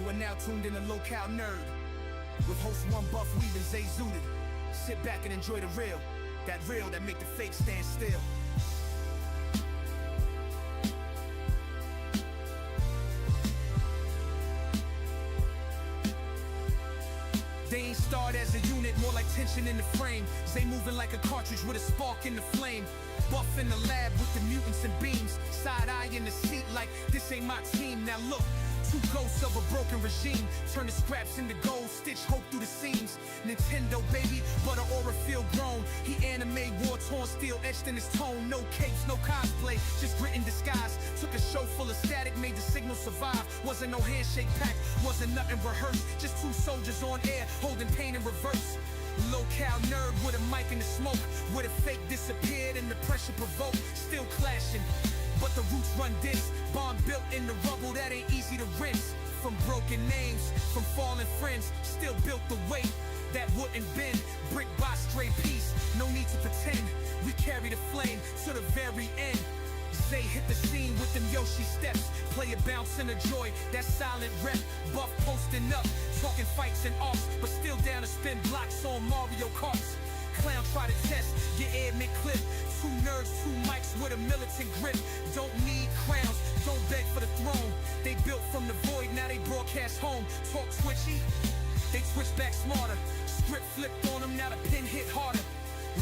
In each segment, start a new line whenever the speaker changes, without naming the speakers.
You are now tuned in to Local Nerd with host one Buff Weave and Zay Zooted. Sit back and enjoy the real that make the fake stand still. They ain't start as a unit, more like tension in the frame. Zay moving like a cartridge with a spark in the flame. Buff in the lab with the mutants and beams. Side eye in the seat like this ain't my team. Now look, two ghosts of a broken regime. Turn the scraps into gold, stitch hope through the seams. Nintendo baby, but an aura feel grown. He anime war-torn steel etched in his tone. No capes, no cosplay, just grit in disguise. Took a show full of static, made the signal survive. Wasn't no handshake pact, wasn't nothing rehearsed. Just two soldiers on air, holding pain in reverse. Local nerd with a mic in the smoke. Where the fake disappeared and the pressure provoked. Still clashing, but the roots run dense. Bond built in the rubble that ain't easy to rinse. From broken names, from fallen friends, still built the weight that wouldn't bend. Brick by stray piece, no need to pretend. We carry the flame to the very end. Zay hit the scene with them Yoshi steps. Play a bounce and a joy, that silent rep. Buff posting up, talking fights and offs, but still down to spin blocks on Mario Karts. Clown try to test, get air mid-clip. Two nerds, two mics with a militant grip. Don't need crowns, don't beg for the throne. They built from the void, now they broadcast home. Talk twitchy, they twitch back smarter. Script flipped on them, now the pen hit harder.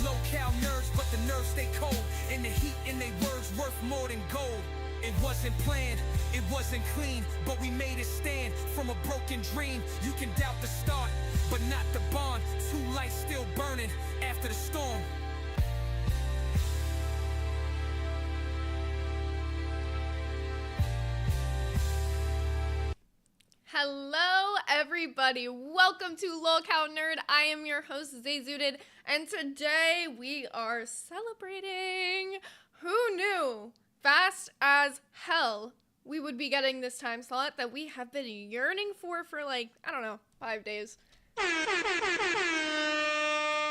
Local nerds, but the nerves stay cold. And the heat in they words worth more than gold. It wasn't planned, it wasn't clean, but we made it stand from a broken dream. You can doubt the start, but not the bond. Two lights still burning after the storm.
Hello everybody, welcome to Local Nerd. I am your host Zay Zooted, and today we are celebrating. Who knew? Fast as hell we would be getting this time slot that we have been yearning for like, I don't know, 5 days.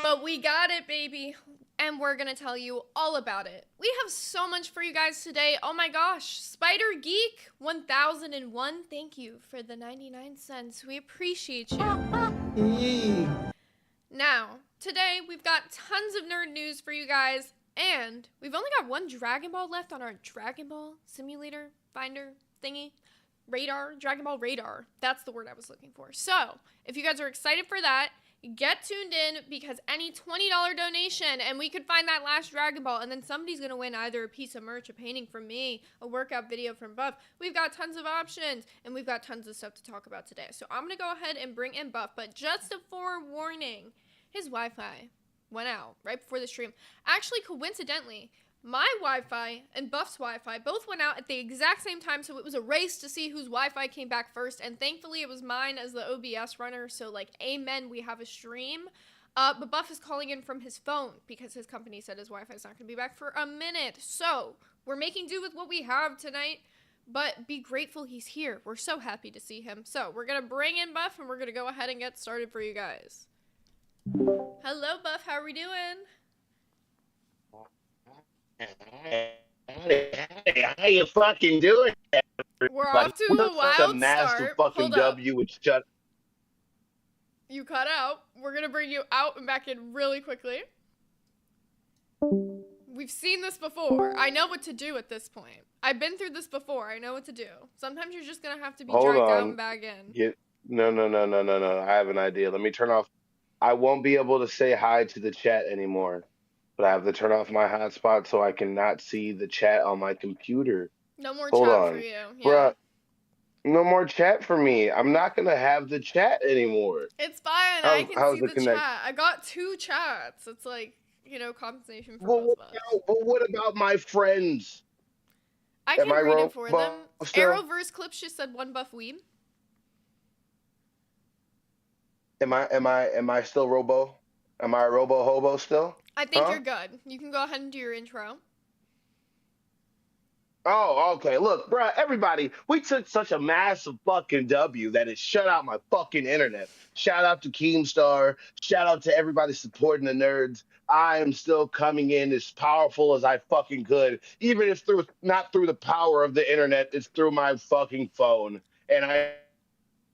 But we got it, baby, and we're gonna tell you all about it. We have so much for you guys today. Oh my gosh, Spider Geek 1001, thank you for the 99 cents. We appreciate you. Now, today we've got tons of nerd news for you guys, and we've only got one Dragon Ball left on our Dragon Ball simulator finder thingy. Radar, Dragon Ball Radar. That's the word I was looking for. So, if you guys are excited for that, get tuned in, because any $20 donation, and we could find that last Dragon Ball, and then somebody's going to win either a piece of merch, a painting from me, a workout video from Buff. We've got tons of options, and we've got tons of stuff to talk about today. So I'm going to go ahead and bring in Buff, but just a forewarning, his Wi-Fi went out right before the stream. Actually, coincidentally, my Wi-Fi and Buff's Wi-Fi both went out at the exact same time, so it was a race to see whose Wi-Fi came back first, and thankfully it was mine as the OBS runner, so like, amen, we have a stream. But Buff is calling in from his phone because his company said his Wi-Fi is not going to be back for a minute. So, we're making do with what we have tonight, but be grateful he's here. We're so happy to see him. So, we're going to bring in Buff, and we're going to go ahead and get started for you guys. Hello, Buff, how are we doing?
How you fucking doing?
We're off to a wild
massive
start.
Fucking
Hold up.
W with shut.
You cut out. We're gonna bring you out and back in really quickly. We've seen this before. I know what to do at this point. I've been through this before. I know what to do. Sometimes you're just gonna have to be dragged out and back in.
No. I have an idea. Let me turn off. I won't be able to say hi to the chat anymore. But I have to turn off my hotspot so I cannot see the chat on my computer.
No more
Hold
chat
on.
for you. Yeah.
Bruh, no more chat for me. I'm not going to have the chat anymore.
It's fine. I can see the chat. I got 2 chats. It's like, you know, compensation for both of us.
But what about my friends?
I can read it for them.
Still?
Arrowverse Clips just said one Buff Weeb.
Am I still Robo? Am I a Robo Hobo still?
I think you're good. You can go ahead and do your intro.
Oh, okay. Look, bruh, everybody, we took such a massive fucking W that it shut out my fucking internet. Shout out to Keemstar. Shout out to everybody supporting the nerds. I am still coming in as powerful as I fucking could, even if not through the power of the internet, it's through my fucking phone. And I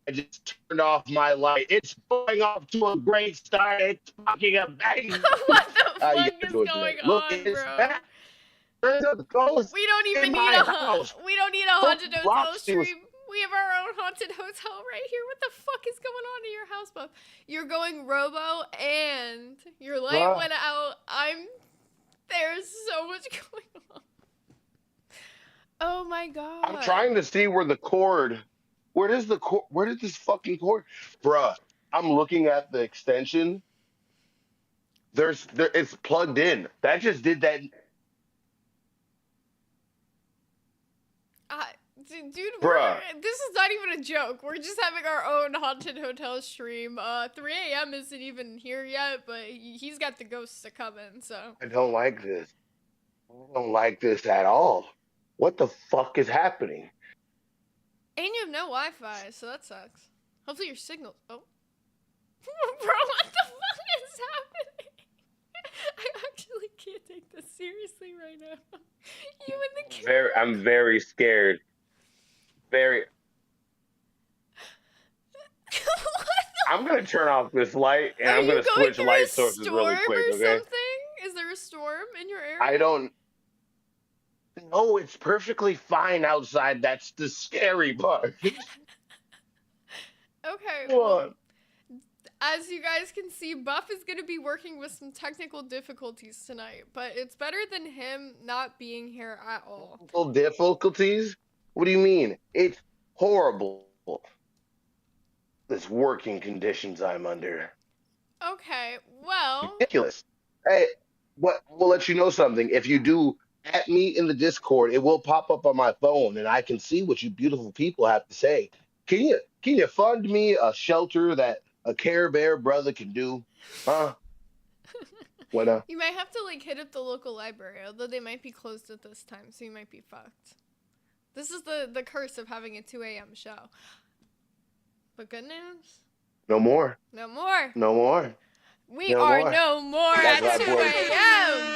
I just turned off my light. It's going off to a great start. It's fucking amazing.
What the
How you
fuck
guys
is
doing
going
today? Look,
on,
it's
bro?
back. There's a ghost
We don't
in
even need
my
a
house.
haunted hotel
Roxy was
stream. We have our own haunted hotel right here. What the fuck is going on in your house, Buff? You're going robo and your light
Bruh.
went out. There's so much going on. Oh my god.
I'm trying to see where the cord. Where does this fucking cord? Bruh, I'm looking at the extension. It's plugged in. That just did that.
Dude,
Bruh.
this is not even a joke. We're just having our own haunted hotel stream. 3 a.m. isn't even here yet, but he's got the ghosts a coming, so.
I don't like this. I don't like this at all. What the fuck is happening?
And you have no Wi-Fi, so that sucks. Hopefully your signal. Oh. Bro, what the fuck is happening? I actually can't take this seriously right now. You and the camera.
I'm very scared. Very. I'm gonna turn off this light and I'm gonna switch light sources really quick, okay?
Something? Is there a storm in your area?
I don't. No, it's perfectly fine outside. That's the scary part.
Okay.
Come on.
As you guys can see, Buff is going to be working with some technical difficulties tonight, but it's better than him not being here at all.
Technical difficulties? What do you mean? It's horrible. This working conditions I'm under.
Okay, well.
Ridiculous. Hey, what? We'll let you know something. If you do at me in the Discord, it will pop up on my phone, and I can see what you beautiful people have to say. Can you fund me a shelter that a Care Bear brother can do? Huh? What?
You might have to like hit up the local library, although they might be closed at this time, so you might be fucked. This is the curse of having a 2 a.m. show. But good news.
No more.
No more.
No more.
We are no more at 2 a.m.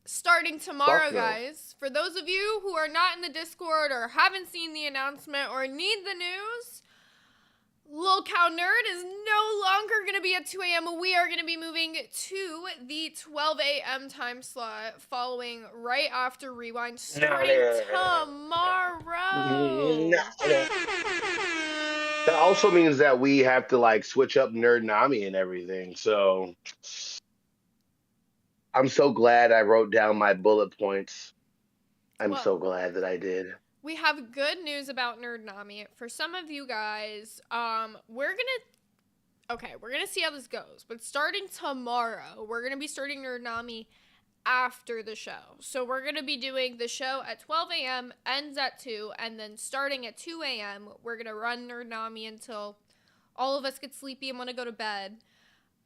Starting tomorrow, guys. For those of you who are not in the Discord or haven't seen the announcement or need the news, Lil Cow Nerd is no longer going to be at 2 a.m. We are going to be moving to the 12 a.m. time slot following right after Rewind starting tomorrow.
That also means that we have to like switch up Nerd Nami and everything. So I'm so glad I wrote down my bullet points. I'm so glad that I did.
We have good news about Nerd Nami. For some of you guys, we're gonna see how this goes. But starting tomorrow, we're gonna be starting Nerd Nami after the show. So we're gonna be doing the show at 12 a.m., ends at 2, and then starting at 2 a.m., we're gonna run Nerd Nami until all of us get sleepy and want to go to bed.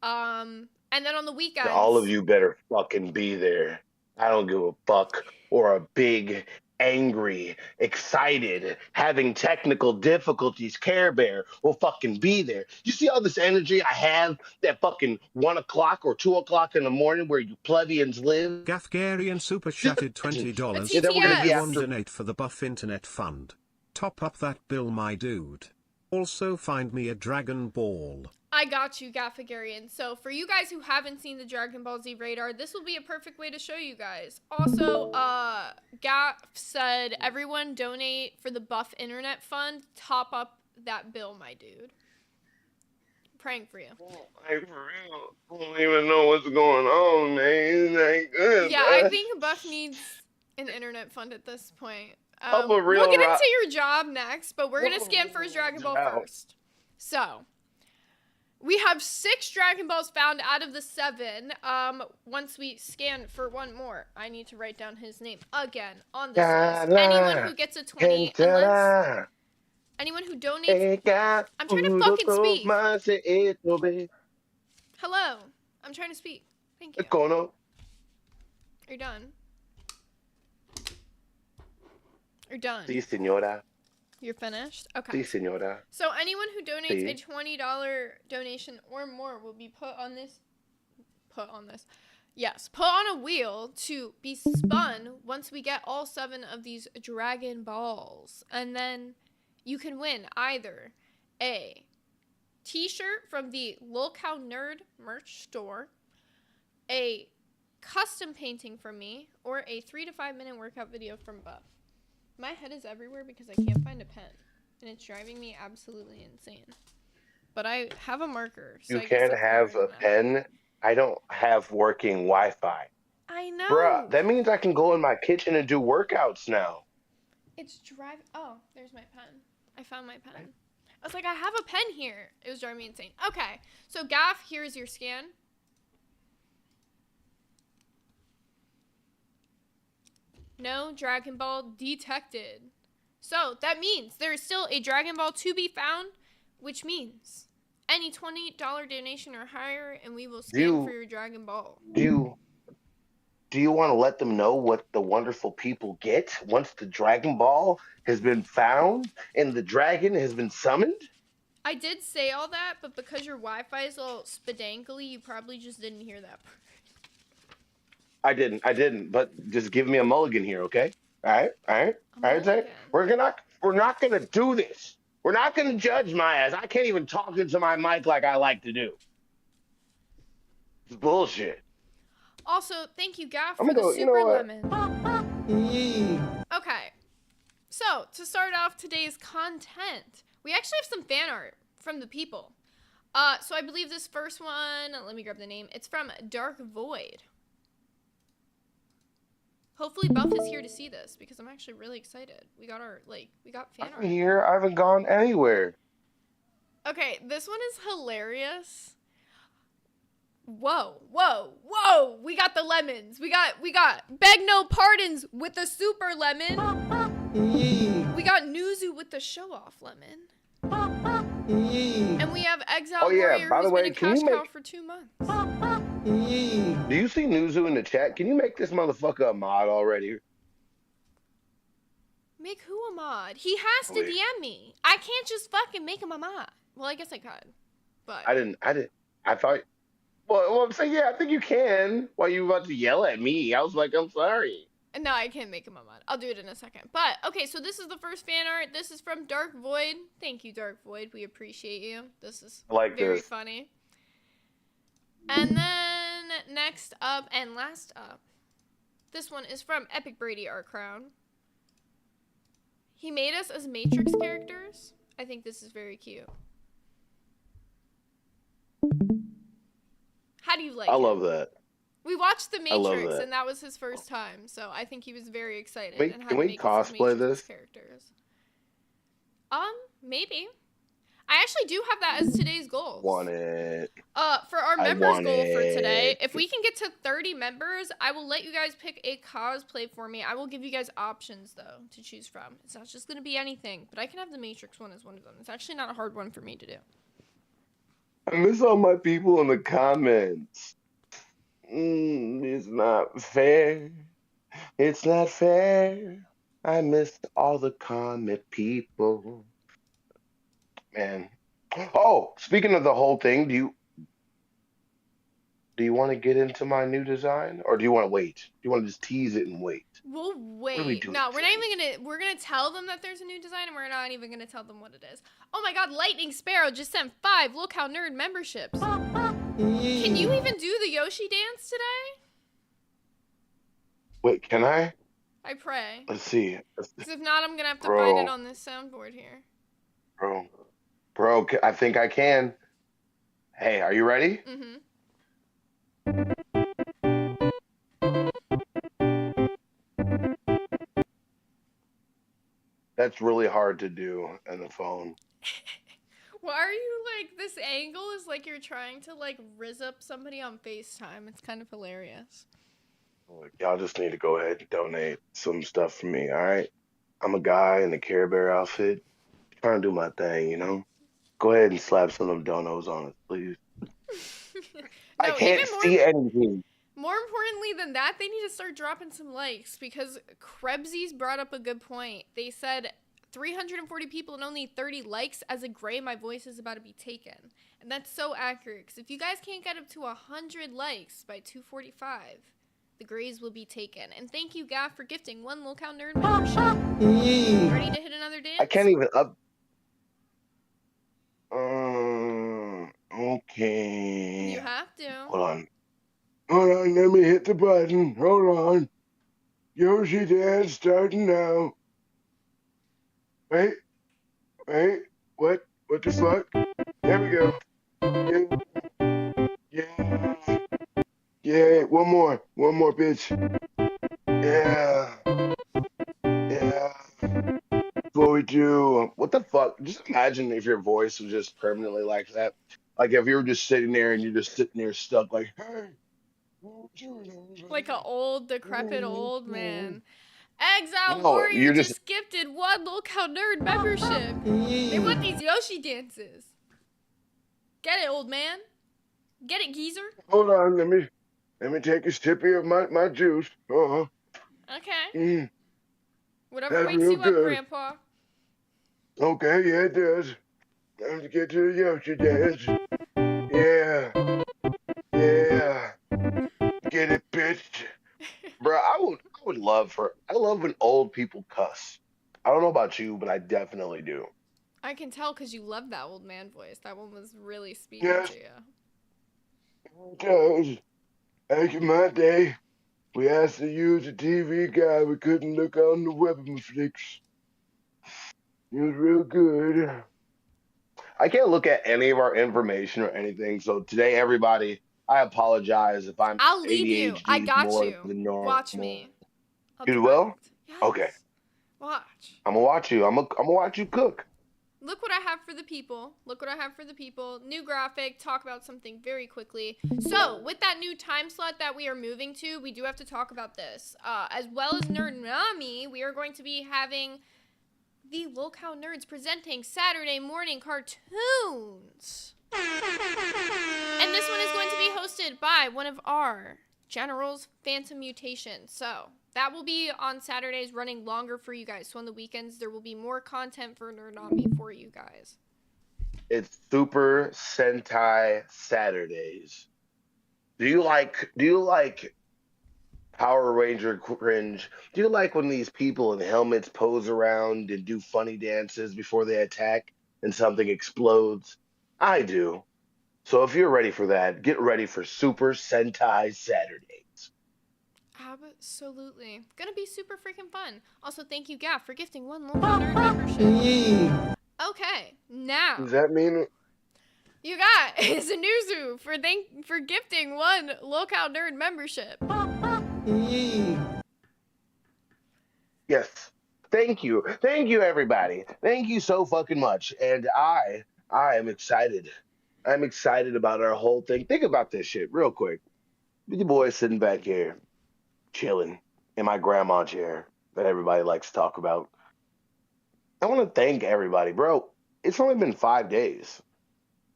And then on the weekends,
all of you better fucking be there. I don't give a fuck. Or a big, angry, excited, having technical difficulties Care Bear will fucking be there. You see all this energy I have that fucking 1 o'clock or 2 o'clock in the morning where you plebeians live?
Gafgarian super chatted $20. Everyone donate for the Buff Internet Fund. Top up that bill, my dude. Also find me a Dragon Ball.
I got you, Gaffagarian. So for you guys who haven't seen the Dragon Ball Z radar, this will be a perfect way to show you guys. Also, Gaff said, everyone donate for the Buff Internet Fund. Top up that bill, my dude. I'm praying for you.
Like, for real, I don't even know what's going on, man. Like,
yeah, I think Buff needs an internet fund at this point. We'll get into your job next, but we're going to scan first Dragon Ball first. So, we have 6 Dragon Balls found out of the 7. Once we scan for one more, I need to write down his name again on this list. Anyone who gets a 20, unless anyone who donates. I'm trying to fucking speak. Hello. I'm trying to speak. Thank you. Are you done? You're done.
Si, señora.
You're finished? Okay.
Si, señora.
So anyone who donates a $20 donation or more will be put on this. Yes, put on a wheel to be spun once we get all 7 of these Dragon Balls. And then you can win either a t-shirt from the Lolcow Nerd merch store, a custom painting from me, or a 3 to 5 minute workout video from Buff. My head is everywhere because I can't find a pen, and it's driving me absolutely insane. But I have a marker. So
you can have a pen. I don't have working Wi-Fi.
I know.
Bruh, that means I can go in my kitchen and do workouts now.
It's driving. Oh, there's my pen. I found my pen. I was like, I have a pen here. It was driving me insane. Okay, so Gaff, here's your scan. No Dragon Ball detected. So that means there is still a Dragon Ball to be found, which means any $20 donation or higher, and we will scan for your Dragon Ball.
Do you want to let them know what the wonderful people get once the Dragon Ball has been found and the dragon has been summoned?
I did say all that, but because your Wi-Fi is all spadankley, you probably just didn't hear that part. I
didn't, but just give me a mulligan here, okay? All right, Zay. We're not gonna do this. We're not gonna judge my ass. I can't even talk into my mic like I like to do. It's bullshit.
Also, thank you, Gaff, for the super lemon. Okay, so to start off today's content, we actually have some fan art from the people. So I believe this first one, let me grab the name. It's from Dark Void. Hopefully Buff is here to see this because I'm actually really excited. We got fan art.
I'm here. I haven't gone anywhere.
Okay, this one is hilarious. Whoa. We got the lemons. We got Beg No Pardons with the super lemon. We got Nuzu with the show off lemon. And we have Exile Warrior who's been a cash cow for 2 months.
Do you see Nuzu in the chat? Can you make this motherfucker a mod already?
Make who a mod? He has to DM me. I can't just fucking make him a mod. Well, I guess I could, but
I thought. Well, I'm saying, yeah, I think you can. Why you about to yell at me? I was like, I'm sorry.
No, I can't make him a mod. I'll do it in a second. But, okay, so this is the first fan art. This is from Dark Void. Thank you, Dark Void. We appreciate you. This is very funny. And then, next up and last up, this one is from Epic Brady Art Crown. He made us as Matrix characters. I think this is very cute. How do you like it?
I love that.
We watched The Matrix, and that was his first time, so I think he was very excited.
Can we cosplay this?
Characters. Maybe. I actually do have that as today's goal.
Want it.
For our members goal for today, if we can get to 30 members, I will let you guys pick a cosplay for me. I will give you guys options, though, to choose from. It's not just going to be anything, but I can have the Matrix one as one of them. It's actually not a hard one for me to do.
I miss all my people in the comments. It's not fair. It's not fair. I missed all the comment people. Man. Oh, speaking of the whole thing, do you want to get into my new design, or do you want to wait? Do you want to just tease it and wait?
We'll wait. No, we're not even gonna. We're gonna tell them that there's a new design, and we're not even gonna tell them what it is. Oh my God, Lightning Sparrow just sent 5 Look How Nerd memberships. Can you even do the Yoshi dance today?
Wait, can I?
I pray.
Let's see.
Because if not, I'm gonna have to find it on this soundboard here.
Bro, I think I can. Hey, are you ready?
Mm-hmm.
That's really hard to do on the phone.
Why are you like, this angle is like you're trying to like rizz up somebody on FaceTime. It's kind of hilarious.
Y'all just need to go ahead and donate some stuff for me, all right? I'm a guy in a Care Bear outfit, trying to do my thing, you know? Go ahead and slap some of them donos on it, please. I can't see anything.
More importantly than that, they need to start dropping some likes, because Krebsies brought up a good point. They said 340 people and only 30 likes as a gray my voice is about to be taken. And that's so accurate, because if you guys can't get up to 100 likes by 2:45, the grays will be taken. And thank you, Gaff, for gifting 1 Lolcow Nerd membership. Ready to hit another dance?
I can't even Okay.
You have to.
Hold on. Let me hit the button. Hold on. Yoshi Dance starting now. Wait. What the fuck? There we go. Yeah. Yeah. One more, bitch. Yeah. What we do? What the fuck? Just imagine if your voice was just permanently like that. Like if you were just sitting there and you're just sitting there stuck, like, hey, what you doing?
Like a old, decrepit old man. Exile
No,
Warrior
you're just.
just gifted 1 Lolcow Nerd membership. They want these Yoshi dances. Get it, old man. Get it, geezer.
Hold on, let me take a sippy of my juice.
Okay. Whatever
That's
wakes
real
you up,
good.
Grandpa.
Okay, yeah, it does. Time to get to the Yoshi dance. Yeah. Get it, bitch. Bro, I love when old people cuss. I don't know about you, but I definitely do.
I can tell because you love that old man voice. That one was really speaking
Yes,
to you.
it does. Back in my day, we had to use a TV guide. We couldn't look on the weapon flicks. It was real good. I can't look at any of our information or anything. So today, everybody, I apologize if I'm
I'll lead you. I
ADHD
got
more
you.
than normal.
Watch me. I'll
You
direct.
will?
Yes.
Okay.
Watch.
I'm gonna watch you. I'm gonna watch you cook.
Look what I have for the people. New graphic. Talk about something very quickly. So, with that new time slot that we are moving to, we do have to talk about this. As well as Nerdnami, we are going to be having the Lolcow Nerds presenting Saturday morning cartoons. And this one is going to be hosted by one of our generals, Phantom Mutation. So that will be on Saturdays, running longer for you guys. So on the weekends, there will be more content for Nerdnami for you guys.
It's Super Sentai Saturdays. Do you like Power Ranger cringe? Do you like when these people in helmets pose around and do funny dances before they attack and something explodes? I do. So if you're ready for that, get ready for Super Sentai Saturdays.
Absolutely. Gonna be super freaking fun. Also, thank you, Gaff, for gifting 1 Lolcow Nerd membership. Okay, now.
Does that mean
You got Zanuzu for gifting 1 Lolcow Nerd membership.
yes? Thank you. Thank you, everybody. Thank you so fucking much. And I am excited. I'm excited about our whole thing. Think about this shit real quick. Your boy sitting back here, chilling in my grandma chair that everybody likes to talk about. I want to thank everybody, bro. It's only been 5 days.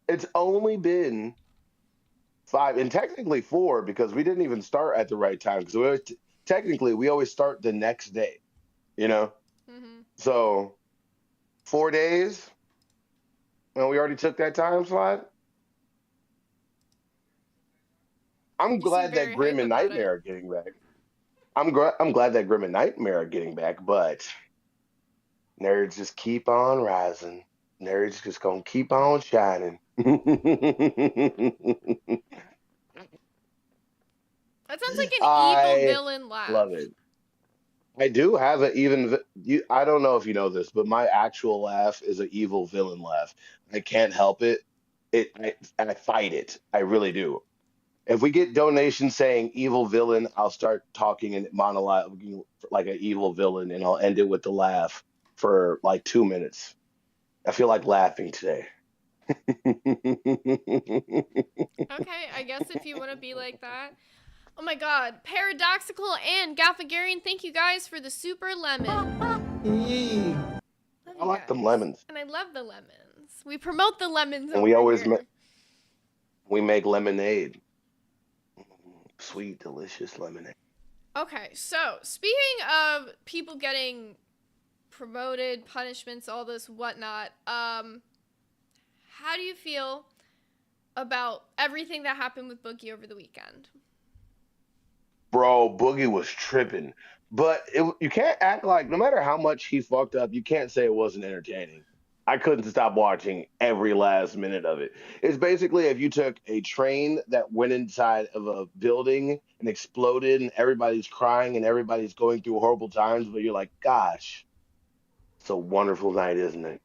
It's only been 5, and technically 4 because we didn't even start at the right time. Because technically we always start the next day, you know.
Mm-hmm.
So 4 days, and we already took that time slot. I'm glad that Grim and Nightmare are getting back. I'm glad that Grim and Nightmare are getting back, but nerds just keep on rising. Nerds just gonna keep on shining.
That sounds like an evil villain laugh.
Love it. I do have an even. I don't know if you know this, but my actual laugh is an evil villain laugh. I can't help it. I fight it. I really do. If we get donations saying evil villain, I'll start talking and monologuing like an evil villain, and I'll end it with the laugh for like 2 minutes. I feel like laughing today.
Okay, I guess if you want to be like that. Oh my god, Paradoxical and Gaffagarian, thank you guys for the super lemon.
I like them lemons.
And I love the lemons. We promote the lemons
and we always
here.
We make lemonade. Sweet, delicious lemonade.
Okay, so speaking of people getting promoted, punishments, all this whatnot, how do you feel about everything that happened with Boogie over the weekend?
Bro, Boogie was tripping. But you can't act like, no matter how much he fucked up, you can't say it wasn't entertaining. I couldn't stop watching every last minute of it. It's basically if you took a train that went inside of a building and exploded, and everybody's crying and everybody's going through horrible times, but you're like, gosh, it's a wonderful night, isn't it?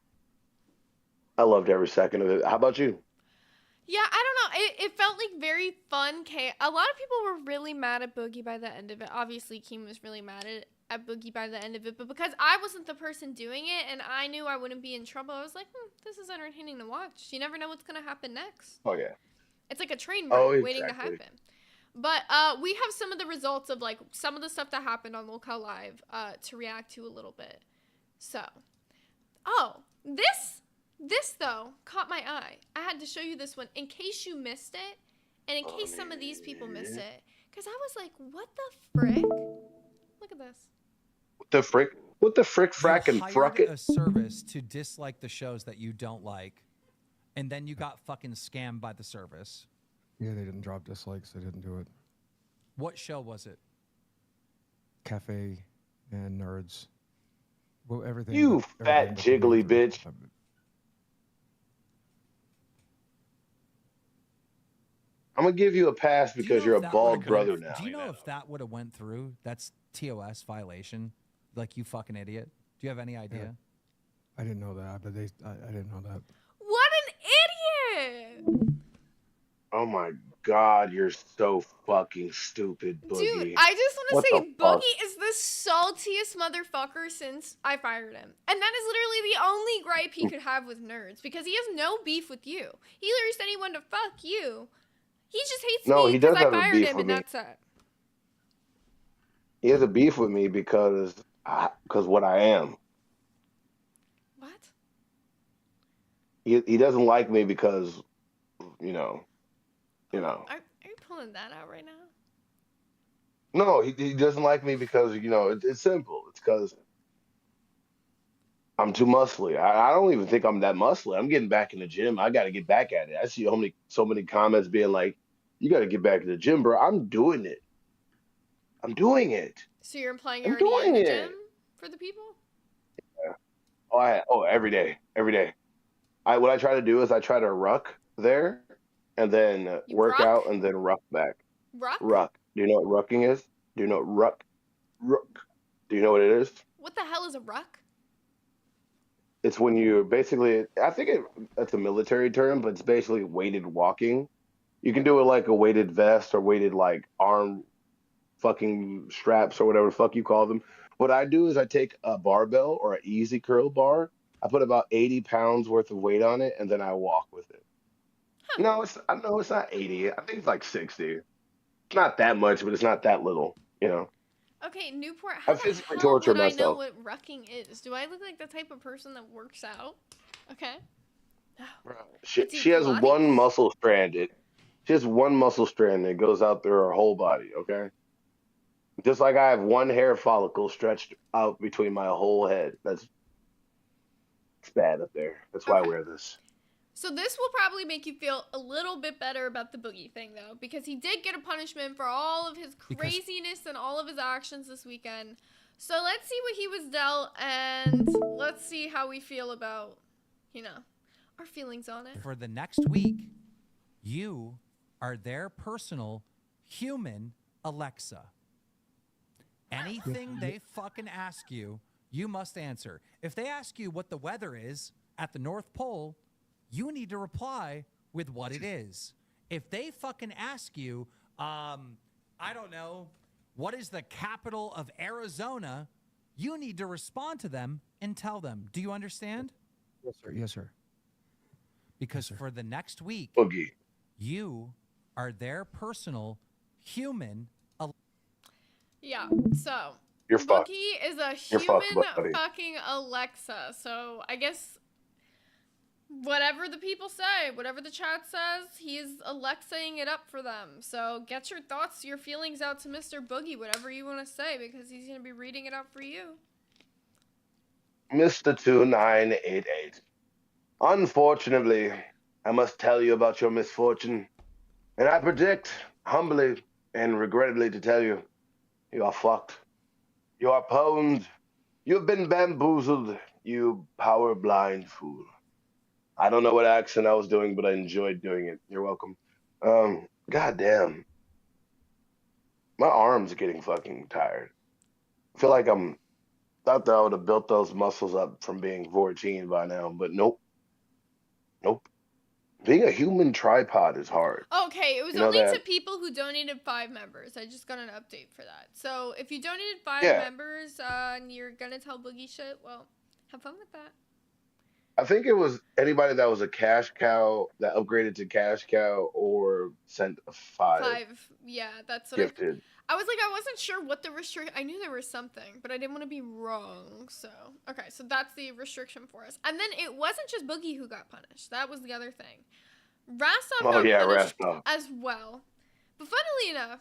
I loved every second of it. How about you?
Yeah, I don't know. It felt like very fun. A lot of people were really mad at Boogie by the end of it. Obviously, Keem was really mad at Boogie by the end of it. But because I wasn't the person doing it and I knew I wouldn't be in trouble, I was like, this is entertaining to watch. You never know what's going to happen next.
Oh, yeah.
It's like a train
Oh,
wreck
exactly.
waiting to happen. But we have some of the results of like some of the stuff that happened on Locale Live to react to a little bit. So, this though caught my eye. I had to show you this one in case you missed it, and in case some of these people missed it, because I was like, "What the frick?" Look at this.
What the frick? What the frick, frack, and fruck it?
A service to dislike the shows that you don't like, and then you got fucking scammed by the service.
Yeah, they didn't drop dislikes. They didn't do it.
What show was it?
Cafe and Nerds. Well, everything.
You fat jiggly bitch. I'm gonna give you a pass because you're a bald brother now.
Do you know if that would have went through? That's TOS violation. Like, you fucking idiot. Do you have any idea?
Yeah. I didn't know that, but I didn't know that.
What an idiot!
Oh my God, you're so fucking stupid, Boogie.
Dude, I just want to say Boogie is the saltiest motherfucker since I fired him. And that is literally the only gripe he could have with Nerds, because he has no beef with you. He literally said he wanted to fuck you. He just hates me because I fired him, and that's it.
He has a beef with me because what I am.
What?
He doesn't like me because, you know.
Are you pulling that out right now?
No, he doesn't like me because, it's simple. It's because I'm too muscly. I don't even think I'm that muscly. I'm getting back in the gym. I got to get back at it. I see so many comments being like, you got to get back in the gym, bro. I'm doing it. I'm doing it.
So you're implying you're already in the gym for the people?
Yeah. Every day. Every day. What I try to do is I try to ruck there and then work out and then ruck back.
Ruck?
Ruck. Do you know what rucking is? Do you know what ruck? Ruck. Do you know what it is?
What the hell is a ruck?
It's when you basically, I think that's a military term, but it's basically weighted walking. You can do it like a weighted vest or weighted like arm fucking straps or whatever the fuck you call them. What I do is I take a barbell or an easy curl bar. I put about 80 pounds worth of weight on it, and then I walk with it.
Huh.
No, it's not 80. I think it's like 60. It's not that much, but it's not that little,
Okay, Newport, how the hell
torture
would I know
myself.
what rucking is? Do I look like the type of person that works out? Okay.
She has one muscle stranded. She has one muscle strand that goes out through her whole body, okay? Just like I have one hair follicle stretched out between my whole head. It's bad up there. That's why I wear this.
So this will probably make you feel a little bit better about the Boogie thing, though, because he did get a punishment for all of his craziness and all of his actions this weekend. So let's see what he was dealt, and let's see how we feel about, our feelings on it.
For the next week, you are their personal human Alexa. Anything they fucking ask you, you must answer. If they ask you what the weather is at the North Pole, you need to reply with what it is. If they fucking ask you, I don't know, what is the capital of Arizona, you need to respond to them and tell them. Do you understand?
Yes, sir. Yes, sir.
Because for the next week,
Boogie,
you are their personal human.
Yeah, so
you're fucked.
Boogie is a
You're
human
fucked,
fucking Alexa. So I guess whatever the people say, whatever the chat says, he is Alexaing it up for them. So get your thoughts, your feelings out to Mr. Boogie, whatever you want to say, because he's going to be reading it out for you.
Mr. 2988. Unfortunately, I must tell you about your misfortune, and I predict, humbly and regrettably to tell you, you are fucked. You are pwned. You've been bamboozled, you power blind fool. I don't know what accent I was doing, but I enjoyed doing it. You're welcome. Goddamn, my arms are getting fucking tired. I feel like I'm thought that I would have built those muscles up from being 14 by now, but nope, nope. Being a human tripod is hard.
Okay, it was
You know
only to
that?
people who donated 5 members. I just got an update for that. So if you donated 5
Yeah.
members and you're gonna tell Boogie shit, well, have fun with that.
I think it was anybody that was a cash cow that upgraded to cash cow or sent a
5, yeah, that's what
gifted.
I was like, I wasn't sure what the restriction. I knew there was something, but I didn't want to be wrong. So okay, so that's the restriction for us. And then it wasn't just Boogie who got punished. That was the other thing. Rasoff
Oh
got
yeah,
punished
Rasoff.
as well. But funnily enough,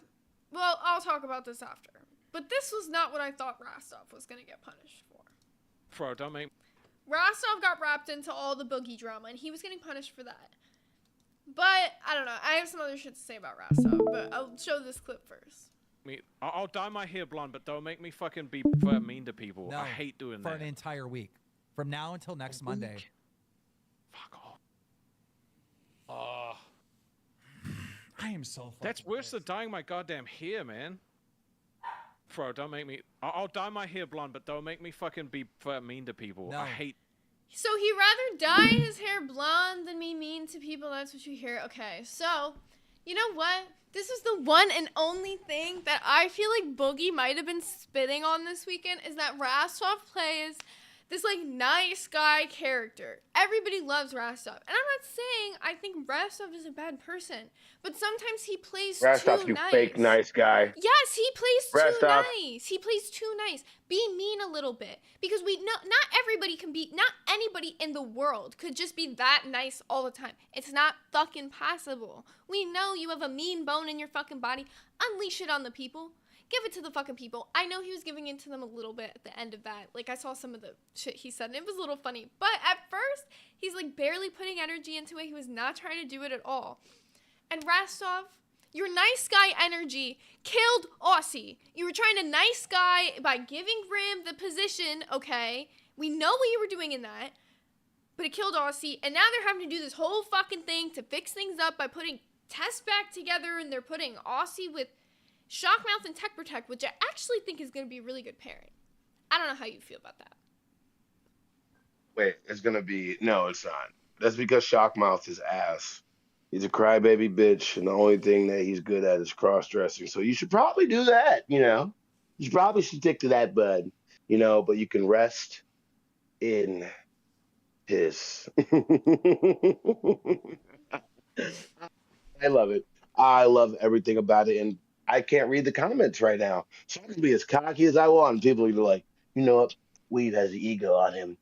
well, I'll talk about this after. But this was not what I thought Rasoff was gonna get punished for.
Bro, don't make.
Rasoff got wrapped into all the Boogie drama, and he was getting punished for that. But I don't know. I have some other shit to say about Rasoff, but I'll show this clip first.
I'll dye my hair blonde, but don't make me fucking be mean to people.
No,
I hate doing
for
that.
an entire week, from now until next Monday.
Fuck off.
I am so fucking
That's worse than
pissed.
dyeing my goddamn hair, man. Bro, don't make me. I'll dye my hair blonde, but don't make me fucking be mean to people.
No.
I hate.
So he'd rather dye his hair blonde than be mean to people. That's what you hear. Okay, so you know what? This is the one and only thing that I feel like Boogie might have been spitting on this weekend is that Rasoff plays this like nice guy character. Everybody loves Rasoff. And I'm not saying I think Rasoff is a bad person, but sometimes he plays
Rasoff,
too
you
nice.
fake nice guy.
Yes, he plays too
Rasoff.
nice. He plays too nice. Be mean a little bit. Because we know not everybody can be, not anybody in the world could just be that nice all the time. It's not fucking possible. We know you have a mean bone in your fucking body. Unleash it on the people. Give it to the fucking people. I know he was giving it to them a little bit at the end of that. Like, I saw some of the shit he said, and it was a little funny. But at first, he's, like, barely putting energy into it. He was not trying to do it at all. And Rasoff, your nice guy energy killed Aussie. You were trying to nice guy by giving Rim the position, okay? We know what you were doing in that. But it killed Aussie, and now they're having to do this whole fucking thing to fix things up by putting Tess back together, and they're putting Aussie with Shockmouth and Tech Protect, which I actually think is going to be a really good pairing. I don't know how you feel about that.
Wait, it's gonna be no, it's not. That's because Shockmouth is ass. He's a crybaby bitch, and the only thing that he's good at is cross dressing. So you should probably do that, you know. You probably should stick to that, bud. You know, but you can rest in piss. I love it. I love everything about it, and I can't read the comments right now. So I can be as cocky as I want. And people are like, you know what? Weeb has the ego on him.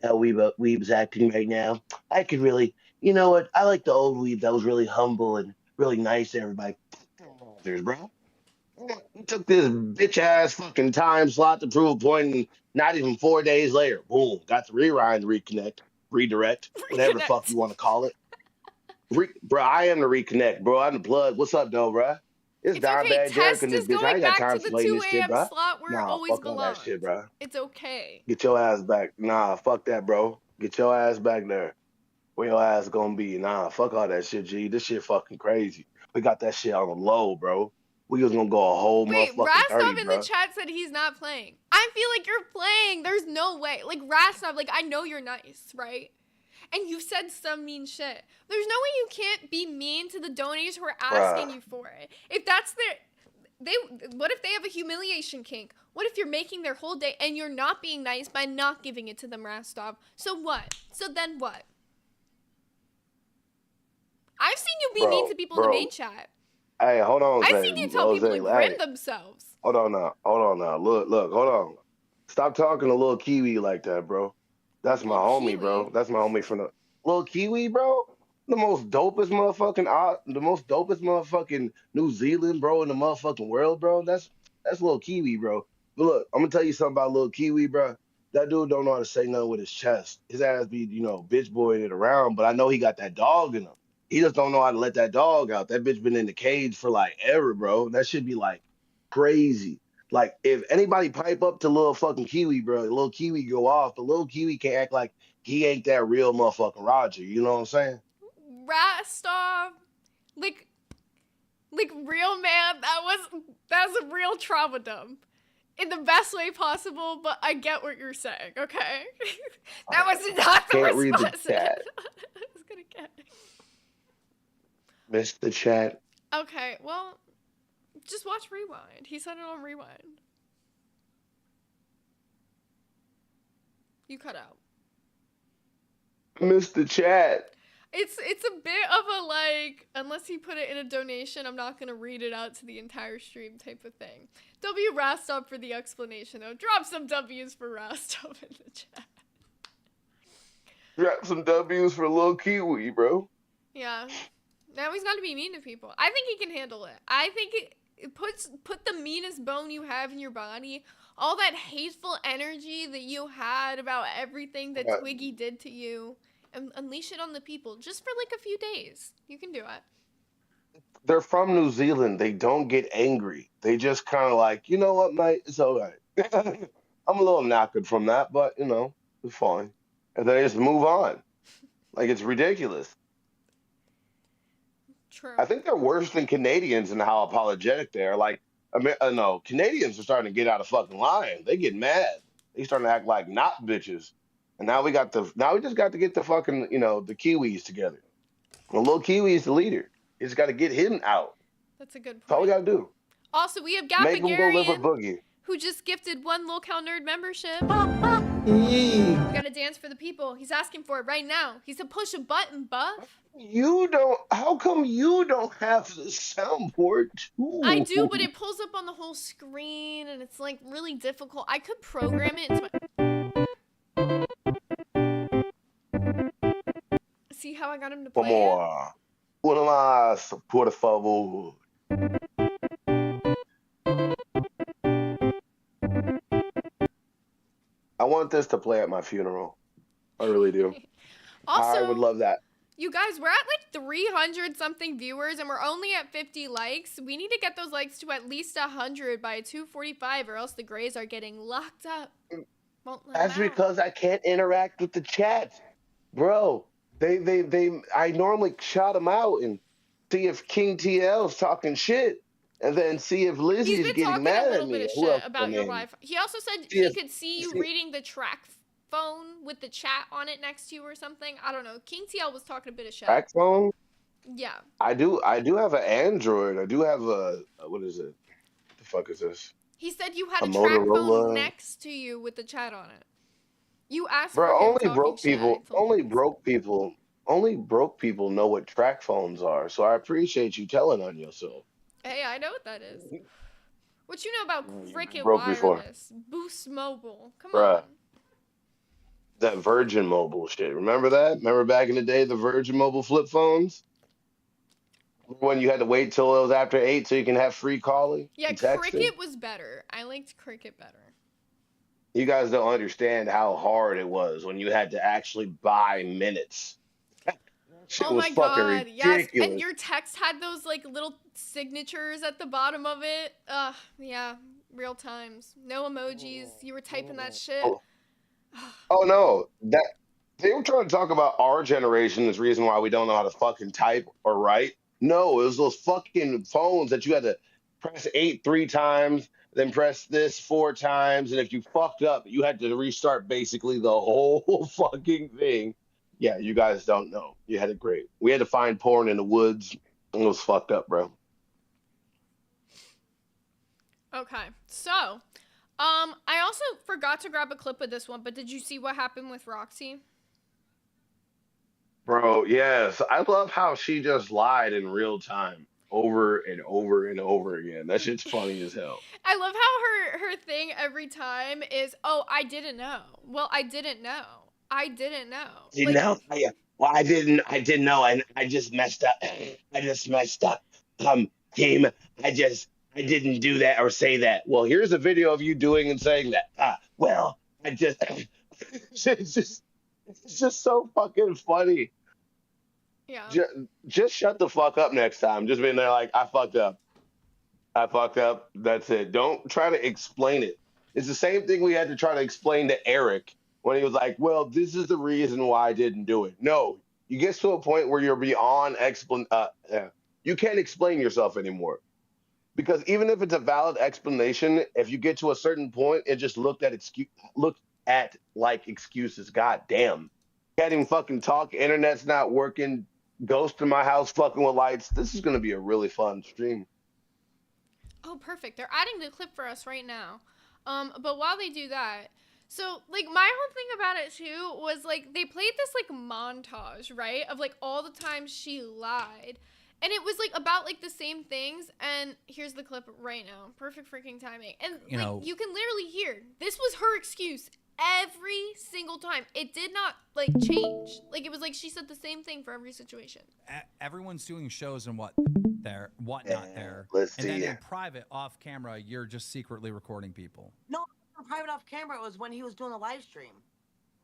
How Weeb's acting right now. I could really, you know what? I like the old Weeb that was really humble and really nice to everybody. There's bro. You took this bitch ass fucking time slot to prove a point, and not even 4 days later, boom, got the rewind, reconnect, redirect, whatever the fuck you want to call it. Bro, I am the reconnect, bro. I'm the plug. What's up, though, bro? It's Don
okay.
Bad Derek
Test
in this
is
bitch. I
going
ain't got
back
time
to
to
the
play
2
this shit,
a.m.
bro.
slot where it
Nah,
always
fuck all that
belongs.
shit, bro.
It's okay.
Get your ass back. Nah, fuck that, bro. Get your ass back there. Where your ass gonna be? Nah, fuck all that shit, G. This shit fucking crazy. We got that shit on the low, bro. We was gonna go a whole
Wait,
motherfucking
Rasoff
30,
in
bro.
the chat said he's not playing. I feel like you're playing. There's no way. Like, Rasoff, like, I know you're nice, right? And you've said some mean shit. There's no way you can't be mean to the donors who are asking you for it. If that's what if they have a humiliation kink? What if you're making their whole day and you're not being nice by not giving it to them, Rasoff? So what? So then what? I've seen you be mean to people in the main chat.
Hey, hold on.
I've seen you tell people to grin themselves.
Hold on now. Look, hold on. Stop talking to Lil Kiwi like that, bro. That's my
Lil
homie,
Kiwi?
bro. That's my homie from the Lil Kiwi, bro. The most dopest motherfucking New Zealand, bro, in the motherfucking world, bro. That's Lil Kiwi, bro. But look, I'm gonna tell you something about Lil Kiwi, bro. That dude don't know how to say nothing with his chest. His ass be, bitch boying it around, but I know he got that dog in him. He just don't know how to let that dog out. That bitch been in the cage for like ever, bro. That should be like crazy. Like, if anybody pipe up to little fucking Kiwi, bro, little Kiwi go off, but little Kiwi can't act like he ain't that real motherfucking Roger. You know what I'm saying?
Rasoff, like real man, that's a real trauma dump. In the best way possible, but I get what you're saying, okay? That was not the
Can't read the
response
chat.
I was gonna get.
Missed the chat.
Okay, well, just watch Rewind. He said it on Rewind. You cut out.
Missed the chat.
It's a bit of a like, unless he put it in a donation, I'm not gonna read it out to the entire stream type of thing. W Rastoff for the explanation though. Drop some W's for Rastoff in the chat.
Drop some W's for little Kiwi, bro.
Yeah. Now he's gotta be mean to people. I think he can handle it. I think it put the meanest bone you have in your body, all that hateful energy that you had about everything that Twiggy did to you, and unleash it on the people just for like a few days. You can do it.
They're from New Zealand. They don't get angry. They just kind of like, you know what, mate? It's all right. I'm a little knackered from that, but, you know, it's fine. And they just move on. Like, it's ridiculous.
True.
I think they're worse than Canadians in how apologetic they are. Like, no, Canadians are starting to get out of fucking line. They get mad. They starting to act like not bitches. And now we just got to get the fucking, you know, the Kiwis together. The little Kiwi is the leader. You just got to get him out.
That's a good point.
That's all we got to do.
Also, we have
Make him go live with
Gapagarian,
Boogie.
who just gifted 1 Lolcow Nerd membership. We gotta dance for the people. He's asking for it right now. He said push a button, Buff.
How come you don't have the soundboard too?
I do, but it pulls up on the whole screen, and it's like really difficult. I could program it into See how I got him to play it?
Una más, por favor. I want this to play at my funeral. I really do.
Also,
I would love that.
You guys, we're at like 300 something viewers, and we're only at 50 likes. We need to get those likes to at least 100 by 2:45, or else the Grays are getting locked up. Won't let
That's
them out.
because I can't interact with the chat, bro. I normally shout them out and see if King TL's talking shit, and then see if Lizzie's
He's been
getting
talking
mad
a
at
little
me.
bit of
Who else
shit about
can
your
name?
Wi-Fi. He also said
See
he
if-
could see you
see-
reading the track phone with the chat on it next to you or something. I don't know. King TL was talking a bit of shit.
Track phone?
Yeah.
I do have an Android. I do have a what is it? The fuck is this?
He said you had
A
a track
Motorola.
phone next to you with the chat on it. You asked
Bro,
for him
only
talking
broke
shit.
people,
I told him.
only broke people know what track phones are. So I appreciate you telling on yourself.
Hey, I know what that is. What you know about Cricket
broke before.
Wireless? Boost Mobile. Come
Bruh.
on.
That Virgin Mobile shit. Remember that? Remember back in the day, the Virgin Mobile flip phones? When you had to wait till it was after 8 so you can have free calling?
Yeah,
and texting?
Cricket was better. I liked Cricket better.
You guys don't understand how hard it was when you had to actually buy minutes. Shit
Oh
was
my
fucking
god, yes.
ridiculous.
And your text had those like little signatures at the bottom of it. Yeah, real times. No emojis. You were typing that shit.
Oh no, they were trying to talk about our generation as the reason why we don't know how to fucking type or write. No, it was those fucking phones that you had to press 8 3 times, then press this 4 times, and if you fucked up, you had to restart basically the whole fucking thing. Yeah, you guys don't know. You had it great. We had to find porn in the woods. It was fucked up, bro.
Okay, so, I also forgot to grab a clip of this one, but did you see what happened with Roxy?
Bro, yes. I love how she just lied in real time over and over and over again. That shit's funny as hell.
I love how her thing every time is, oh, I didn't know. Well, I didn't know. I didn't know.
You know? Well, I didn't know, and I just messed up. Team, I didn't do that or say that. Well, here's a video of you doing and saying that. It's just so fucking funny.
Yeah.
Just shut the fuck up next time. Just being there like, I fucked up. I fucked up. That's it. Don't try to explain it. It's the same thing we had to try to explain to Eric when he was like, "Well, this is the reason why I didn't do it." No, you get to a point where you're beyond you can't explain yourself anymore because even if it's a valid explanation, if you get to a certain point and just look at like excuses, god damn, can't even fucking talk. Internet's not working. Ghost in my house fucking with lights. This is gonna be a really fun stream.
Oh, perfect. They're adding the clip for us right now. But while they do that, so like my whole thing about it too was like they played this like montage, right, of like all the times she lied. And it was like about like the same things, and here's the clip right now. Perfect freaking timing. And you can literally hear this was her excuse every single time. It did not like change. Like it was like she said the same thing for every situation.
Everyone's doing shows and whatnot there,
Let's
and
see.
then in private, off camera, you're just secretly recording people.
No, private off camera was when he was doing the live stream.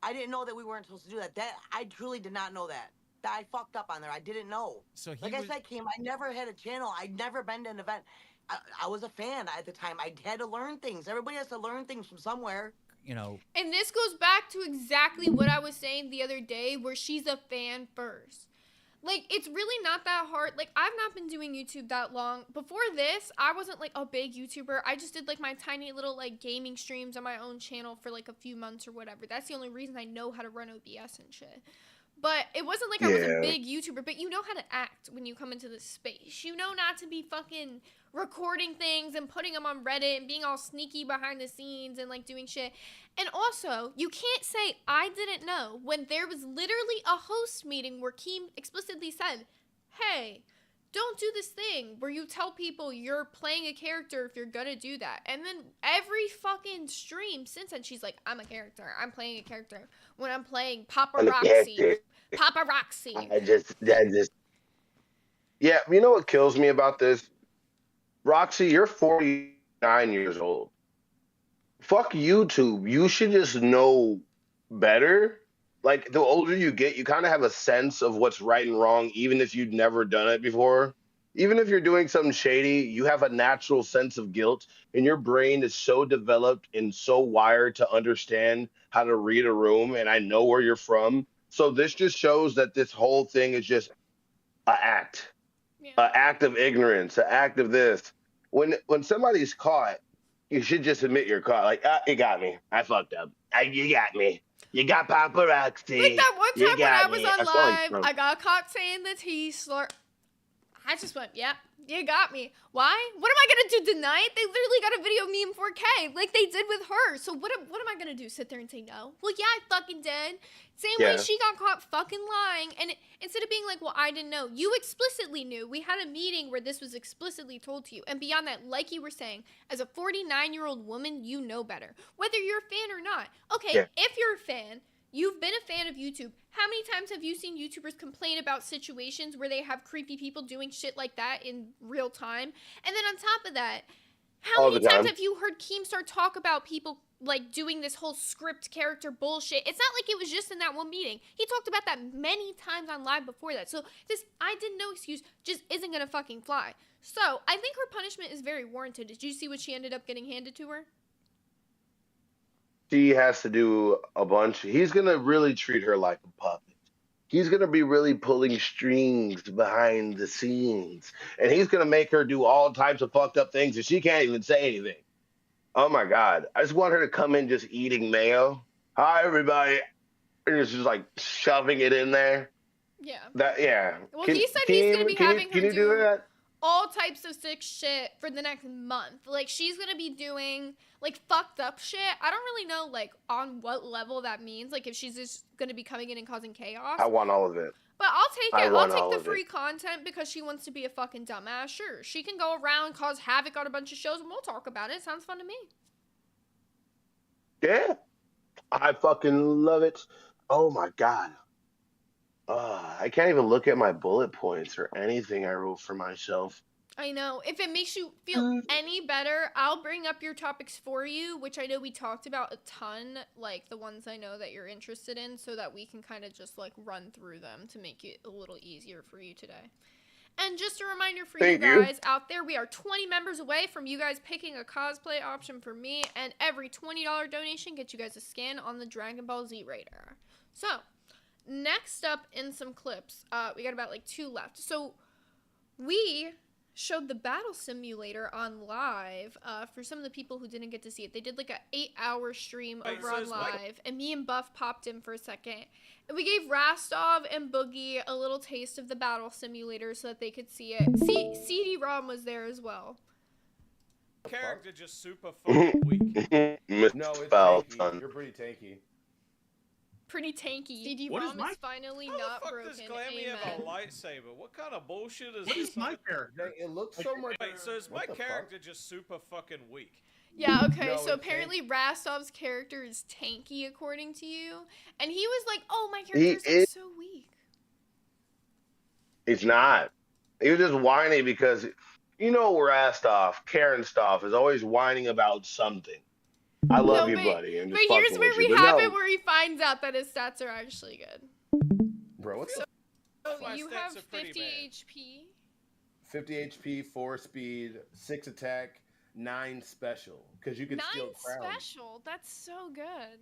I didn't know that we weren't supposed to do that. I truly did not know that. I fucked up on there. I didn't know.
So
I said, Kim, I never had a channel. I'd never been to an event. I was a fan at the time. I had to learn things. Everybody has to learn things from somewhere.
And this goes back to exactly what I was saying the other day, where she's a fan first. Like, it's really not that hard. Like, I've not been doing YouTube that long. Before this, I wasn't, like, a big YouTuber. I just did, like, my tiny little, like, gaming streams on my own channel for, like, a few months or whatever. That's the only reason I know how to run OBS and shit. But it wasn't like I was a big YouTuber. But you know how to act when you come into this space. You know not to be fucking recording things and putting them on Reddit and being all sneaky behind the scenes and, like, doing shit. And also, you can't say, I didn't know, when there was literally a host meeting where Keem explicitly said, hey, don't do this thing where you tell people you're playing a character if you're gonna do that. And then every fucking stream since then, she's like, I'm a character. I'm playing a character. When I'm playing Papa Roxy. Papa Roxy.
Yeah, you know what kills me about this? Roxy, you're 49 years old. Fuck YouTube. You should just know better. Like, the older you get, you kind of have a sense of what's right and wrong, even if you've never done it before. Even if you're doing something shady, you have a natural sense of guilt, and your brain is so developed and so wired to understand how to read a room, and I know where you're from. So this just shows that this whole thing is just an act. An act of ignorance, an act of this. When somebody's caught, you should just admit you're caught. Like, you got me. I fucked up. You got me. You got paparazzi.
Like that one time when I was on live,
like,
I got caught saying the T slur. I just went, yep, you got me. Why? What am I going to do, deny it? They literally got a video of me in 4K, like they did with her. So what am I going to do, sit there and say no? Well, yeah, I fucking did. Same way she got caught fucking lying. And instead of being like, well, I didn't know, you explicitly knew. We had a meeting where this was explicitly told to you. And beyond that, like you were saying, as a 49-year-old woman, you know better. Whether you're a fan or not. Okay, if you're a fan, you've been a fan of YouTube. How many times have you seen YouTubers complain about situations where they have creepy people doing shit like that in real time? And then on top of that, how many times have you heard Keemstar talk about people like doing this whole script character bullshit? It's not like it was just in that one meeting. He talked about that many times on live before that. So this I didn't know excuse just isn't gonna fucking fly. So I think her punishment is very warranted. Did you see what she ended up getting handed to her?
She has to do a bunch. He's going to really treat her like a puppet. He's going to be really pulling strings behind the scenes. And he's going to make her do all types of fucked up things and she can't even say anything. Oh my God. I just want her to come in just eating mayo. Hi, everybody. And it's just like shoving it in there.
Yeah. Well, he said he's going to be having her do all types of sick shit for the next month. Like, she's gonna be doing, like, fucked up shit. I don't really know, like, on what level that means. Like, if she's just gonna be coming in and causing chaos.
I want all of it.
But I'll take it. I'll take the free content because she wants to be a fucking dumbass. Sure, she can go around, cause havoc on a bunch of shows, and we'll talk about it. Sounds fun to me.
Yeah. I fucking love it. Oh, my God. I can't even look at my bullet points or anything I wrote for myself.
I know. If it makes you feel any better, I'll bring up your topics for you, which I know we talked about a ton, like the ones I know that you're interested in, so that we can kind of just like run through them to make it a little easier for you today. And just a reminder for
Thank
you
you.
guys out there, we are 20 members away from you guys picking a cosplay option for me, and every $20 donation gets you guys a skin on the Dragon Ball Z Raider. So, next up in some clips, we got about like 2 left. So, we showed the battle simulator on live for some of the people who didn't get to see it. They did like a 8-hour stream over on live, and me and Buff popped in for a second. And we gave Rasoff and Boogie a little taste of the battle simulator so that they could see it. CD-ROM was there as well.
Character just super fucking weak.
No, it's
Foul,
tanky.
son.
You're pretty tanky.
Pretty tanky.
What is
CD-ROM
my-
is finally
How
not
the fuck
broken.
does Glammy have a
Amen.
lightsaber? What kind of bullshit is
What
this?
is my character?
It looks so much.
Wait, so is my
What the fuck?
character just super fucking weak?
Yeah, okay,
No,
so
it's
apparently Rasoff's character is tanky according to you. And he was like, oh, my
He
character's like,
is-
so weak.
He's not. He was just whining because, you know, Rasoff, Karen Stoff, is always whining about something. I love you,
but-
buddy. And
But
just
here's
fucking
where
with
we
you. But
have
no,
it where he finds out that his stats are actually good.
Bro, what's
So-
My
You
stats
have
are pretty
50
bad.
HP.
50 HP, 4 speed, 6 attack, 9 special. Because you can
9
steal crowns.
special. That's so good.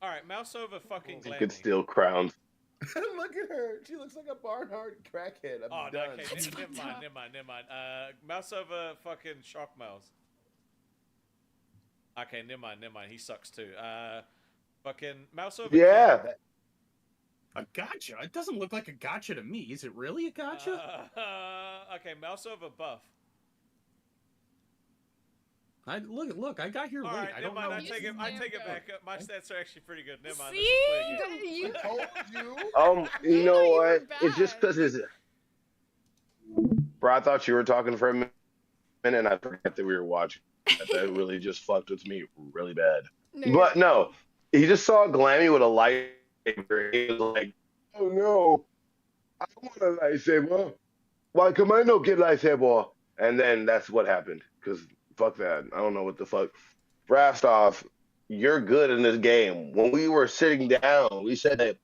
Alright, mouse over fucking
you
Glammy.
could steal crowns.
Look at her. She looks like a Barnard crackhead. I'm
Oh, no,
done.
okay, never mind. Mouse over fucking Shock Mouse. Okay, never mind. He sucks too. Fucking mouse over.
Yeah.
King.
A gotcha? It doesn't look like a gotcha to me. Is it really a gotcha?
Okay, mouse over Buff.
Look, I got here late.
Alright,
I
never
don't
mind.
know.
I
You
take it
stand
back up. My stats are actually pretty good. Never mind.
See?
Let's just play again.
You,
told you.
You
I
know
thought you were
what? It's just
bad.
because his. Bro, I thought you were talking for a minute, and I forgot that we were watching. That really just fucked with me really bad.
no,
But no, he just saw Glammy with a lightsaber. He was like, "Oh no, I want a lightsaber. Why come I no get lightsaber?" And then that's what happened. Because fuck that. I don't know what the fuck. Rastoff, you're good in this game. When we were sitting down, we said that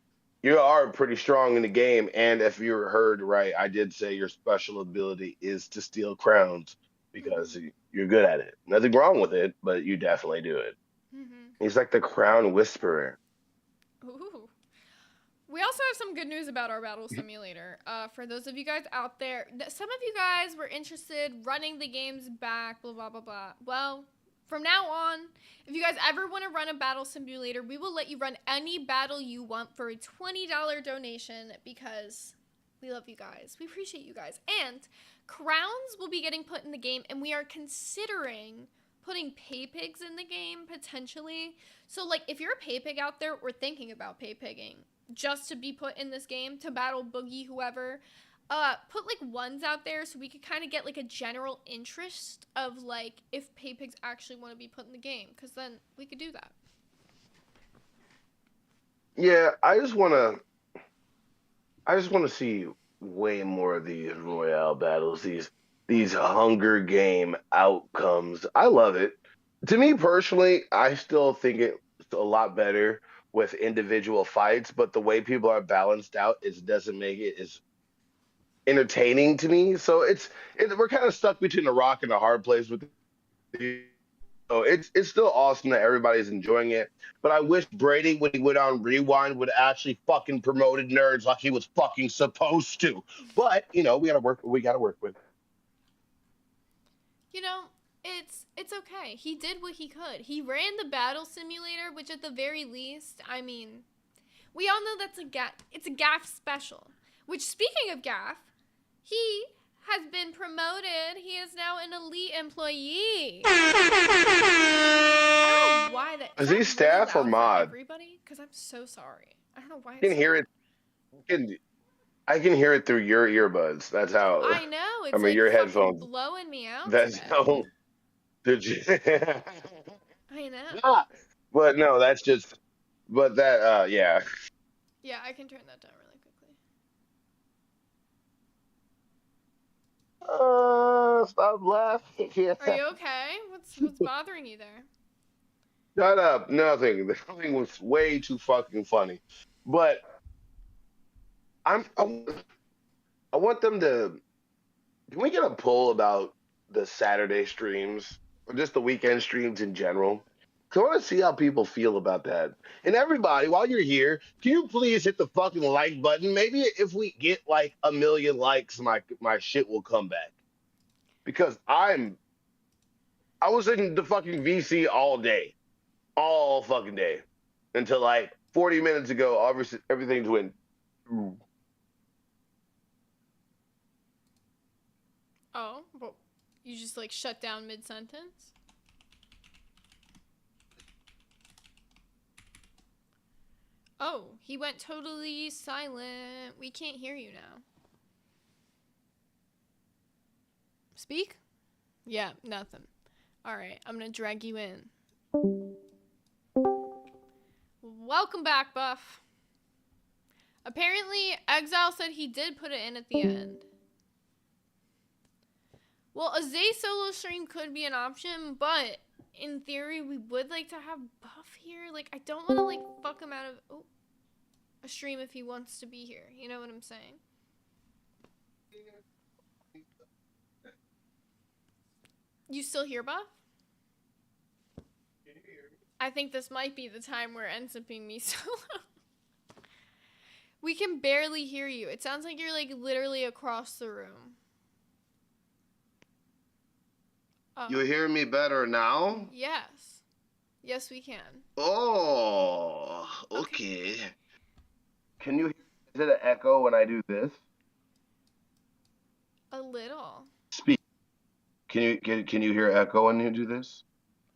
you are pretty strong in the game. And if you heard right, I did say your special ability is to steal crowns because you're good at it. Nothing wrong with it, but you definitely do it. He's like the crown whisperer.
Ooh. We also have some good news about our battle simulator. For those of you guys out there, some of you guys were interested running the games back, blah, blah, blah, blah. Well, from now on, if you guys ever want to run a battle simulator, we will let you run any battle you want for a $20 donation because we love you guys. We appreciate you guys. And crowns will be getting put in the game, and we are considering putting pay pigs in the game, potentially. So, like, if you're a pay pig out there, we're thinking about pay pigging just to be put in this game to battle Boogie, whoever. Put like ones out there so we could kind of get like a general interest of like if pay pigs actually want to be put in the game, because then we could do that.
Yeah, I just want to see way more of these Royale battles, these Hunger Game outcomes. I love it. To me personally, I still think it's a lot better with individual fights, but the way people are balanced out, it doesn't make it as entertaining to me. So we're kind of stuck between a rock and a hard place with it. So it's still awesome that everybody's enjoying it. But I wish Brady, when he went on Rewind, would actually fucking promoted nerds like he was fucking supposed to. But we gotta work with it.
You know, it's okay. He did what he could. He ran the battle simulator, which at the very least, I mean, we all know it's a GAF special. Which, speaking of GAF, he has been promoted. He is now an elite employee. I don't know why that
Is
that
he staff
really
or
loud for
mod?
everybody? Because I'm so sorry. I don't know why.
I can
it's
hear it. I can hear it through your earbuds. That's how.
I know. It's
I mean,
like
your
fucking
headphones.
blowing me out.
That's
today.
how. Did you?
I know.
But no, that's just. But that. Yeah.
Yeah, I can turn that down really quickly.
Stop laughing.
Are you okay? What's bothering you there?
Shut up. Nothing. The thing was way too fucking funny. But I want them to Can we get a poll about the Saturday streams or just the weekend streams in general? 'Cause I want to see how people feel about that. And everybody, while you're here, can you please hit the fucking like button? Maybe if we get like 1 million likes, my shit will come back. Because I was in the fucking VC all fucking day, until like 40 minutes ago. Obviously, everything's went.
Oh, well, you just like shut down mid-sentence? Oh, he went totally silent. We can't hear you now. Speak? Yeah, nothing. Alright, I'm gonna drag you in. Welcome back, Buff. Apparently, Exile said he did put it in at the end. Well, a Zay solo stream could be an option, but in theory, we would like to have Buff here. Like, I don't want to, like, fuck him out of a stream if he wants to be here. You know what I'm saying? You still here, Buff? I think this might be the time where it ends up being me solo. We can barely hear you. It sounds like you're, like, literally across the room.
You hear me better now?
Yes. Yes, we can.
Oh, okay. Can you hear? Is it an echo when I do this?
A little.
Speak. Can you hear echo when you do this?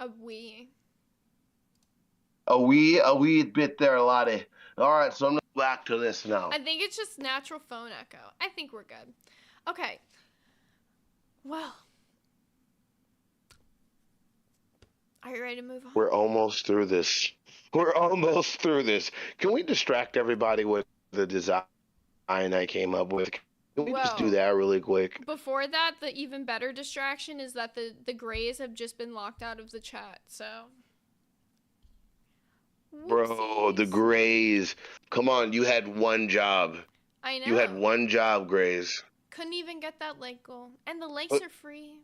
A wee.
A wee bit there, Lottie. All right, so I'm back to this now.
I think it's just natural phone echo. I think we're good. Okay. Well. Are you ready to move on?
We're almost through this. We're almost through this. Can we distract everybody with the design I came up with? Can we just do that really quick?
Before that, the even better distraction is that the grays have just been locked out of the chat, so.
Bro, the Grays. Come on, you had one job.
I know.
You had one job, Grays.
Couldn't even get that like goal. And the likes are free.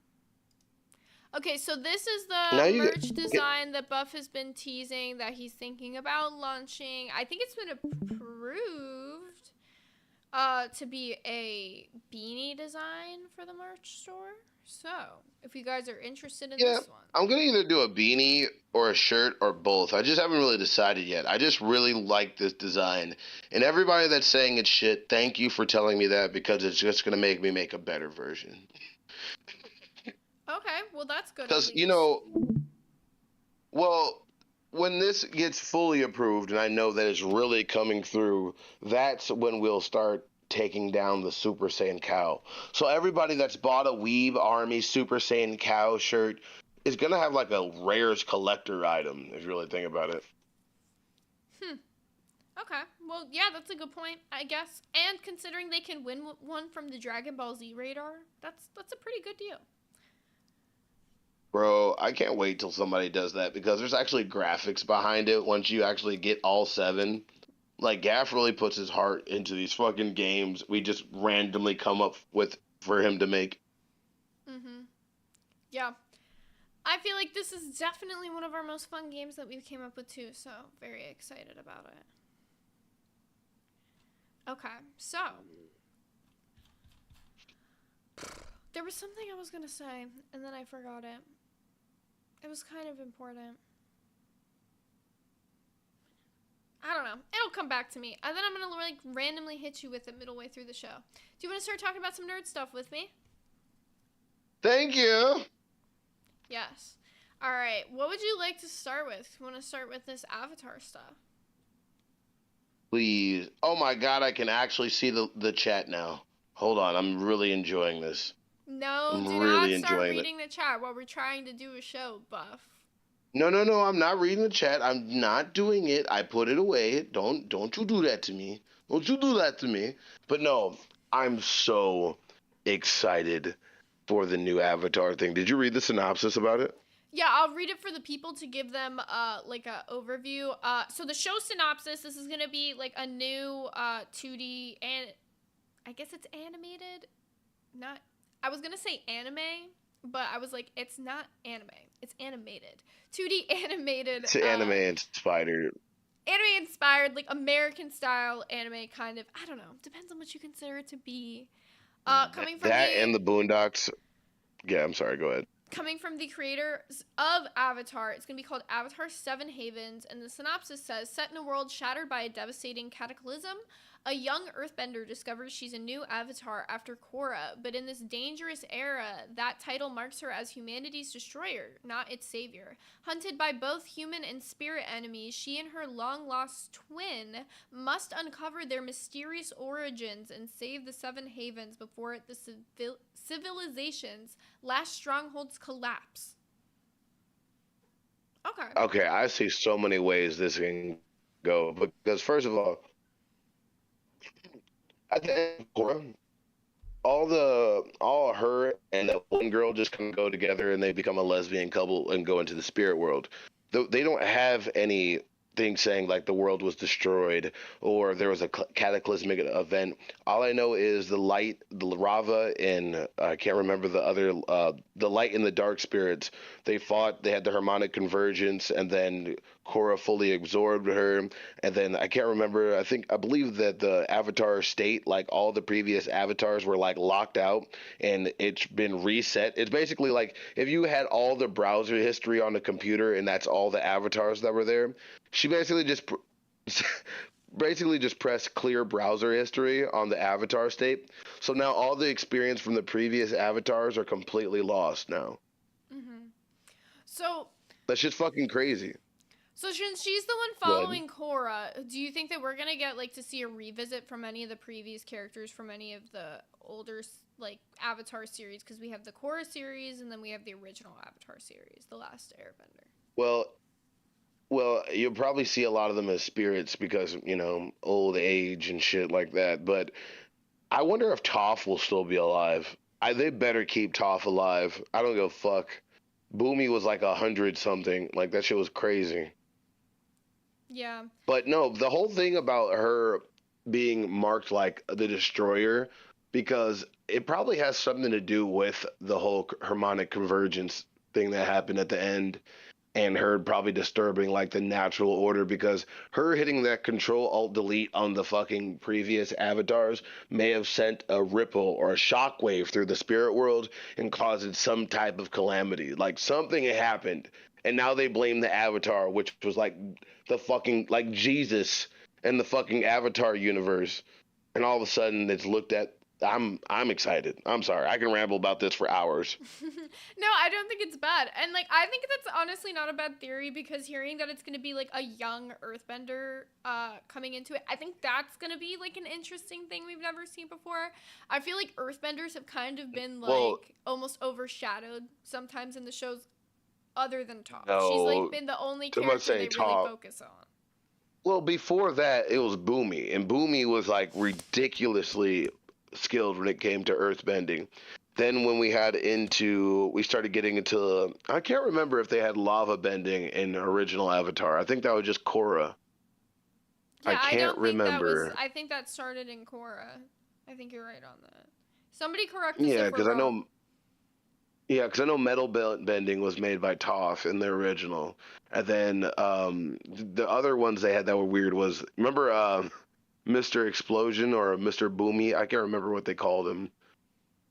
Okay, so this is the merch design that Buff has been teasing that he's thinking about launching. I think it's been approved to be a beanie design for the merch store. So, if you guys are interested in this one.
I'm going to either do a beanie or a shirt or both. I just haven't really decided yet. I just really like this design. And everybody that's saying it's shit, thank you for telling me that, because it's just going to make me make a better version.
Okay, well that's good.
Because, you know, well, when this gets fully approved and I know that it's really coming through, that's when we'll start taking down the Super Saiyan Cow. So everybody that's bought a Weeb Army Super Saiyan Cow shirt is going to have like a rares collector item, if you really think about it.
Okay, well, yeah, that's a good point, I guess. And considering they can win one from the Dragon Ball Z radar, that's a pretty good deal.
Bro, I can't wait till somebody does that, because there's actually graphics behind it once you actually get all 7. Like, Gaff really puts his heart into these fucking games we just randomly come up with for him to make.
Yeah. I feel like this is definitely one of our most fun games that we've came up with too, so very excited about it. Okay, so. There was something I was gonna say, and then I forgot it. It was kind of important. I don't know. It'll come back to me. And then I'm going to like randomly hit you with it midway through the show. Do you want to start talking about some nerd stuff with me?
Thank you.
Yes. All right. What would you like to start with? You want to start with this Avatar stuff?
Please. Oh my God, I can actually see the chat now. Hold on. I'm really enjoying this.
No, do not start reading the chat while we're trying to do a show, Buff.
No, I'm not reading the chat. I'm not doing it. I put it away. Don't you do that to me. Don't you do that to me. But no, I'm so excited for the new Avatar thing. Did you read the synopsis about it?
Yeah, I'll read it for the people to give them like a overview. So the show synopsis, this is going to be like a new 2D, and I guess it's animated, not I was gonna say anime, but I was like, it's not anime. It's animated. 2D animated.
It's anime inspired.
Anime inspired, like American style anime, kind of. I don't know. Depends on what you consider it to be. Coming from
That and the Boondocks. Yeah, I'm sorry. Go ahead.
Coming from the creators of Avatar, it's going to be called Avatar 7 Havens, and the synopsis says, set in a world shattered by a devastating cataclysm, a young earthbender discovers she's a new avatar after Korra, but in this dangerous era, that title marks her as humanity's destroyer, not its savior. Hunted by both human and spirit enemies, she and her long-lost twin must uncover their mysterious origins and save the Seven Havens before the civilization's last strongholds collapse. Okay.
Okay, I see so many ways this can go. Because first of all, at the end of Korra, all her and that one girl just kind of go together and they become a lesbian couple and go into the spirit world. They don't have anything saying like the world was destroyed or there was a cataclysmic event. All I know is the light, the Rava, and I can't remember the other, the light and the dark spirits. They fought. They had the harmonic convergence, and then Korra fully absorbed her. And then I can't remember. I believe that the Avatar state, like all the previous avatars, were like locked out, and it's been reset. It's basically like if you had all the browser history on the computer, and that's all the avatars that were there. She basically just pressed clear browser history on the avatar state. So now all the experience from the previous avatars are completely lost now.
Mm-hmm. So
that's just fucking crazy.
So since she's the one following Korra, do you think that we're gonna get like to see a revisit from any of the previous characters from any of the older like Avatar series? Because we have the Korra series and then we have the original Avatar series, The Last Airbender.
Well, you'll probably see a lot of them as spirits because, old age and shit like that. But I wonder if Toph will still be alive. They better keep Toph alive. I don't give a fuck. Boomy was like 100-something. Like, that shit was crazy.
Yeah.
But no, the whole thing about her being marked like the Destroyer, because it probably has something to do with the whole harmonic convergence thing that happened at the end. And her probably disturbing like the natural order, because her hitting that Control-Alt-Delete on the fucking previous avatars may have sent a ripple or a shockwave through the spirit world and caused some type of calamity. Like something had happened, and now they blame the avatar, which was like the fucking like Jesus in the fucking Avatar universe. And all of a sudden it's looked at. I'm excited. I'm sorry. I can ramble about this for hours.
No, I don't think it's bad. And like I think that's honestly not a bad theory, because hearing that it's going to be like a young earthbender coming into it, I think that's going to be like an interesting thing we've never seen before. I feel like earthbenders have kind of been like almost overshadowed sometimes in the shows other than Toph.
No,
she's like been the only character they really focus on.
Well, before that it was Boomy, and Boomy was like ridiculously skilled when it came to earthbending. Then when we started getting into, I can't remember if they had lava bending in original Avatar. I think that was just Korra.
Yeah,
I can't remember.
I think that started in Korra. I think you're right on that. Somebody correct us
Yeah,
if we're wrong.
because I know metal bending was made by Toph in the original. And then the other ones they had that were weird was, remember Mr. Explosion or Mr. Boomy? I can't remember what they called him.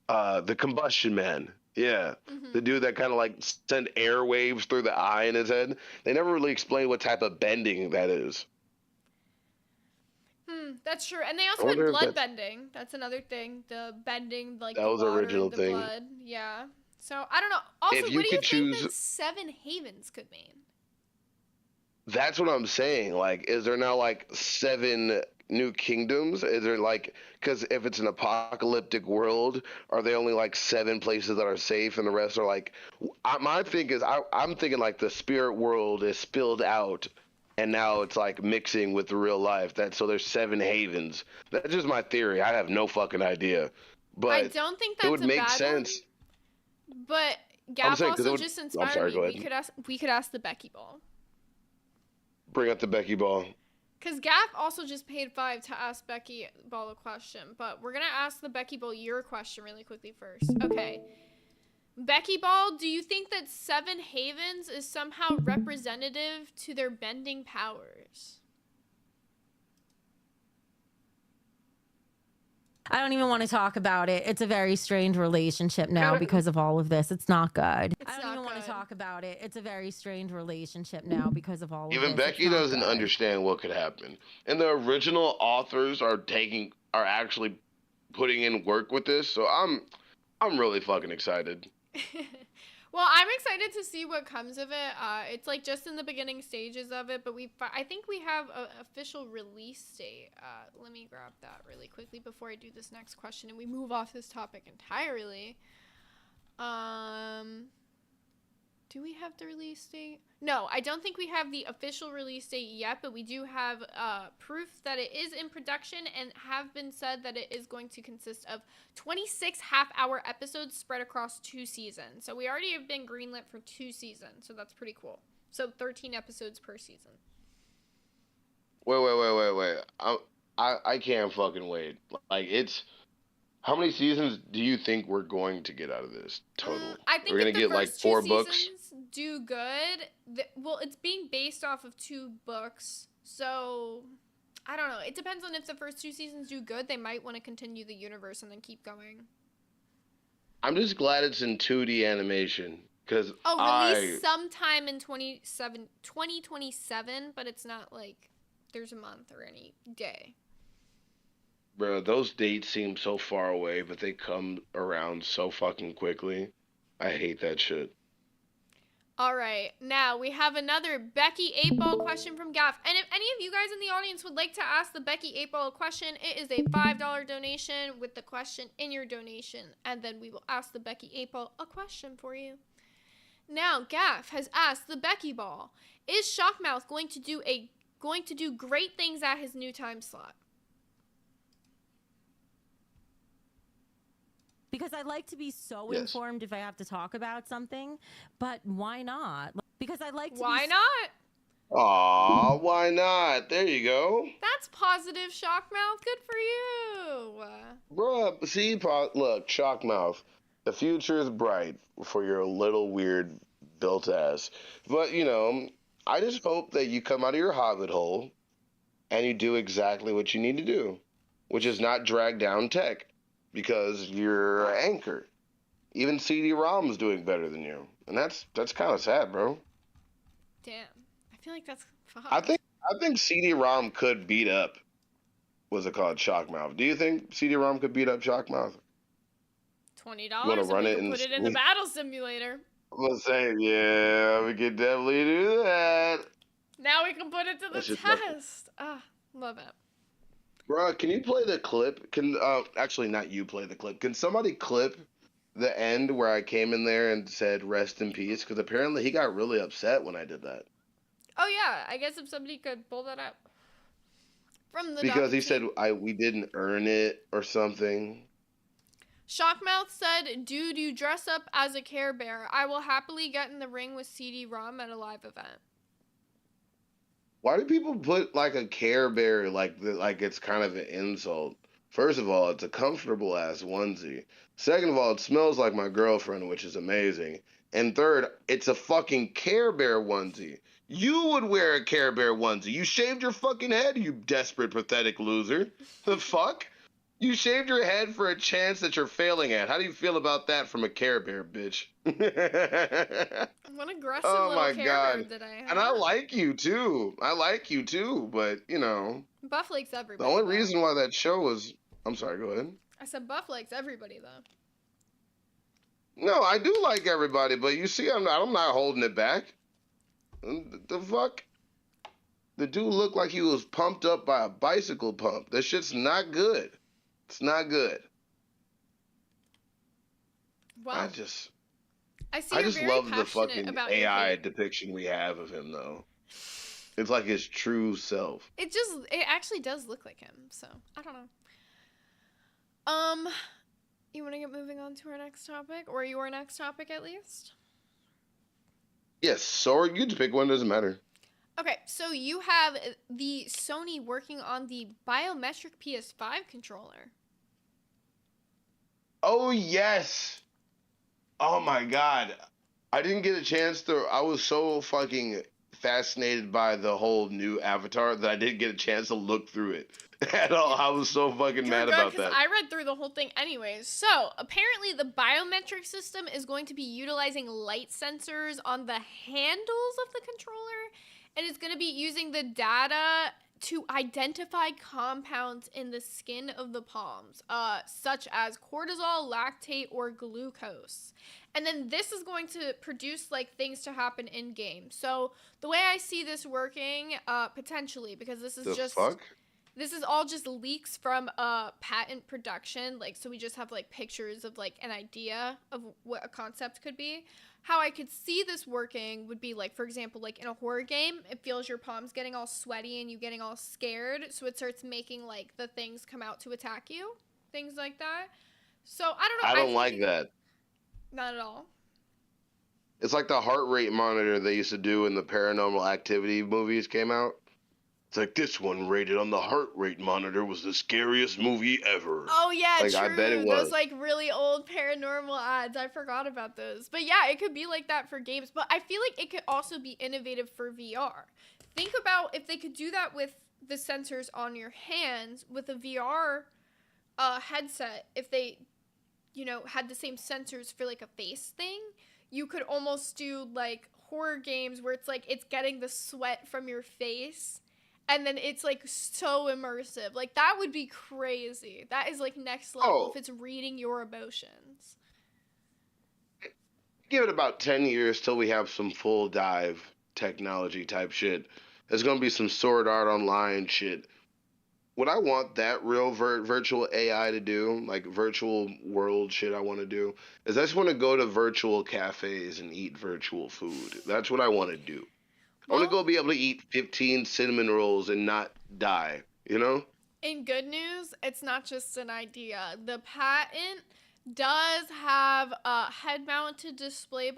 The Combustion Man. Yeah.
Mm-hmm.
The dude that kind of like sent air waves through the eye in his head. They never really explained what type of bending that is.
That's true. And they also had blood bending. That's another thing. The bending, like
that
the
was
water,
original
the
thing.
blood. Yeah. So, I don't know. Also, what do you think that Seven Havens could mean?
That's what I'm saying. Like, is there now like 7 new kingdoms? Is there like, because if it's an apocalyptic world, are they only like 7 places that are safe and the rest are like, my thing is, I'm thinking like the spirit world is spilled out and now it's like mixing with the real life. So there's 7 havens. That's just my theory. I have no fucking idea. But
I don't think that's
it would
a
make
bad
sense.
One, but Gap also just inspired
sorry,
me.
go ahead.
We could ask the Becky Ball.
Bring up the Becky Ball.
Because Gaff also just paid $5 to ask Becky Ball a question, but we're going to ask the Becky Ball your question really quickly first. Okay. Becky Ball, do you think that Seven Havens is somehow representative to their bending powers?
I don't even want to talk about it. It's a very strange relationship now because of all of this. It's not good. I don't even want to talk about it. It's a very strange relationship now because of all of this.
Even Becky doesn't understand what could happen. And the original authors are actually putting in work with this, so I'm really fucking excited.
Well, I'm excited to see what comes of it. It's like just in the beginning stages of it, but I think we have an official release date. Let me grab that really quickly before I do this next question and we move off this topic entirely. Do we have the release date? No, I don't think we have the official release date yet, but we do have proof that it is in production and have been said that it is going to consist of 26 half-hour episodes spread across 2 seasons. So we already have been greenlit for 2 seasons, so that's pretty cool. So 13 episodes per season.
Wait. I can't fucking wait. Like, it's... How many seasons do you think we're going to get out of this total?
I think
we're gonna get like 4 books.
Do good. Well, it's being based off of 2 books, so I don't know. It depends on if the first 2 seasons do good. They might want to continue the universe and then keep going.
I'm just glad it's in 2D animation because
release sometime in 2027, but it's not like there's a month or any day.
Bro, those dates seem so far away, but they come around so fucking quickly. I hate that shit.
All right, now we have another Becky 8-Ball question from Gaff. And if any of you guys in the audience would like to ask the Becky 8-Ball a question, it is a $5 donation with the question in your donation. And then we will ask the Becky 8-Ball a question for you. Now, Gaff has asked the Becky Ball, is Shockmouth going to do great things at his new time slot?
Because I like to be so informed if I have to talk about something, but why not? Because I like to
Why not?
Aw, why not? There you go.
That's positive, Shockmouth. Good for you.
Bruh, see, look, Shockmouth, the future is bright for your little weird built ass. But, you know, I just hope that you come out of your hobbit hole and you do exactly what you need to do, which is not drag down tech. Because you're an anchor. Even CD-ROM's doing better than you. And that's kind of sad, bro.
Damn. I feel like that's fucked.
I think CD-ROM could beat up, what's it called, Shockmouth. Do you think CD-ROM could beat up Shockmouth?
$20
You wanna
if
run
we
it
can
in
put it in the battle simulator.
Let's say, yeah, we could definitely do that.
Now we can put it to the test. Love it.
Bro, can you play the clip? Actually, not you play the clip. Can somebody clip the end where I came in there and said rest in peace? Because apparently he got really upset when I did that.
Oh yeah, I guess if somebody could pull that up from the
because he said we didn't earn it or something.
Shockmouth said, "Dude, you dress up as a Care Bear. I will happily get in the ring with CD-ROM at a live event."
Why do people put like a Care Bear like it's kind of an insult? First of all, it's a comfortable ass onesie. Second of all, it smells like my girlfriend, which is amazing. And third, it's a fucking Care Bear onesie. You would wear a Care Bear onesie. You shaved your fucking head, you desperate, pathetic loser. The fuck? You shaved your head for a chance that you're failing at. How do you feel about that from a Care Bear, bitch?
What aggressive little Care Bear did I have?
And I like you too. But, you know.
Buff likes everybody.
The only reason why that show was... I'm sorry, go ahead.
I said Buff likes everybody, though.
No, I do like everybody, but you see, I'm not holding it back. The fuck? The dude looked like he was pumped up by a bicycle pump. That shit's not good. It's not good.
Well,
I just
very
love the
passionate
fucking
about
AI depiction we have of him, though. It's like his true self.
It actually does look like him, so I don't know. You want to get moving on to our next topic, or your next topic at least?
Yes, or you just pick one, doesn't matter.
Okay, so you have the Sony working on the biometric PS5 controller.
Oh yes. Oh my god. I didn't get a chance to. I was so fucking fascinated by the whole new Avatar that I didn't get a chance to look through it at all. I was so fucking
You're
mad
good,
about
because
that.
I read through the whole thing anyways. So, apparently the biometric system is going to be utilizing light sensors on the handles of the controller, and it's going to be using the data to identify compounds in the skin of the palms, such as cortisol, lactate, or glucose. And then this is going to produce like things to happen in game. So the way I see this working, potentially, because this is this is all just leaks from patent production. Like, so we just have like pictures of like an idea of what a concept could be. How I could see this working would be like, for example, like in a horror game, it feels your palms getting all sweaty and you getting all scared. So it starts making like the things come out to attack you. Things like that. So I don't know.
I don't like that.
Not at all.
It's like the heart rate monitor they used to do when the Paranormal Activity movies came out. It's like, this one rated on the heart rate monitor was the scariest movie ever.
Oh yeah,
like,
true.
I bet it was.
Those like really old paranormal ads. I forgot about those. But yeah, it could be like that for games. But I feel like it could also be innovative for VR. Think about if they could do that with the sensors on your hands with a VR headset. If they, you know, had the same sensors for like a face thing, you could almost do like horror games where it's like it's getting the sweat from your face. And then it's like so immersive. Like that would be crazy. That is like next level if it's reading your emotions.
Give it about 10 years till we have some full dive technology type shit. There's gonna be some Sword Art Online shit. What I want that real virtual AI to do, like virtual world shit I want to do, is I just want to go to virtual cafes and eat virtual food. That's what I want to do. I want to go be able to eat 15 cinnamon rolls and not die, you know?
In good news, it's not just an idea. The patent does have a head-mounted display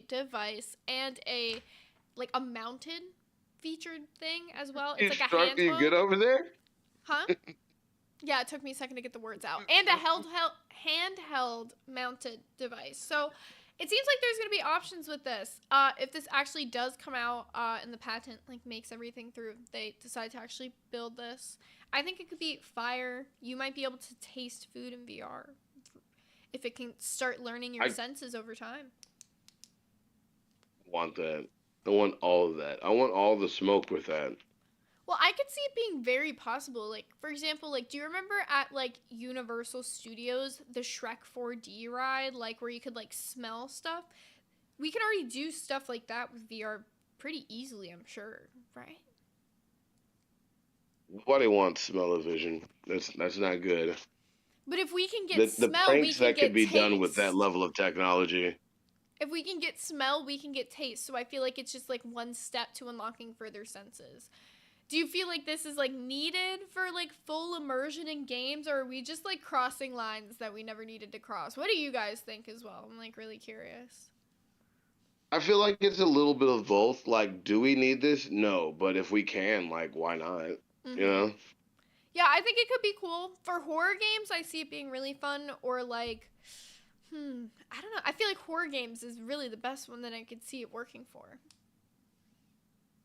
device and a mounted featured thing as well. It's like a handheld.
You good over there?
Huh? Yeah, it took me a second to get the words out. And a handheld mounted device. So it seems like there's going to be options with this. If this actually does come out and the patent makes everything through, they decide to actually build this, I think it could be fire. You might be able to taste food in VR if it can start learning your senses over time.
I want that. I want all of that. I want all the smoke with that.
Well, I could see it being very possible. Like, for example, do you remember at, Universal Studios, the Shrek 4D ride, where you could, smell stuff? We can already do stuff like that with VR pretty easily, I'm sure, right?
Nobody wants smell-o-vision. That's not good.
But if we can get
the
smell,
pranks
we can
that
get
could be
taste.
done with that level of technology.
If we can get smell, we can get taste. So I feel like it's just, one step to unlocking further senses. Do you feel like this is needed for full immersion in games, or are we just crossing lines that we never needed to cross? What do you guys think as well? I'm really curious.
I feel like it's a little bit of both. Do we need this? No, but if we can, why not?
Mm-hmm.
You know?
Yeah, I think it could be cool. For horror games, I see it being really fun, or I don't know. I feel like horror games is really the best one that I could see it working for.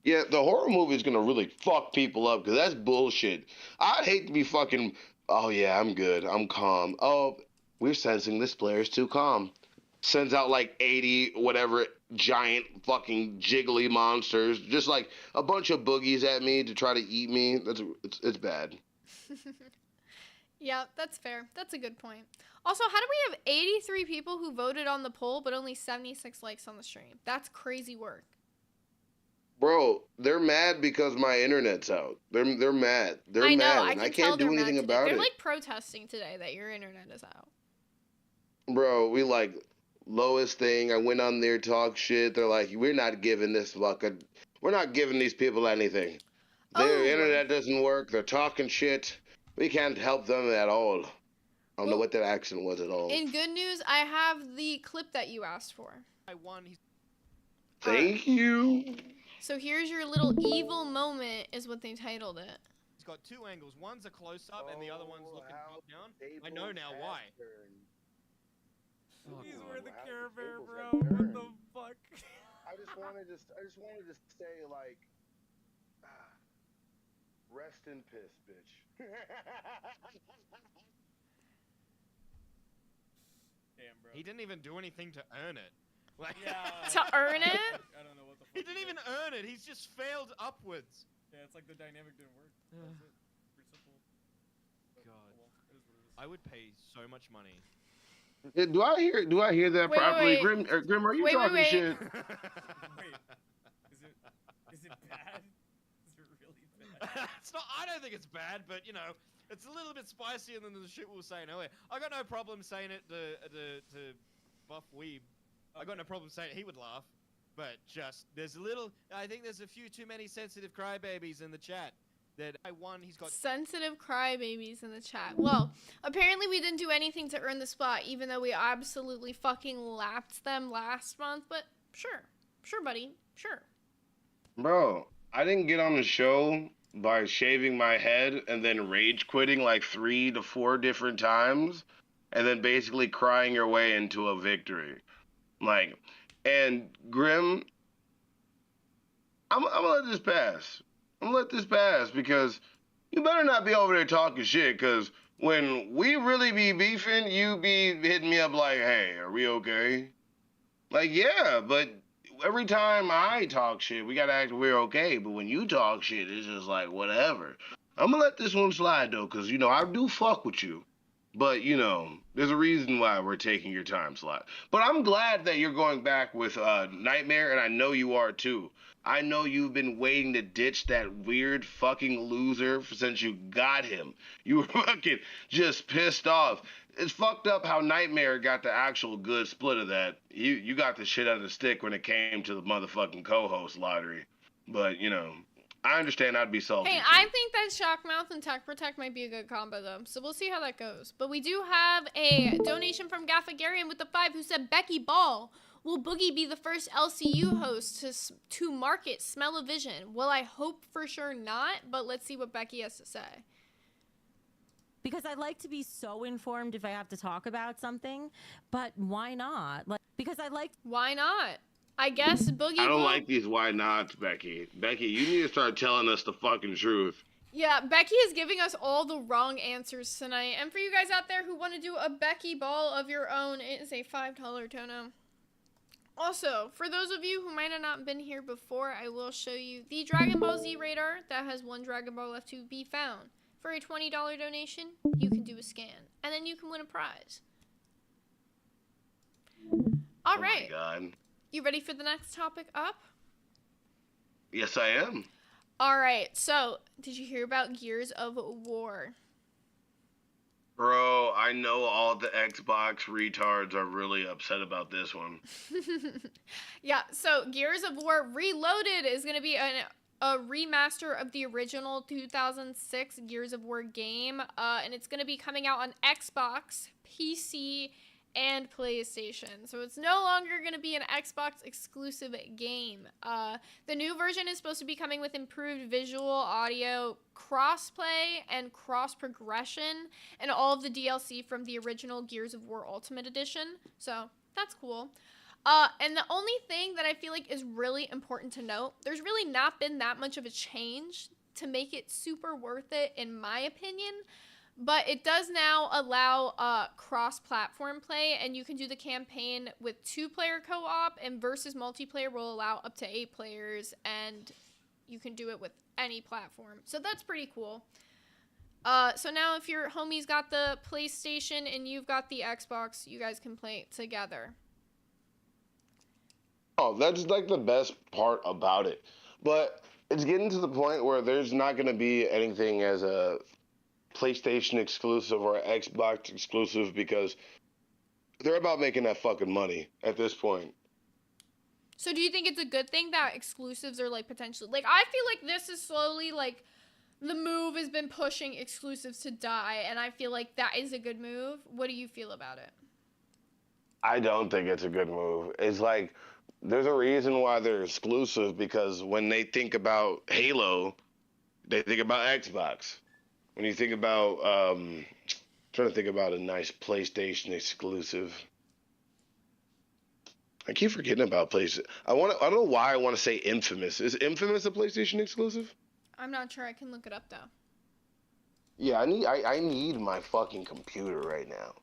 Yeah, the horror movie is gonna really fuck people up because that's bullshit. I'd hate to be fucking. Oh yeah, I'm good. I'm calm. Oh, we're sensing this player is too calm. Sends out 80 whatever giant fucking jiggly monsters, just a bunch of boogies at me to try to eat me. It's bad.
Yeah, that's fair. That's a good point. Also, how do we have 83 people who voted on the poll but only 76 likes on the stream? That's crazy work.
Bro, they're mad because my internet's out. They're mad. They're mad. And I can't do anything about it.
They're protesting today that your internet is out.
Bro, we lowest thing. I went on there, talk shit. They're like, we're not giving we're not giving these people anything. Their internet doesn't work. They're talking shit. We can't help them at all. I don't know what that accent was at all.
In good news, I have the clip that you asked for.
Thank you.
So here's your little evil moment, is what they titled it.
He's got two angles. One's a close-up, and the other one's looking top down. I know now why.
He's wearing the Care Bear, bro. What the fuck?
I just wanted to say, like, rest in piss, bitch.
Damn, bro.
He didn't even do anything to earn it. Like,
to earn it?
I don't know what the fuck.
He didn't even earn it. He's just failed upwards.
Yeah, it's like the dynamic didn't work. That's it. Pretty simple.
God. I would pay so much money.
Do I hear that properly?
Wait.
Grim, are you talking shit?
Wait. Is it bad? Is it really bad?
It's not. I don't think it's bad, but you know, it's a little bit spicier than the shit we were saying earlier. I got no problem saying it to Buff Weeb. I got no problem saying it. He would laugh, but just there's a little. I think there's a few too many sensitive crybabies in the chat. That he's got
sensitive crybabies in the chat. Well, apparently we didn't do anything to earn the spot, even though we absolutely fucking lapped them last month. But sure, buddy, sure.
Bro, I didn't get on the show by shaving my head and then rage quitting like 3 to 4 different times, and then basically crying your way into a victory. Like, and Grim, I'm gonna let this pass. I'm gonna let this pass because you better not be over there talking shit, because when we really be beefing, you be hitting me up like, hey, are we okay? Like, yeah, but every time I talk shit, we gotta act we're okay, but when you talk shit, it's just like, whatever. I'm gonna let this one slide, though, because, you know, I do fuck with you. But, you know, there's a reason why we're taking your time slot. But I'm glad that you're going back with Nightmare, and I know you are, too. I know you've been waiting to ditch that weird fucking loser since you got him. You were fucking just pissed off. It's fucked up how Nightmare got the actual good split of that. You got the shit out of the stick when it came to the motherfucking co-host lottery. But, you know, I understand I'd be salty.
Hey, I think that Shockmouth and Tech Protect might be a good combo, though. So we'll see how that goes. But we do have a donation from Gaffagarian with the 5 who said, Becky Ball. Will Boogie be the first LCU host to market Smell-O-Vision? Well, I hope for sure not, but let's see what Becky has to say.
Because I like to be so informed if I have to talk about something, but why not?
Why not? I guess Boogie
I don't like these why nots, Becky. Becky, you need to start telling us the fucking truth.
Yeah, Becky is giving us all the wrong answers tonight. And for you guys out there who want to do a Becky Ball of your own, it is a $5 tono. Also, for those of you who might have not been here before, I will show you the Dragon Ball Z radar that has 1 Dragon Ball left to be found. For a $20 donation, you can do a scan, and then you can win a prize. All right.
Oh my God.
You ready for the next topic up?
Yes, I am.
All right. So, did you hear about Gears of War?
Bro, I know all the Xbox retards are really upset about this one.
Yeah, so Gears of War Reloaded is going to be a remaster of the original 2006 Gears of War game, and it's going to be coming out on Xbox, PC, and PlayStation. So it's no longer going to be an Xbox exclusive game. The new version is supposed to be coming with improved visual, audio, crossplay, and cross progression, and all of the DLC from the original Gears of War Ultimate Edition. So that's cool. And the only thing that I feel like is really important to note, there's really not been that much of a change to make it super worth it, in my opinion. But it does now allow cross-platform play, and you can do the campaign with 2-player co-op, and versus multiplayer will allow up to 8 players, and you can do it with any platform. So that's pretty cool. So now if your homie's got the PlayStation and you've got the Xbox, you guys can play together.
Oh, that's like the best part about it. But it's getting to the point where there's not going to be anything as a PlayStation exclusive or Xbox exclusive, because they're about making that fucking money at this point.
So do you think it's a good thing that exclusives are like potentially, like, I feel like this is slowly like the move has been pushing exclusives to die, and I feel like that is a good move. What do you feel about it?
I don't think it's a good move. It's like, There's a reason why they're exclusive because when they think about Halo, they think about Xbox. When you think about, trying to think about a nice PlayStation exclusive. I keep forgetting about PlayStation. I don't know why I want to say Infamous. Is Infamous a PlayStation exclusive?
I'm not sure. I can look it up though.
Yeah, I need my fucking computer right now.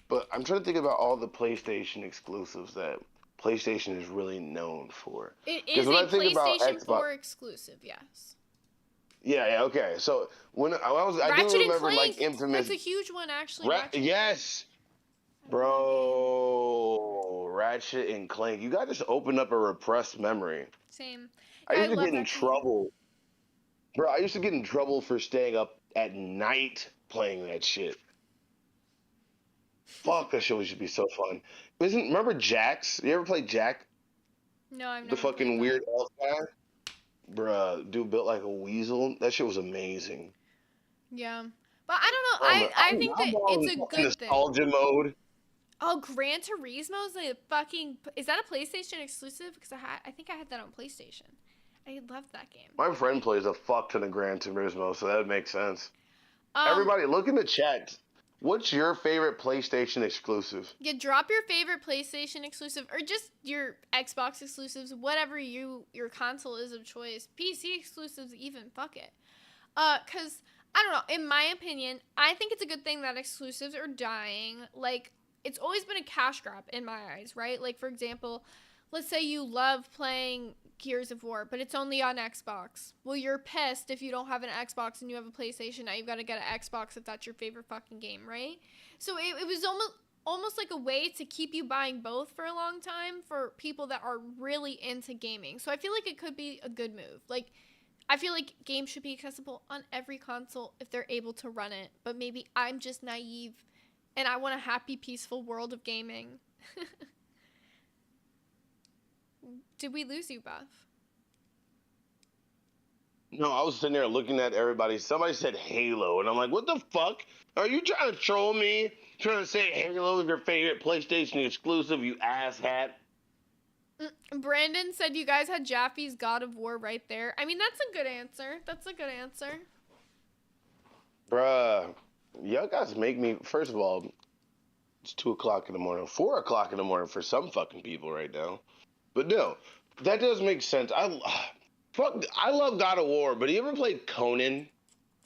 But I'm trying to think about all the PlayStation exclusives that PlayStation is really known for.
It is a PlayStation 4 exclusive, yes.
Yeah, okay. So when I do
Ratchet and
remember
Clank,
like Infamous.
that's a huge one actually.
Yes, bro. Ratchet and Clank. You got to open up a repressed memory.
Same.
I used to
love
get in
that
trouble. Bro, I used to get in trouble for staying up at night playing that shit. Fuck, that shit should be so fun. Remember Jax? You ever played Jack?
No, I've never
The fucking weird elf guy? Bruh, dude built like a weasel. That shit was amazing.
Yeah. But I don't know. I think that it's a good thing.
Nostalgia mode.
Oh, Gran Turismo is a fucking... Is that a PlayStation exclusive? Because I think I had that on PlayStation. I loved that game.
My friend plays a fuck ton of Gran Turismo, so that would make sense. Everybody, look in the chat. What's your favorite PlayStation exclusive?
Yeah, drop your favorite PlayStation exclusive or just your Xbox exclusives, whatever your console is of choice. PC exclusives even, fuck it. Cause I don't know, in my opinion, I think it's a good thing that exclusives are dying. Like, it's always been a cash grab in my eyes, right? Like, for example, let's say you love playing Gears of War, but it's only on Xbox. Well, you're pissed if you don't have an Xbox and you have a PlayStation. Now you've got to get an Xbox if that's your favorite fucking game, right? So it was almost like a way to keep you buying both for a long time for people that are really into gaming. So I feel like it could be a good move. Like, I feel like games should be accessible on every console if they're able to run it. But maybe I'm just naive and I want a happy, peaceful world of gaming. Did we lose you, Buff?
No, I was sitting there looking at everybody. Somebody said Halo, and I'm like, what the fuck? Are you trying to troll me? Trying to say Halo is your favorite PlayStation exclusive, you asshat?
Brandon said you guys had Jaffe's God of War right there. I mean, that's a good answer. That's a good answer.
Bruh, y'all guys make me, first of all, it's 2 o'clock in the morning, 4 o'clock in the morning for some fucking people right now. But no, that does make sense. I love God of War, but you ever played Conan?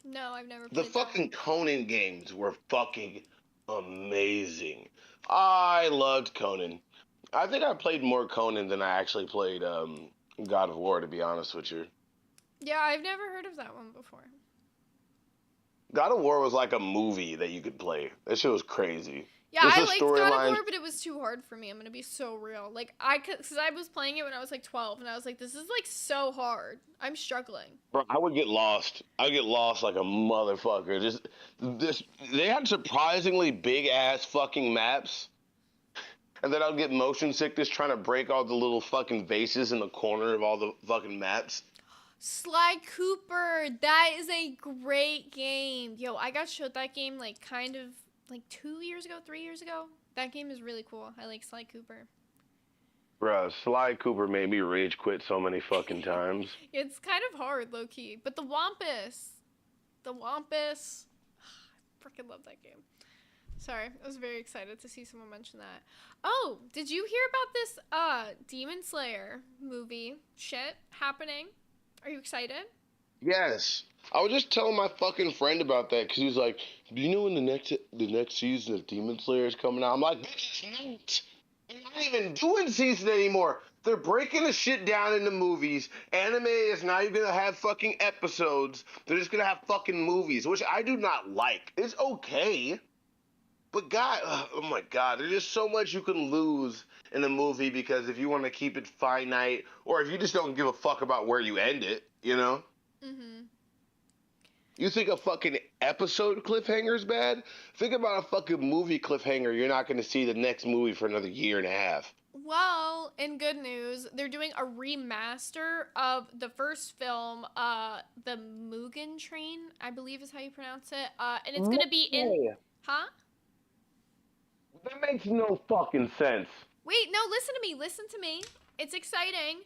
No, I've never played
The fucking Conan games were fucking amazing. I loved Conan. I think I played more Conan than I actually played God of War, to be honest with you.
Yeah, I've never heard of that one before.
God of War was like a movie that you could play. That shit was crazy.
Yeah, I liked God of War, but it was too hard for me. I'm gonna be so real. Like, because I was playing it when I was like 12, and I was like, this is like so hard. I'm struggling.
Bro, I would get lost. I would get lost like a motherfucker. They had surprisingly big ass fucking maps, and then I'd get motion sickness trying to break all the little fucking vases in the corner of all the fucking maps.
Sly Cooper, that is a great game. Yo, I got showed that game like kind of like 2 years ago, 3 years ago. That game is really cool. I like Sly Cooper.
Bruh, Sly Cooper made me rage quit so many fucking times.
It's kind of hard, low key. But the Wampus. I freaking love that game. Sorry, I was very excited to see someone mention that. Oh, did you hear about this Demon Slayer movie shit happening? Are you excited?
Yes. I was just telling my fucking friend about that because he was like, do you know when the next season of Demon Slayer is coming out? I'm like, bitch, they're not even doing season anymore. They're breaking the shit down into movies. Anime is not even going to have fucking episodes. They're just going to have fucking movies, which I do not like. It's okay. But God, oh my God, there's just so much you can lose in a movie because if you want to keep it finite or if you just don't give a fuck about where you end it, you know? Mm-hmm. You think a fucking episode cliffhanger is bad? Think about a fucking movie cliffhanger. You're not going to see the next movie for another year and a half.
Well, in good news, they're doing a remaster of the first film, the Mugen Train, I believe is how you pronounce it. And it's going to be in... Huh?
That makes no fucking sense.
Wait, no, listen to me. It's exciting.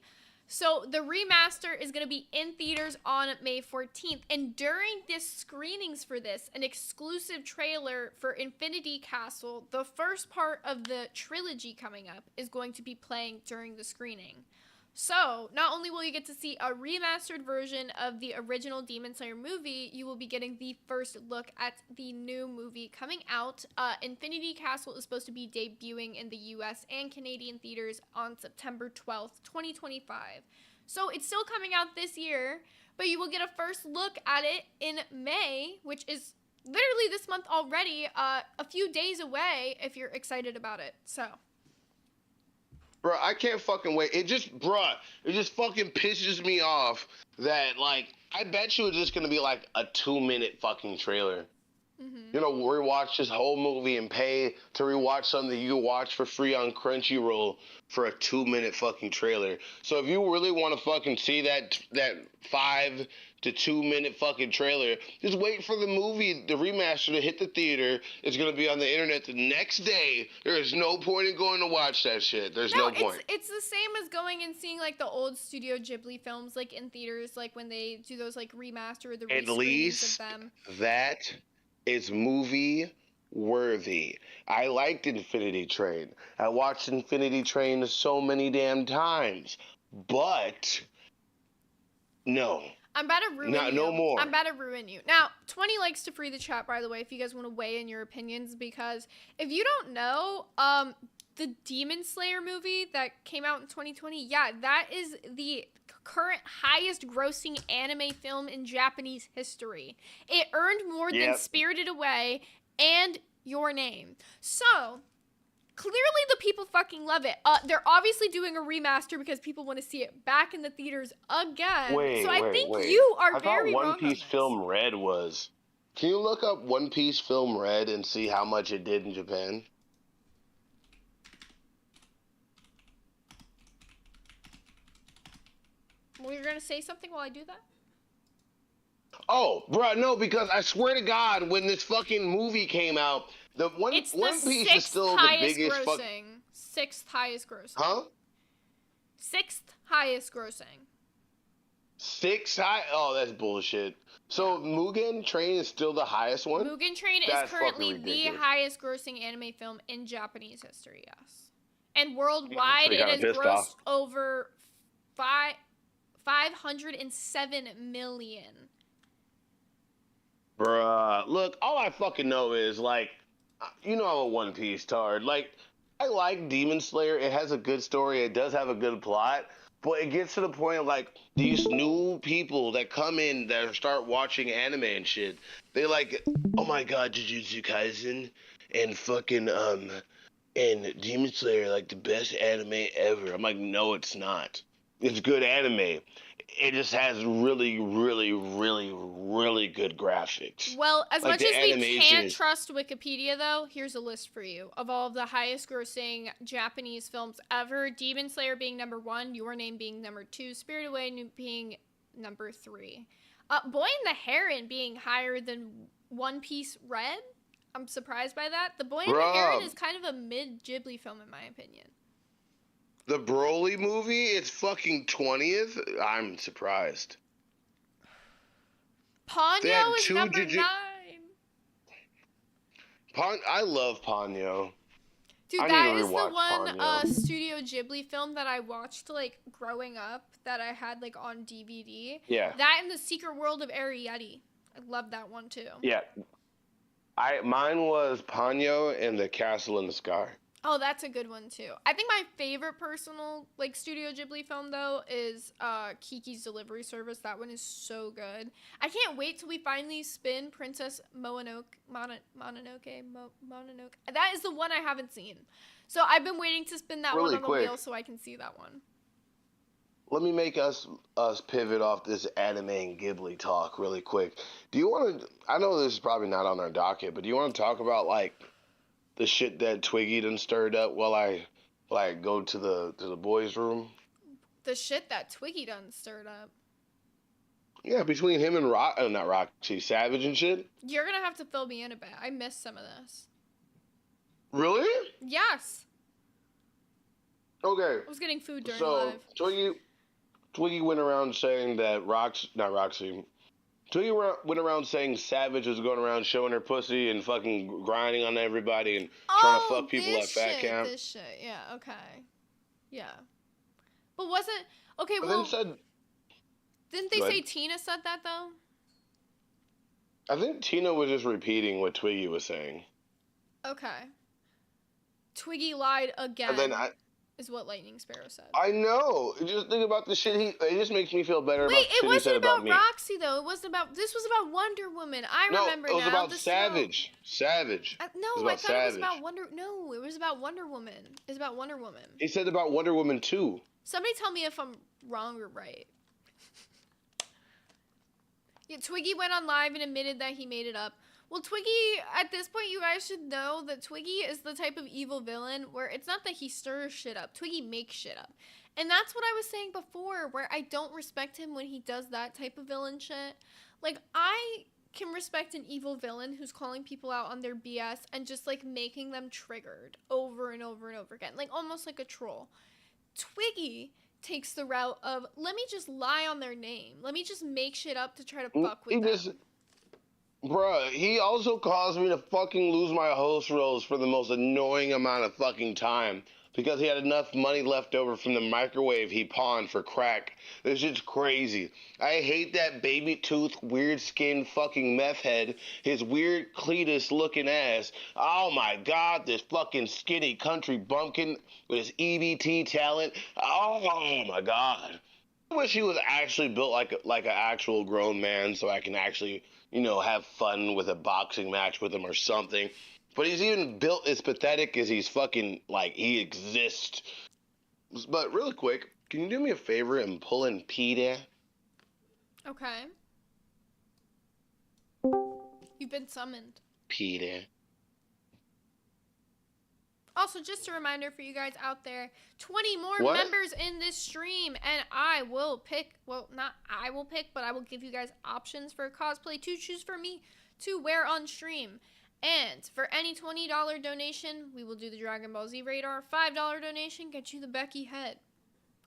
So the remaster is going to be in theaters on May 14th. And during this screenings for this, an exclusive trailer for Infinity Castle, the first part of the trilogy coming up, is going to be playing during the screening. So, not only will you get to see a remastered version of the original Demon Slayer movie, you will be getting the first look at the new movie coming out. Infinity Castle is supposed to be debuting in the US and Canadian theaters on September 12th, 2025. So, it's still coming out this year, but you will get a first look at it in May, which is literally this month already, a few days away if you're excited about it. So...
Bro, I can't fucking wait. It just fucking pisses me off that, like, I bet you it's just gonna be like a 2-minute fucking trailer.
Mm-hmm.
You know, rewatch this whole movie and pay to rewatch something you can watch for free on Crunchyroll for a 2-minute fucking trailer. So if you really want to fucking see that 5 to 2-minute fucking trailer, just wait for the movie, the remaster, to hit the theater. It's gonna be on the internet the next day. There is no point in going to watch that shit. There's no point.
It's the same as going and seeing like the old Studio Ghibli films like in theaters, like when they do those like remaster or the
At least
of them.
that is movie worthy. I liked Infinity Train. I watched Infinity Train so many damn times. But no.
I'm about to ruin you.
No more.
I'm about to ruin you. Now, 20 likes to free the chat, by the way, if you guys want to weigh in your opinions, because if you don't know, the Demon Slayer movie that came out in 2020, yeah, that is the current highest grossing anime film in Japanese history. It earned more than Spirited Away and Your Name. So, clearly the people fucking love it. They're obviously doing a remaster because people want to see it back in the theaters again. So I think you are very wrong.
I thought One Piece Film Red was. Can you look up One Piece Film Red and see how much it did in Japan?
Well, you're gonna say something while I do that?
Oh, bro, no, because I swear to God, when this fucking movie came out, One Piece is still the biggest
sixth highest grossing.
Huh?
Sixth highest grossing.
Sixth high? Oh, that's bullshit. So Mugen Train is still the highest one?
Mugen Train is currently the highest grossing anime film in Japanese history, yes. And worldwide, it has grossed over 507 million.
Bruh, look, all I fucking know is, like, you know I'm a One Piece tard. Like, I like Demon Slayer. It has a good story. It does have a good plot. But it gets to the point of, like, these new people that come in that start watching anime and shit. They like, oh my god, Jujutsu Kaisen and fucking, and Demon Slayer, like, the best anime ever. I'm like, no, it's not. It's good anime. It just has really, really, really, really good graphics.
Well, as much as we can't trust Wikipedia, though, here's a list for you. Of all of the highest grossing Japanese films ever, Demon Slayer being number 1, Your Name being number 2, Spirited Away being number 3. Boy and the Heron being higher than One Piece Red? I'm surprised by that. The Boy and the Heron is kind of a mid-Ghibli film, in my opinion.
The Broly movie, it's fucking 20th? I'm surprised.
Ponyo is number 9.
I love Ponyo.
Dude, that is the one Studio Ghibli film that I watched, like, growing up, that I had, like, on DVD.
Yeah.
That and The Secret World of Arrietty. I love that one, too.
Yeah. Mine was Ponyo and The Castle in the Sky.
Oh, that's a good one, too. I think my favorite personal, like, Studio Ghibli film, though, is Kiki's Delivery Service. That one is so good. I can't wait till we finally spin Princess Mononoke. That is the one I haven't seen. So I've been waiting to spin that one on the wheel so I can see that one.
Let me make us pivot off this anime and Ghibli talk really quick. Do you want to, I know this is probably not on our docket, but do you want to talk about, like, the shit that Twiggy done stirred up while I go to the boys' room?
The shit that Twiggy done stirred up?
Yeah, between him and not Roxy, Savage and shit.
You're gonna have to fill me in a bit. I missed some of this.
Really?
Yes.
Okay.
I was getting food during
So
live.
Twiggy went around saying that Twiggy went around saying Savage was going around showing her pussy and fucking grinding on everybody and trying to fuck people at fat camp.
This shit. Yeah. Okay. Yeah. But wasn't okay?
But
Well,
then said,
didn't they
Go
say
ahead.
Tina said that though?
I think Tina was just repeating what Twiggy was saying.
Okay. Twiggy lied again.
And then
is what Lightning Sparrow said.
I know. Just think about the shit it just makes me feel better about the shit he said about me.
It wasn't about Roxy though. It wasn't about. This was about Wonder Woman. I remember now.
No, it was about
this
Savage. Savage.
No, I thought it was about Wonder. No, it was about Wonder Woman. It's about Wonder Woman.
He said about Wonder Woman too.
Somebody tell me if I'm wrong or right. Yeah, Twiggy went on live and admitted that he made it up. Well, Twiggy, at this point, you guys should know that Twiggy is the type of evil villain where it's not that he stirs shit up. Twiggy makes shit up. And that's what I was saying before, where I don't respect him when he does that type of villain shit. Like, I can respect an evil villain who's calling people out on their BS and just, like, making them triggered over and over and over again. Like, almost like a troll. Twiggy takes the route of, let me just lie on their name. Let me just make shit up to try to fuck with them.
Bruh, he also caused me to fucking lose my host roles for the most annoying amount of fucking time because he had enough money left over from the microwave he pawned for crack. This shit's crazy. I hate that baby tooth, weird skin fucking meth head, his weird Cletus looking ass. Oh my god, this fucking skinny country bumpkin with his EBT talent. Oh my god. I wish he was actually built like an actual grown man so I can actually, have fun with a boxing match with him or something. But he's even built as pathetic as he's fucking, he exists. But really quick, can you do me a favor and pull in Peter?
Okay. You've been summoned.
Peter.
Also, just a reminder for you guys out there, 20 more members in this stream, and I will pick, well, not I will pick, but I will give you guys options for cosplay to choose for me to wear on stream. And for any $20 donation, we will do the Dragon Ball Z radar. $5 donation gets you the Becky head.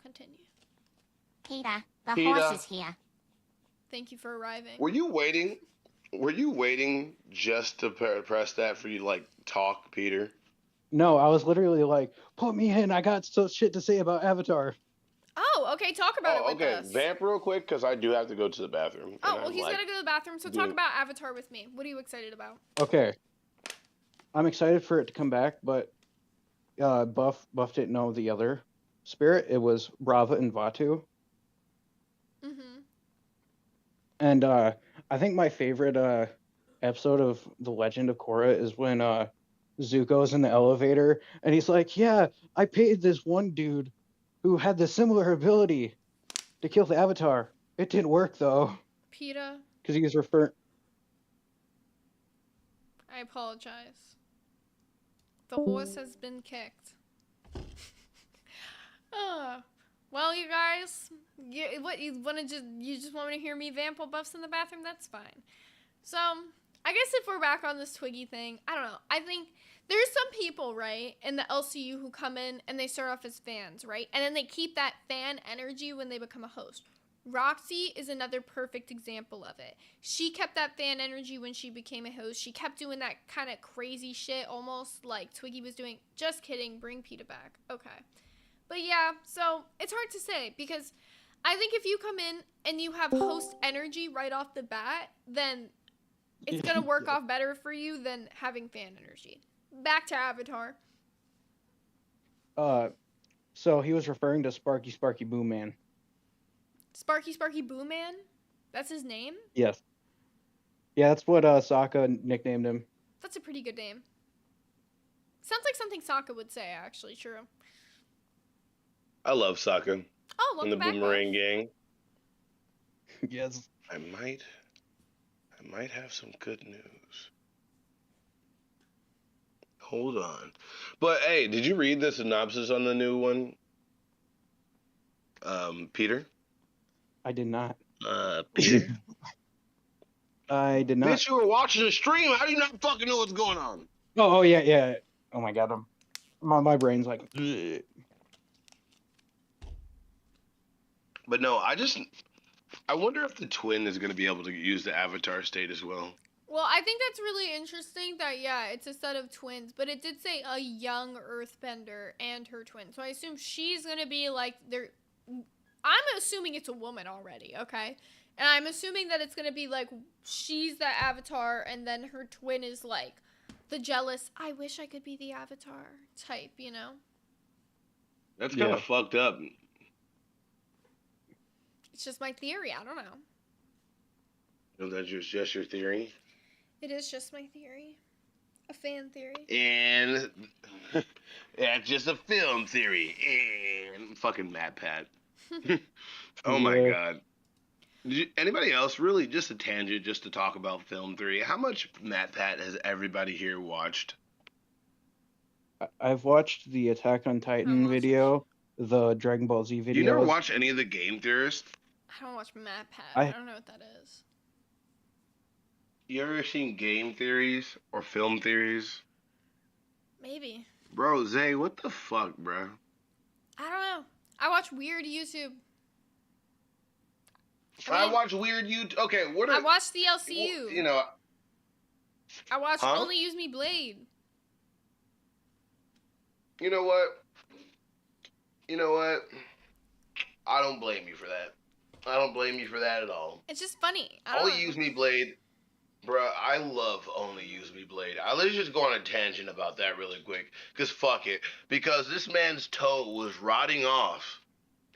Continue.
Peter, the horse is here.
Thank you for arriving.
Were you waiting just to press that for you to, talk, Peter?
No, I was literally like, put me in. I got so shit to say about Avatar.
Oh, okay. Talk about it with us.
Vamp real quick, because I do have to go to the bathroom.
Oh, well, he's got to go to the bathroom, so talk about Avatar with me. What are you excited about?
Okay. I'm excited for it to come back, but Buff didn't know the other spirit. It was Rava and Vatu.
Mm-hmm.
And I think my favorite episode of The Legend of Korra is when Zuko's in the elevator, and he's like, yeah, I paid this one dude who had the similar ability to kill the Avatar. It didn't work, though.
PETA?
Because he was referring...
I apologize. The horse has been kicked. Well, you guys, you just want me to hear me vamp while Buff's in the bathroom? That's fine. So, I guess if we're back on this Twiggy thing, I don't know. I think there's some people, right, in the LCU who come in and they start off as fans, right? And then they keep that fan energy when they become a host. Roxy is another perfect example of it. She kept that fan energy when she became a host. She kept doing that kind of crazy shit, almost like Twiggy was doing. Just kidding, bring PETA back. Okay. But yeah, so it's hard to say because I think if you come in and you have host energy right off the bat, then it's going to work off better for you than having fan energy. Back to Avatar.
So he was referring to Sparky Boom Man.
Sparky Boom Man? That's his name?
Yes. Yeah, that's what Sokka nicknamed him.
That's a pretty good name. Sounds like something Sokka would say, actually. True.
I love Sokka.
Oh, welcome back.
And the Boomerang Gang.
Yes.
I might have some good news. Hold on. But hey, did you read the synopsis on the new one? Peter?
I did not.
Peter?
I did not.
Bitch, you were watching the stream. How do you not fucking know what's going on?
Oh yeah. Oh my god. My brain's like... Ugh.
But no, I wonder if the twin is going to be able to use the avatar state as well.
Well, I think that's really interesting that, yeah, it's a set of twins, but it did say a young earthbender and her twin. So I assume she's going to be like, I'm assuming it's a woman already, okay? And I'm assuming that it's going to be like, she's the avatar, and then her twin is like the jealous, I wish I could be the avatar type, you know?
That's kind of fucked up.
It's just my theory. I don't know.
No, that's just your theory?
It is just my theory. A fan theory.
And that's just a film theory. And fucking Matt Pat. Oh my god. Anybody else really just a tangent just to talk about film theory? How much Matt Pat has everybody here watched?
I've watched the Attack on Titan video, the Dragon Ball Z video.
You never watch any of the Game Theorists?
I don't watch Matt Pat. I don't know what that is.
You ever seen game theories or film theories?
Maybe.
Bro, Zay, what the fuck, bro?
I don't know. I watch weird YouTube.
I watch weird YouTube. Okay,
I watch the LCU.
Well, you know.
I watch Only Use Me Blade.
You know what? I don't blame you for that. I don't blame you for that at all.
It's just funny.
Only Use Me Blade. Bruh, I love Only Use Me Blade. Let's just go on a tangent about that really quick. Because fuck it. Because this man's toe was rotting off.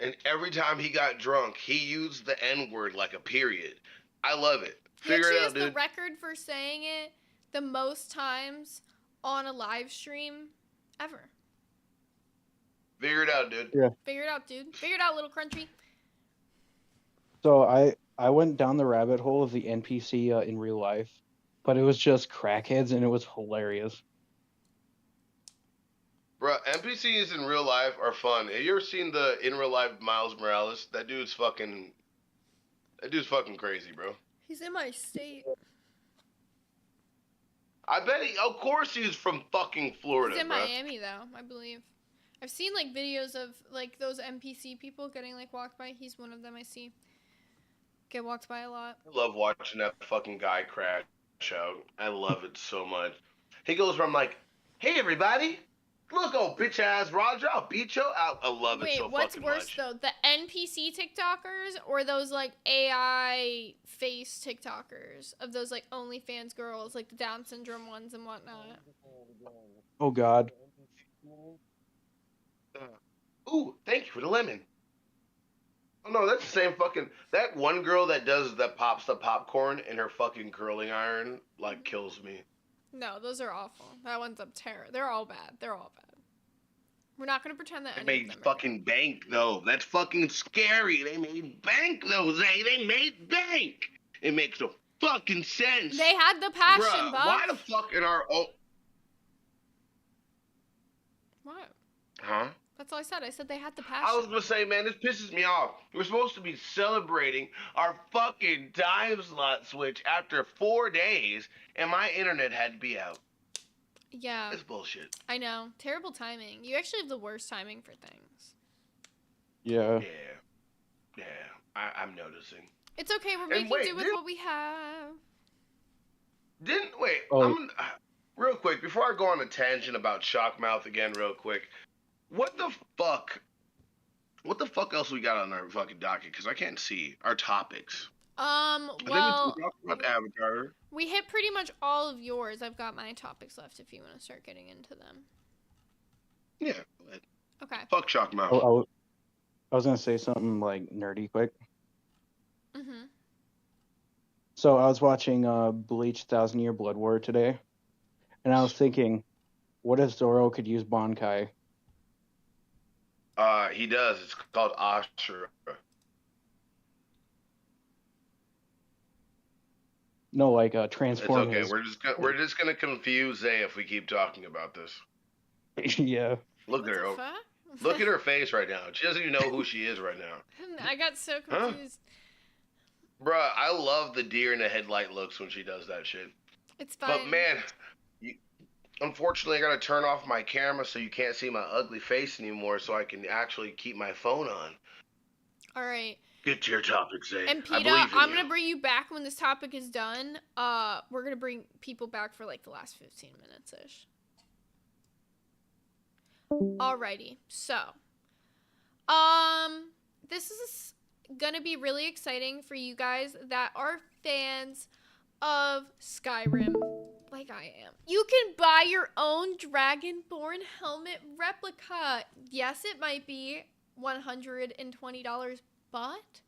And every time he got drunk, he used the N-word like a period. I love it. Figure it out, dude.
He has the record for saying it the most times on a live stream ever.
Figure it out, dude.
Yeah.
Figure it out, dude. Figure it out, little crunchy.
So I went down the rabbit hole of the NPC in real life, but it was just crackheads and it was hilarious.
Bro, NPCs in real life are fun. Have you ever seen the in real life Miles Morales? That dude's fucking crazy, bro.
He's in my state.
I bet of course he's from fucking Florida,
He's in
bro.
Miami, though, I believe. I've seen, like, videos of, like, those NPC people getting, like, walked by. He's one of them I see. Get walked by a lot.
I love watching that fucking guy crash out. I love it so much. He goes from like, hey everybody, look, oh bitch ass Roger, I'll beat you out. I love it so fucking much.
Wait, what's worse though? The NPC TikTokers or those like AI face TikTokers of those like OnlyFans girls, like the Down syndrome ones and whatnot?
Oh god.
Ooh, thank you for the lemon. Oh no, that's the same fucking. That one girl that pops the popcorn in her fucking curling iron, like, kills me.
No, those are awful. That one's up terror. They're all bad. They're all bad. We're not gonna pretend that.
They made fucking bank though. That's fucking scary. They made bank though, Zay. They made bank. It makes no fucking sense.
They had the passion,
Bruh,
Buff.
why the fuck in our
What?
Huh?
That's all I said. I said they had the passion.
I was gonna say, man, this pisses me off. We're supposed to be celebrating our fucking time slot switch after 4 days, and my internet had to be out.
Yeah.
It's bullshit.
I know. Terrible timing. You actually have the worst timing for things.
Yeah.
Yeah. I'm noticing.
It's okay. We're making do with what we have.
Real quick, before I go on a tangent about Shockmouth again, real quick. What the fuck else we got on our fucking docket? Because I can't see our topics.
Well,
we talked about Avatar.
We hit pretty much all of yours. I've got my topics left if you want to start getting into them.
Yeah, go ahead.
Okay.
Fuck Shockmouth.
I was gonna say something like nerdy quick.
Mhm.
So I was watching Bleach 1,000 Year Blood War today, and I was thinking, what if Zoro could use Bankai?
He does. It's called Ashura.
No, like transform.
It's okay. We're just gonna confuse Zay if we keep talking about this.
Yeah.
Look at her. Look at her face right now. She doesn't even know who she is right now.
I got so confused.
Bruh, I love the deer in the headlight looks when she does that shit.
It's fine.
But man, unfortunately, I gotta turn off my camera so you can't see my ugly face anymore, so I can actually keep my phone on.
All right.
Get to your topic, Zay.
And
I
PETA,
believe in
I'm
you.
gonna bring you back when this topic is done. We're gonna bring people back for like the last 15 minutes ish. Alrighty, so, this is gonna be really exciting for you guys that are fans of Skyrim, like I am. You can buy your own Dragonborn helmet replica. Yes, it might be $120, but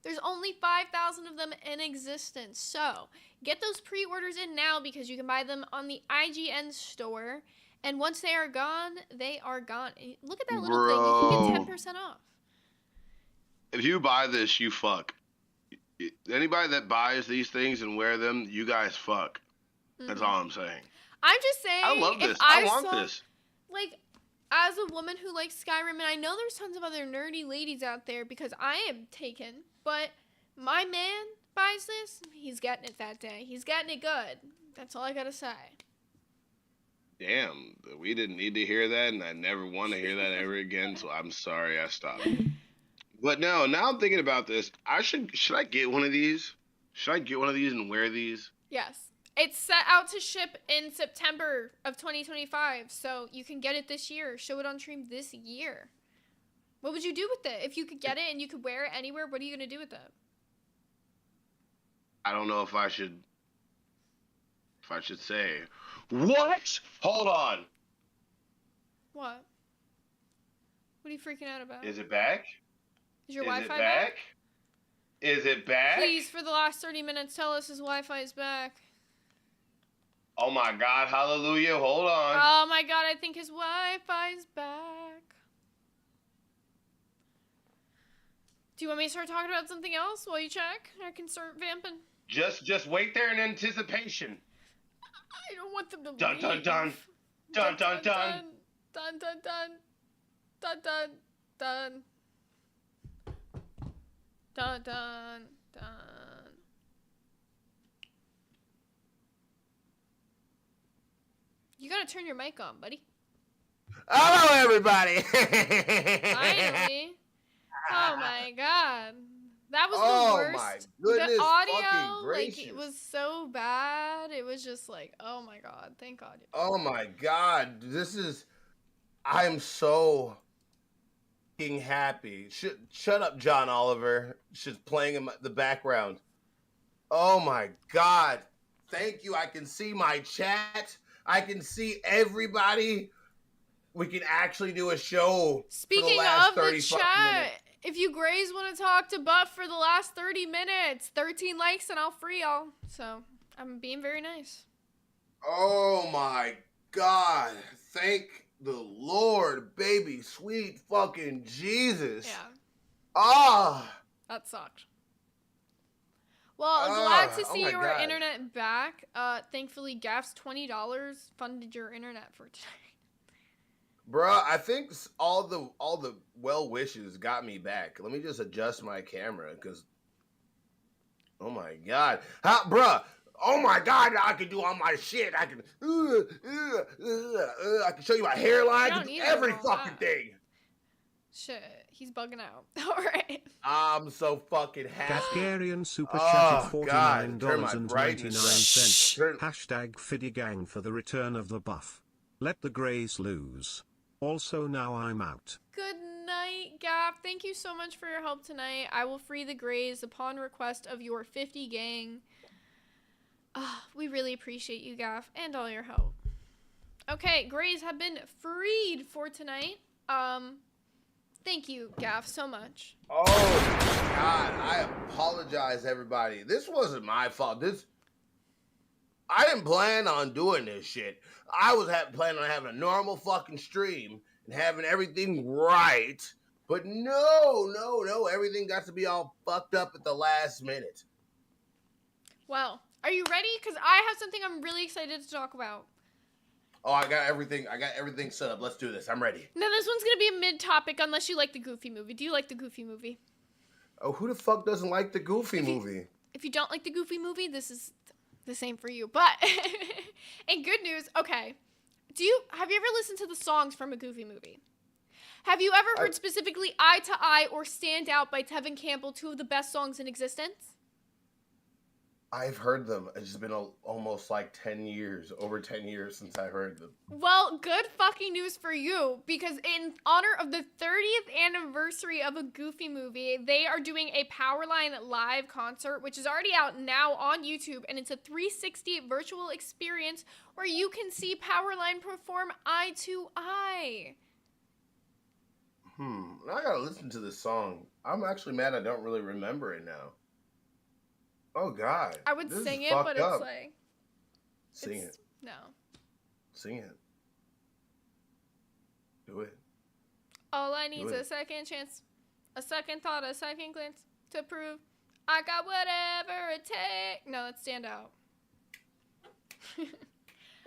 there's only 5,000 of them in existence. So get those pre-orders in now because you can buy them on the IGN store. And once they are gone, they are gone. Look at that little thing. You can get 10% off.
If you buy this, you fuck. Anybody that buys these things and wear them, you guys fuck. That's all I'm saying.
I'm just saying.
I love this.
If
I want this.
Like, as a woman who likes Skyrim, and I know there's tons of other nerdy ladies out there because I am taken, but my man buys this, he's getting it that day. He's getting it good. That's all I gotta say.
Damn, we didn't need to hear that, and I never want to hear that ever again, so I'm sorry I stopped. But no, now I'm thinking about this. Should I get one of these? Should I get one of these and wear these?
Yes. It's set out to ship in September of 2025, so you can get it this year. Show it on stream this year. What would you do with it? If you could get it and you could wear it anywhere, what are you going to do with it?
I don't know if I should say. What? Hold on.
What? What are you freaking out about?
Is it back?
Is your
Is
Wi-Fi
it back? Is it back?
Please, for the last 30 minutes, tell us his Wi-Fi is back.
Oh my God, hallelujah, hold on.
Oh my God, I think his Wi-Fi is back. Do you want me to start talking about something else while you check? I can start vamping.
Just wait there in anticipation.
I don't want them to
Dun
leave.
dun dun. Dun dun dun.
Dun dun dun. Dun dun dun. Dun dun dun. You gotta turn your mic on, buddy.
Hello, everybody.
Finally. Oh my God. That was the worst.
My goodness,
the audio,
fucking gracious.
like, it was so bad. It was just like, oh my God, thank God.
Oh my God, I'm so fucking happy. Shut up, John Oliver. She's playing in the background. Oh my God, thank you. I can see my chat. I can see everybody. We can actually do a show.
Speaking
for the last
of the
30
chat,
minutes.
if you Grays want to talk to Buff for the last 30 minutes, 13 likes and I'll free y'all. So I'm being very nice.
Oh my God. Thank the Lord, baby. Sweet fucking Jesus.
Yeah.
Ah.
That sucked. Well, I'm glad to see your internet back. Thankfully, Gaff's $20 funded your internet for today.
Bruh, I think all the well wishes got me back. Let me just adjust my camera, because oh my God, bruh, oh my God, I can do all my shit. I can show you my hairline, I can do every fucking thing.
Shit, he's bugging out. All right.
I'm so fucking happy.
Gagarian super chatted $49.99.
Turn-
Hashtag Fiddygang for the return of the buff. Let the Greys lose. Also now I'm out.
Good night, Gaff. Thank you so much for your help tonight. I will free the Greys upon request of your 50 gang. We really appreciate you, Gaff, and all your help. Okay, Greys have been freed for tonight. Thank you, Gaff, so much.
Oh God, I apologize, everybody. This wasn't my fault. I didn't plan on doing this shit. I was planning on having a normal fucking stream and having everything right. But no, everything got to be all fucked up at the last minute.
Well, are you ready? Because I have something I'm really excited to talk about.
Oh, I got everything set up. Let's do this. I'm ready.
Now, this one's going to be a mid-topic unless you like the Goofy movie. Do you like the Goofy movie?
Oh, who the fuck doesn't like the Goofy movie?
If you don't like the Goofy movie, this is the same for you. But in good news, okay. Have you ever listened to the songs from a Goofy movie? Have you ever heard specifically Eye to Eye or Stand Out by Tevin Campbell, two of the best songs in existence?
I've heard them. It's just been almost like 10 years, over 10 years since I heard them.
Well, good fucking news for you, because in honor of the 30th anniversary of a Goofy movie, they are doing a Powerline live concert, which is already out now on YouTube, and it's a 360 virtual experience where you can see Powerline perform Eye to Eye.
I gotta listen to this song. I'm actually mad I don't really remember it now. Oh God.
I would sing it, but it's like...
Sing it.
No.
Sing it. Do it.
All I need is a second chance, a second thought, a second glance to prove I got whatever it takes. No, let's Stand Out.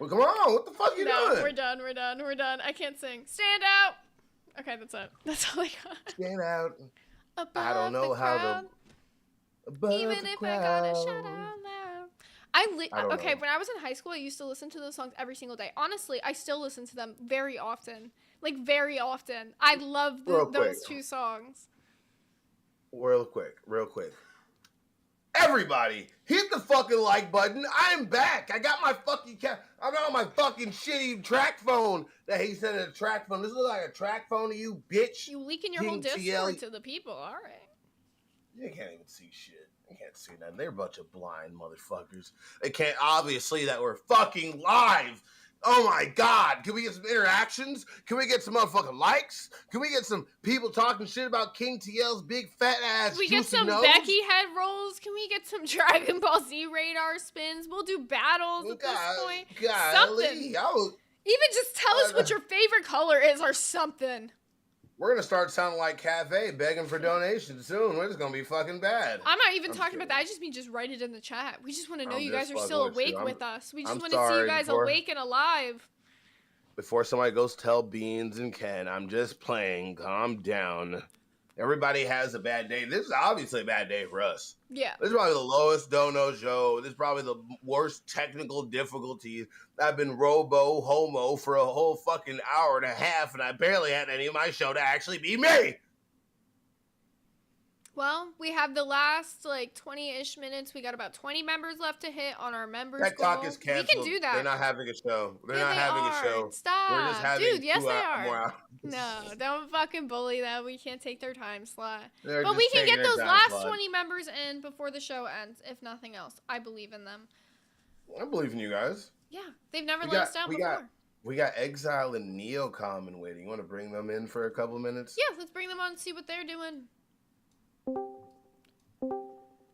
Well, come on. What the fuck you doing?
We're done. I can't sing. Stand Out. Okay, that's it. That's all I got.
Stand out.
I don't know how to... Even if I gotta shout out loud. Okay, when I was in high school, I used to listen to those songs every single day. Honestly, I still listen to them very often. Like, very often. I love those two songs.
Real quick. Everybody, hit the fucking like button. I'm back. I got my fucking I'm on my fucking shitty track phone that he said a track phone. This looks like a track phone to you, bitch.
You leaking your whole Discord to the people. All right.
They can't even see shit. They can't see nothing. They're a bunch of blind motherfuckers. They can't obviously that we're fucking live. Oh my God. Can we get some interactions? Can we get some motherfucking likes? Can we get some people talking shit about King TL's big fat ass?
Can we get some
nose?
Becky head rolls? Can we get some Dragon Ball Z radar spins? We'll do battles at this point. Something. Even just tell us what your favorite color is or something.
We're going to start sounding like Cafe begging for donations soon. We're just going to be fucking bad.
I'm not even talking about that. I just mean just write it in the chat. We just want to know you guys are still awake with us. We just want to see you guys awake and alive.
Before somebody goes tell Beans and Ken, I'm just playing. Calm down. Everybody has a bad day. This is obviously a bad day for us.
Yeah.
This is probably the lowest dono show. This is probably the worst technical difficulties. I've been robo-homo for a whole fucking hour and a half, and I barely had any of my show to actually be me.
Well, we have the last, 20-ish minutes. We got about 20 members left to hit on our members
That clock is canceled.
We can do that.
They're not having a show. They're
not
having a show.
Stop.
We're just having
Dude, yes, they are.
more hours.
No, don't fucking bully them. We can't take their time slot.
They're
But
just
we can
taking
get
their
those
time
last
slot.
20 members in before the show ends, if nothing else. I believe in them.
I believe in you guys.
Yeah, they've never let us down before.
We got Exile and Neocom waiting. You want to bring them in for a couple minutes?
Yeah, let's bring them on and see what they're doing.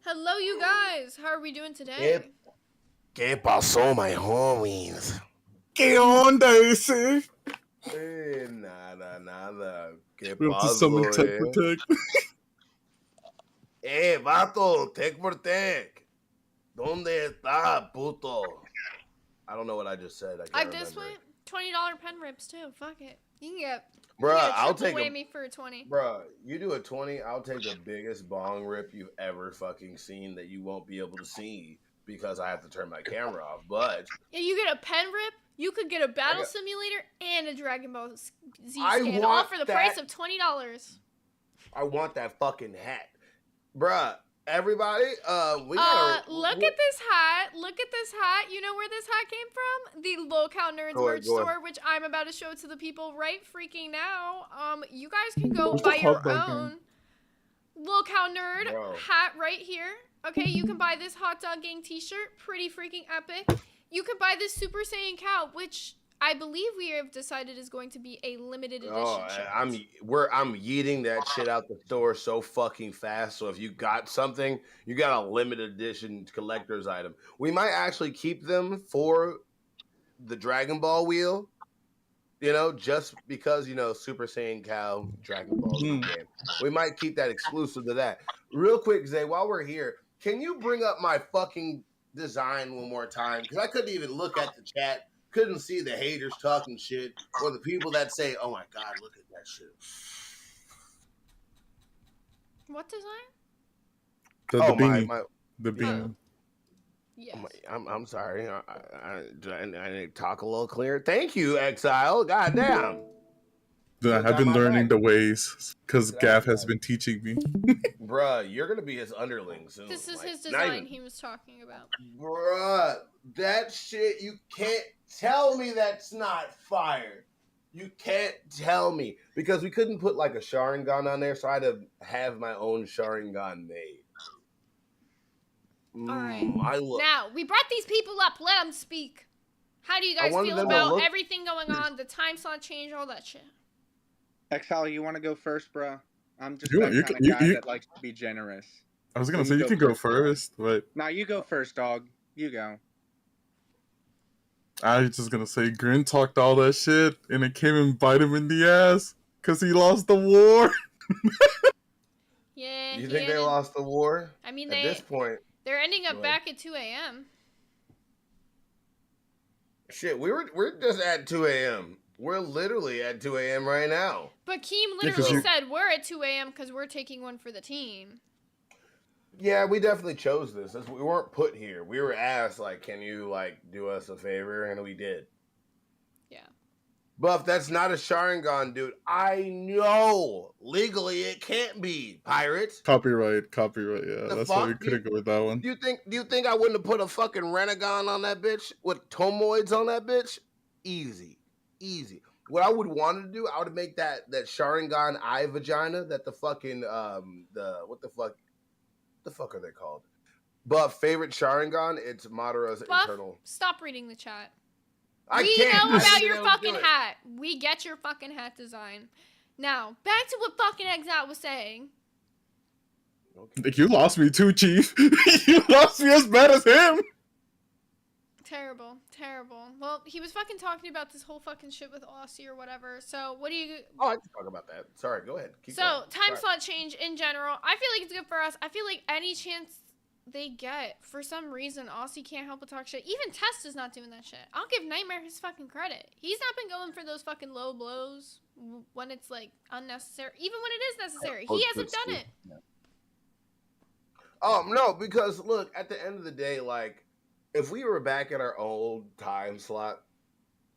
Hello, you guys. How are we doing today?
¿Qué pasó, my homies?
¿Qué onda ese?
Nada. ¿Qué
We have to summon Tech for Tech.
Vato, Tech for Tech. ¿Dónde está, puto? I don't know what I just said. I can't
this
remember.
way, $20 pen rips too. Fuck it. You can get.
Bruh, I'll
take
take
whammy for a 20.
Bruh, you do a 20, I'll take the biggest bong rip you've ever fucking seen that you won't be able to see because I have to turn my camera off. But
yeah, you get a pen rip. You could get a battle simulator and a Dragon Ball Z skin, all for the price of $20.
I want that fucking hat, bruh. Everybody, we gotta
look at this hat. Look at this hat. You know where this hat came from? The Locale Nerds merch store, which I'm about to show to the people right freaking now. You guys can go buy your own Locale Nerd hat right here. Okay, you can buy this Hot Dog Gang t-shirt. Pretty freaking epic. You can buy this Super Saiyan Cow, which I believe we have decided is going to be a limited edition shirt.
I'm yeeting that shit out the store so fucking fast. So if you got something, you got a limited edition collector's item. We might actually keep them for the Dragon Ball wheel. You know, just because, Super Saiyan Cow, Dragon Ball game. We might keep that exclusive to that. Real quick, Zay, while we're here, can you bring up my fucking design one more time? Because I couldn't even look at the chat. Couldn't see the haters talking shit or the people that say, "Oh my God, look at that shit."
What design?
The beanie. The beanie.
Yes.
I'm sorry. I need to talk a little clearer. Thank you, Exile. Goddamn.
I've been learning the ways because Gav has been teaching me.
Bruh, you're gonna be his underling soon.
This is
like,
his design he was talking about.
Bruh, that shit, you can't tell me that's not fire. You can't tell me. Because we couldn't put like a Sharingan on there, so I had to have my own Sharingan made.
All right.
I look.
Now, we brought these people up. Let them speak. How do you guys feel about everything going on, the time slot change, all that shit?
Exile, you want to go first, bro? I'm just that kind of guy that likes to be generous.
I was gonna say you can go first, but
now you go first, dog. You go.
I was just gonna say Grin talked all that shit, and it came and bite him in the ass because he lost the war.
Yeah.
You think they lost the war?
I mean,
at this point,
they're ending up back at 2 a.m.
Shit, we're just at 2 a.m. We're literally at 2 a.m. right now.
But Keem literally said we're at 2 a.m. because we're taking one for the team.
Yeah, we definitely chose this. We weren't put here. We were asked, like, can you, like, do us a favor? And we did.
Yeah.
Buff, that's not a Sharingan, dude. I know. Legally, it can't be, pirate.
Copyright, yeah. That's why we couldn't go with that one.
Do you think I wouldn't have put a fucking Renegon on that bitch? With Tomoids on that bitch? Easy. What I would want to do, I would make that Sharingan eye vagina that the fucking, what the fuck are they called? But favorite Sharingan, it's Madara's internal.
Stop reading the chat.
We
know about your fucking hat. We get your fucking hat design. Now, back to what fucking Exile was saying.
Okay. You lost me too, Chief. You lost me as bad as him.
Terrible. Well, he was fucking talking about this whole fucking shit with Aussie or whatever. So, what do you...
Oh, I can talk about that. Sorry, go ahead. Keep
going.
going.
Time slot change in general. I feel like it's good for us. I feel like any chance they get, for some reason, Aussie can't help but talk shit. Even Test is not doing that shit. I'll give Nightmare his fucking credit. He's not been going for those fucking low blows when it's, like, unnecessary. Even when it is necessary. He hasn't done it.
No, because, look, at the end of the day, like, if we were back in our old time slot,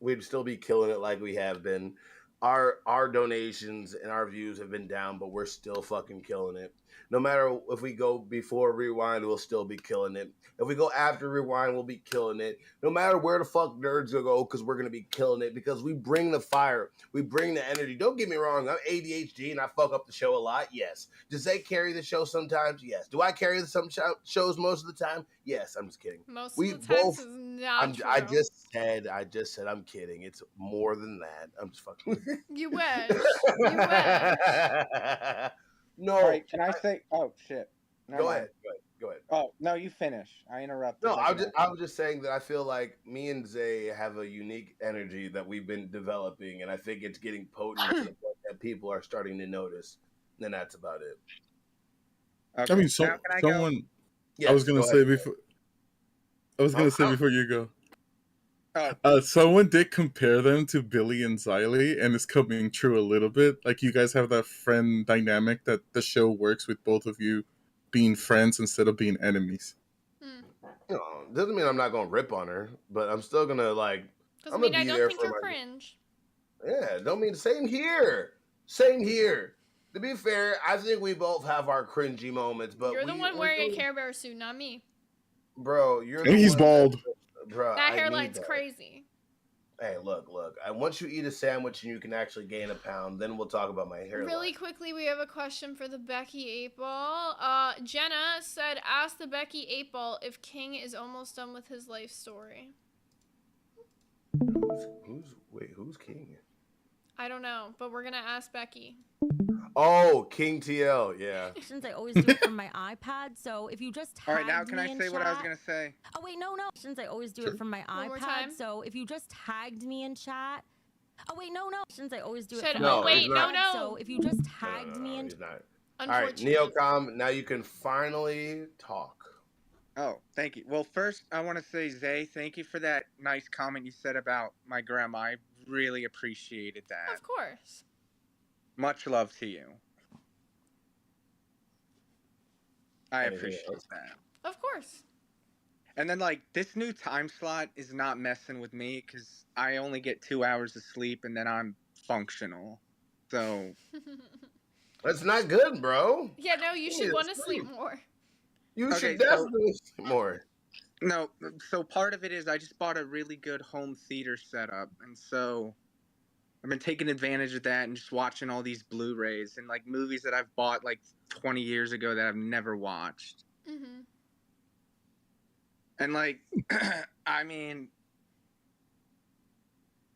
we'd still be killing it like we have been. Our donations and our views have been down, but we're still fucking killing it. No matter if we go before Rewind, we'll still be killing it. If we go after Rewind, we'll be killing it. No matter where the fuck nerds will go, because we're going to be killing it, because we bring the fire. We bring the energy. Don't get me wrong. I'm ADHD and I fuck up the show a lot. Yes. Does they carry the show sometimes? Yes. Do I carry some shows most of the time? Yes. I'm just kidding.
Most of the time is not true.
I just said I'm kidding. It's more than that. I'm just fucking.
You wish.
No.
All right, can I say? Oh shit.
Go ahead.
Oh no, you finish. I interrupted.
No, I was just saying that I feel like me and Zay have a unique energy that we've been developing, and I think it's getting potent to the point that people are starting to notice. And that's about it.
Okay.
I mean, someone. Yes, I was gonna say before. Before you go. Someone did compare them to Billy and Xylee, and it's coming true a little bit. Like, you guys have that friend dynamic that the show works with both of you being friends instead of being enemies.
Doesn't mean I'm not gonna rip on her, but I'm still gonna like.
Doesn't mean I don't think you're cringe.
Yeah, don't mean same here. To be fair, I think we both have our cringy moments, but
you're the one wearing a Care Bear suit, not me.
Bro, you're.
And he's bald.
Bro,
that hairline's crazy.
Hey, look. Once you eat a sandwich and you can actually gain a pound, then we'll talk about my hairline.
Really quickly, we have a question for the Becky 8-Ball. Jenna said, ask the Becky 8-Ball if King is almost done with his life story.
Who's King?
I don't know, but we're going to ask Becky.
Oh, King TL, yeah.
Since I always do it from my iPad, so if you just
all right, now can I say what I was gonna say?
Oh wait, no. Since I always do it from my iPad, so if you just tagged me in chat. Oh wait, no. Since I always do it. From
no, wait, no.
So if you just tagged me in.
All right, Neocom, now you can finally talk.
Oh, thank you. Well, first I want to say, Zay, thank you for that nice comment you said about my grandma. I really appreciated that.
Of course.
Much love to you. I appreciate that.
Of course.
And then, like, this new time slot is not messing with me because I only get 2 hours of sleep and then I'm functional. So
That's not good, bro.
Yeah, no, you should
need to
want to sleep more.
You should definitely sleep more.
No, so part of it is I just bought a really good home theater setup, and so I've been taking advantage of that and just watching all these Blu-rays and like movies that I've bought like 20 years ago that I've never watched.
Mm-hmm.
And like, I mean,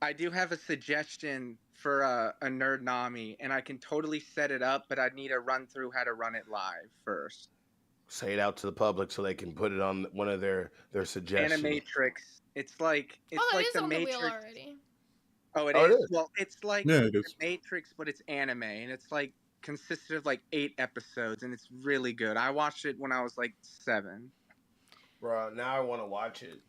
I do have a suggestion for a Nerd Nami, and I can totally set it up, but I'd need to run through how to run it live first.
Say it out to the public so they can put it on one of their suggestions.
Animatrix. It's like
That
like
is
the
on
Matrix.
the wheel already.
Oh, it
Oh, it
is?
is?
Well, it's like
Yeah,
the
it is.
Matrix, but it's anime, and it's like consisted of like 8 episodes, and it's really good. I watched it when I was like 7.
Bro, now I want to watch it.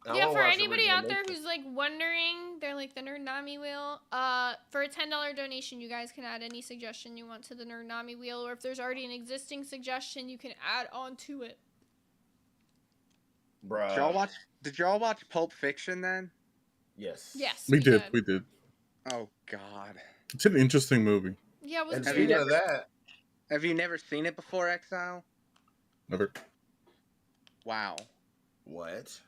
I
Yeah,
wanna
for
watch the
anybody
original
out there
Matrix.
who's like wondering, they're like the Nerd Nami wheel. For a $10 donation, you guys can add any suggestion you want to the Nerd Nami wheel, or if there's already an existing suggestion, you can add on to it.
Bro.
Did y'all watch Pulp Fiction then?
Yes.
Yes,
We did.
Oh God.
It's an interesting movie.
Yeah, it was
And
good.
speaking of that,
Have you never seen it before, Exile?
Never.
Wow.
what?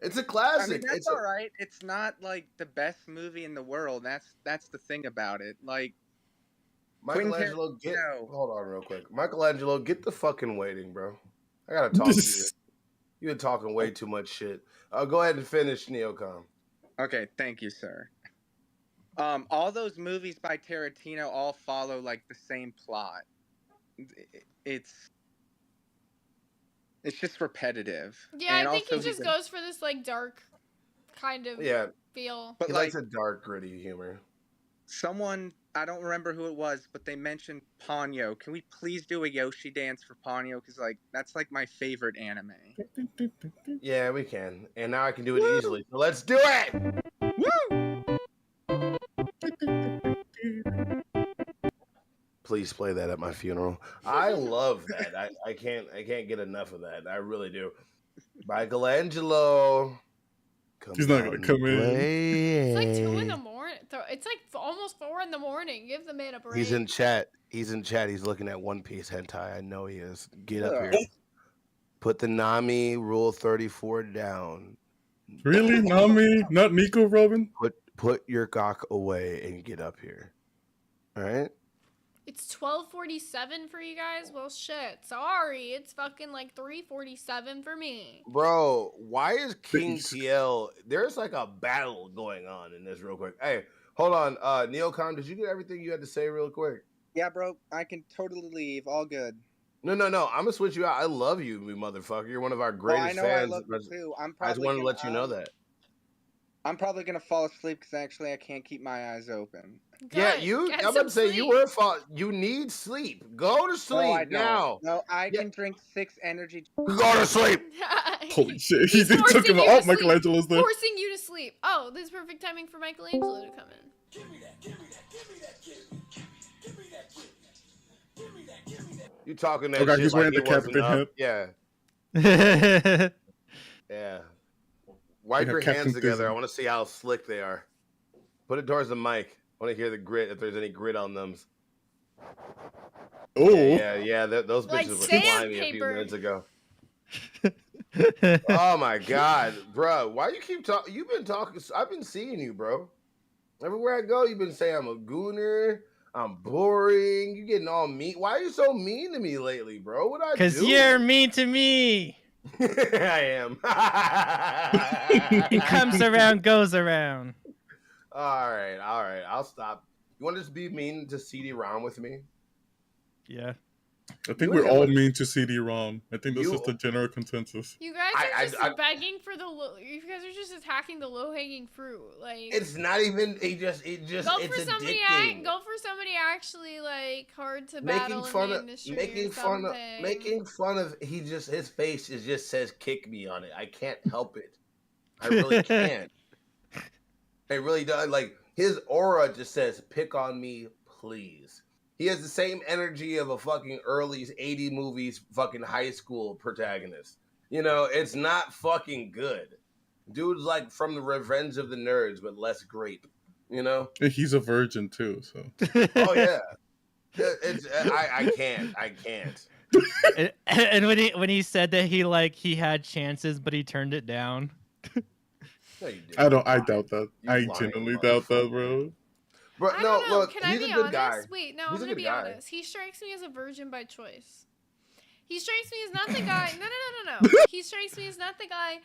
It's a
I
classic.
mean, that's
it's
all right. It's not like the best movie in the world. That's the thing about it. Like
Michelangelo,
Quentin Tarantino.
hold on real quick. Michelangelo, get the fucking waiting, bro. I gotta talk to you. You've been talking way too much shit. Go ahead and finish, Neocom.
Okay, thank you, sir. All those movies by Tarantino all follow like the same plot. It's just repetitive.
Yeah,
And
I think he
also
just goes for this like dark kind of
Yeah.
feel.
But
He
like
likes a dark, gritty humor.
someone, I don't remember who it was, but they mentioned Ponyo. Can we please do a Yoshi dance for Ponyo? Because like that's like my favorite anime.
Yeah, we can. And now I can do it easily. So let's do it! Please play that at my funeral. I love that. I can't get enough of that. I really do. Michelangelo.
He's not gonna come in.
It's like 2 in the morning. It's like almost 4 in the morning. Give the man a break.
He's in chat. He's looking at One Piece hentai. I know he is. Get up here. Put the Nami Rule 34 down.
Really, Nami? Not Nico, Robin?
Put your cock away and get up here. All right.
It's 12:47 for you guys. Well, shit. Sorry, it's fucking like 3:47 for me.
Bro, why is King TL? There's like a battle going on in this real quick. Hey, hold on. Neocom, did you get everything you had to say real quick?
Yeah, bro, I can totally leave. All good.
No. I'm gonna switch you out. I love you, motherfucker. You're one of our greatest
I know
fans.
I love you too.
I just wanted to let you know that.
I'm probably gonna fall asleep because actually I can't keep my eyes open.
Good.
Yeah,
Get
I'm about
some
to say you
sleep.
were fault. You need sleep. Go to sleep
No, I don't.
now.
No, I can drink 6 energy.
Go to sleep.
Holy shit, he
He's
took
forcing
him
you
out.
to sleep.
Michelangelo's there.
Forcing you to sleep. Oh, this is perfect timing for Michelangelo to come in.
You talking that
Okay,
shit
he's
like
wearing
he
the captain
wasn't up.
hat.
Yeah. Yeah. Wipe
Yeah,
your
Captain
hands together.
Disney.
I want to see how slick they are. Put it towards the mic. I want to hear the grit, if there's any grit on them.
Oh.
Yeah. Those
Like
bitches were slimy a few
sandpaper.
minutes ago. Oh my god, bro! Why you keep talking? You've been talking. I've been seeing you, bro. Everywhere I go, you've been saying I'm a gooner. I'm boring. You getting all mean. Why are you so mean to me lately, bro? What I do?
Because you're mean to me.
I am.
It comes around, goes around.
All right. I'll stop. You want to just be mean to CD-ROM with me?
Yeah.
I think we're all mean to CD-ROM. I think this is the general consensus.
You guys are just begging for the low. You guys are just attacking the low-hanging fruit. Like
It's not even. It just.
go
It's
for somebody.
addicting.
Go for somebody actually like hard to battle
Making fun
in the
of,
industry.
making fun of. His face just says "kick me" on it. I can't help it. I really can't. It really does. Like his aura just says "pick on me, please." He has the same energy of a fucking early 80 movies fucking high school protagonist. You know, it's not fucking good. Dude's like from the Revenge of the Nerds, but less grape. You know.
And he's a virgin too, so.
Oh yeah. I can't.
And when he said that he had chances, but he turned it down.
No, you didn't.
I doubt that. I genuinely doubt that, bro.
Bro,
I
no,
don't know.
look,
Can I
he's
be
a good
honest?
guy.
Wait, no,
He's
I'm
a
gonna
good
be
guy.
honest. He strikes me as a virgin by choice. He strikes me as not the guy. No. He strikes me as not the guy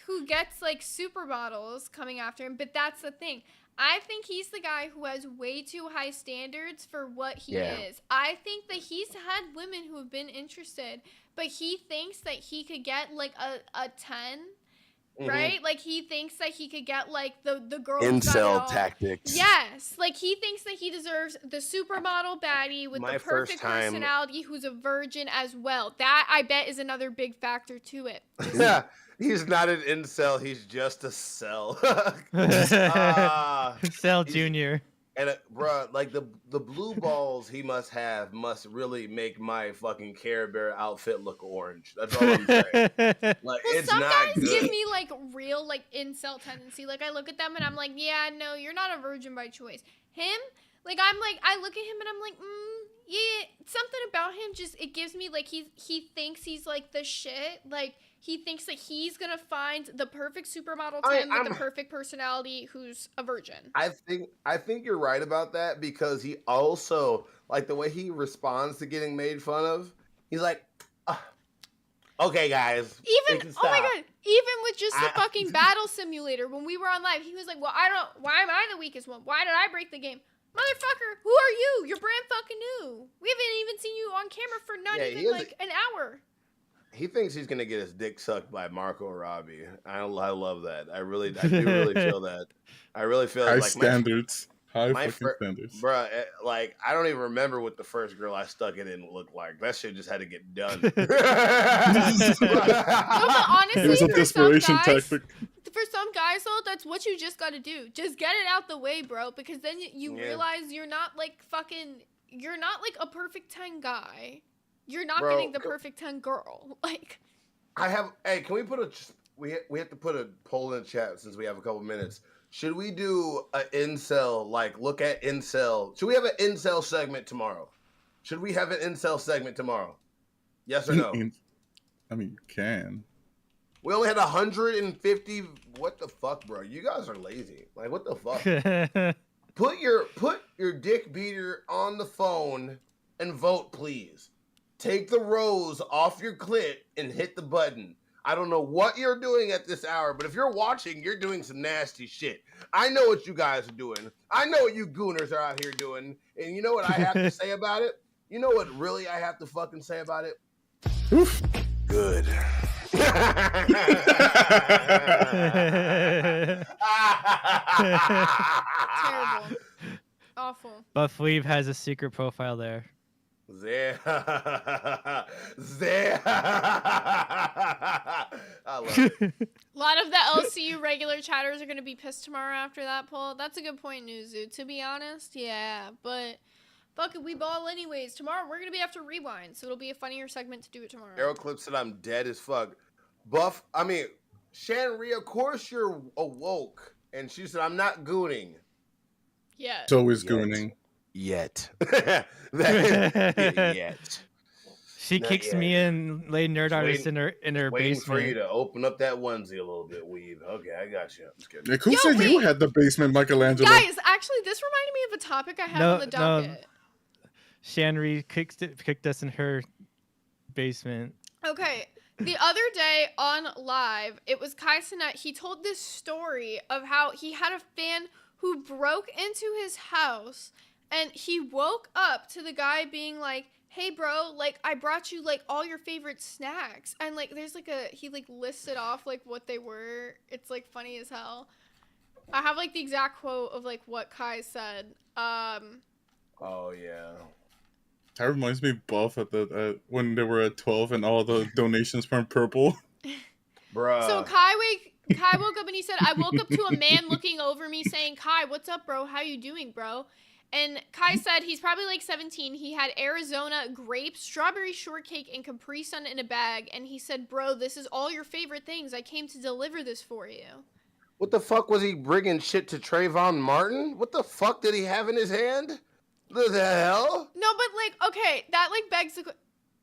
who gets like supermodels coming after him. But that's the thing. I think he's the guy who has way too high standards for what he is. I think that he's had women who have been interested, but he thinks that he could get like a 10. Right? Like he thinks that he could get like the girl who's got it all.
Incel tactics.
Yes. Like he thinks that he deserves the supermodel baddie with the perfect personality who's a virgin as well. That I bet is another big factor to it.
Yeah. He's not an incel, he's just a cell.
Cell Junior.
And bruh, like the blue balls he must really make my fucking Care Bear outfit look orange. That's all I'm saying. Like
Well,
it's
some
not
guys
good.
give me like real like incel tendency. Like I look at them and I'm like, yeah, no, you're not a virgin by choice. Him, like I look at him and I'm like, yeah, something about him just it gives me like he thinks he's like the shit. Like he thinks that he's gonna find the perfect supermodel 10 with the perfect personality who's a virgin.
I think you're right about that because he also like the way he responds to getting made fun of. He's like, okay, guys.
Even oh my god, even with just the fucking battle simulator when we were on live, he was like, well, why am I the weakest one? Why did I break the game? Motherfucker, who are you? You're brand fucking new. We haven't even seen you on camera for not even like an hour.
He thinks he's gonna get his dick sucked by Marco Robbie. I love that. I do really feel that. I really feel
high
like
standards. High fucking standards.
Bruh, like I don't even remember what the first girl I stuck it in looked like. That shit just had to get done.
No, but honestly,
it was a desperation tactic.
For some guys, though, that's what you just gotta do. Just get it out the way, bro. Because then you realize you're not like you're not like a perfect 10 guy. You're not getting the perfect 10 girl. Like,
hey, can we we have to put a poll in the chat since we have a couple minutes. Should we do an incel, like look at incel? Should we have an incel segment tomorrow? Should we have an incel segment tomorrow? Yes or no?
I mean, you can.
We only had 150. What the fuck, bro? You guys are lazy. Like, what the fuck? Put your dick beater on the phone and vote, please. Take the rose off your clit and hit the button. I don't know what you're doing at this hour, but if you're watching, you're doing some nasty shit. I know what you guys are doing. I know what you gooners are out here doing. And you know what I have to say about it? You know what really I have to fucking say about it?
Oof.
Good.
terrible. Awful.
Buff Weave has a secret profile there.
I love it.
A lot of the LCU regular chatters are going to be pissed tomorrow after that poll. That's a good point, Nuzu. To be honest, yeah. But fuck it, we ball anyways. Tomorrow we're going to be after Rewind, so it'll be a funnier segment to do it tomorrow.
Arrow Clip said I'm dead as fuck. Shanria, of course you're awoke. And she said, I'm not gooning.
Yeah.
So is gooning.
Yet.
Yet.
She kicks me in, lay nerd artist in her
waiting
basement.
for you to open up that onesie a little bit, Weave. Okay, I got you. I'm just kidding.
Like, who said you had the basement, Michelangelo?
Guys, actually, this reminded me of a topic I had on the docket.
Shanri kicked us in her basement.
Okay. The other day on live, it was Kai Cenat. He told this story of how he had a fan who broke into his house and he woke up to the guy being like, hey bro, like I brought you like all your favorite snacks. And like there's like he like listed off like what they were. It's like funny as hell. I have like the exact quote of like what Kai said.
Oh yeah.
That reminds me, Buff, when they were at 12 and all the donations went purple.
Bruh.
So Kai woke up and he said, I woke up to a man looking over me saying, Kai, what's up, bro? How you doing, bro? And Kai said he's probably like 17. He had Arizona grapes, strawberry shortcake, and Capri Sun in a bag. And he said, bro, this is all your favorite things. I came to deliver this for you.
What the fuck was he bringing shit to Trayvon Martin? What the fuck did he have in his hand? The hell?
No, but like, okay, that like begs the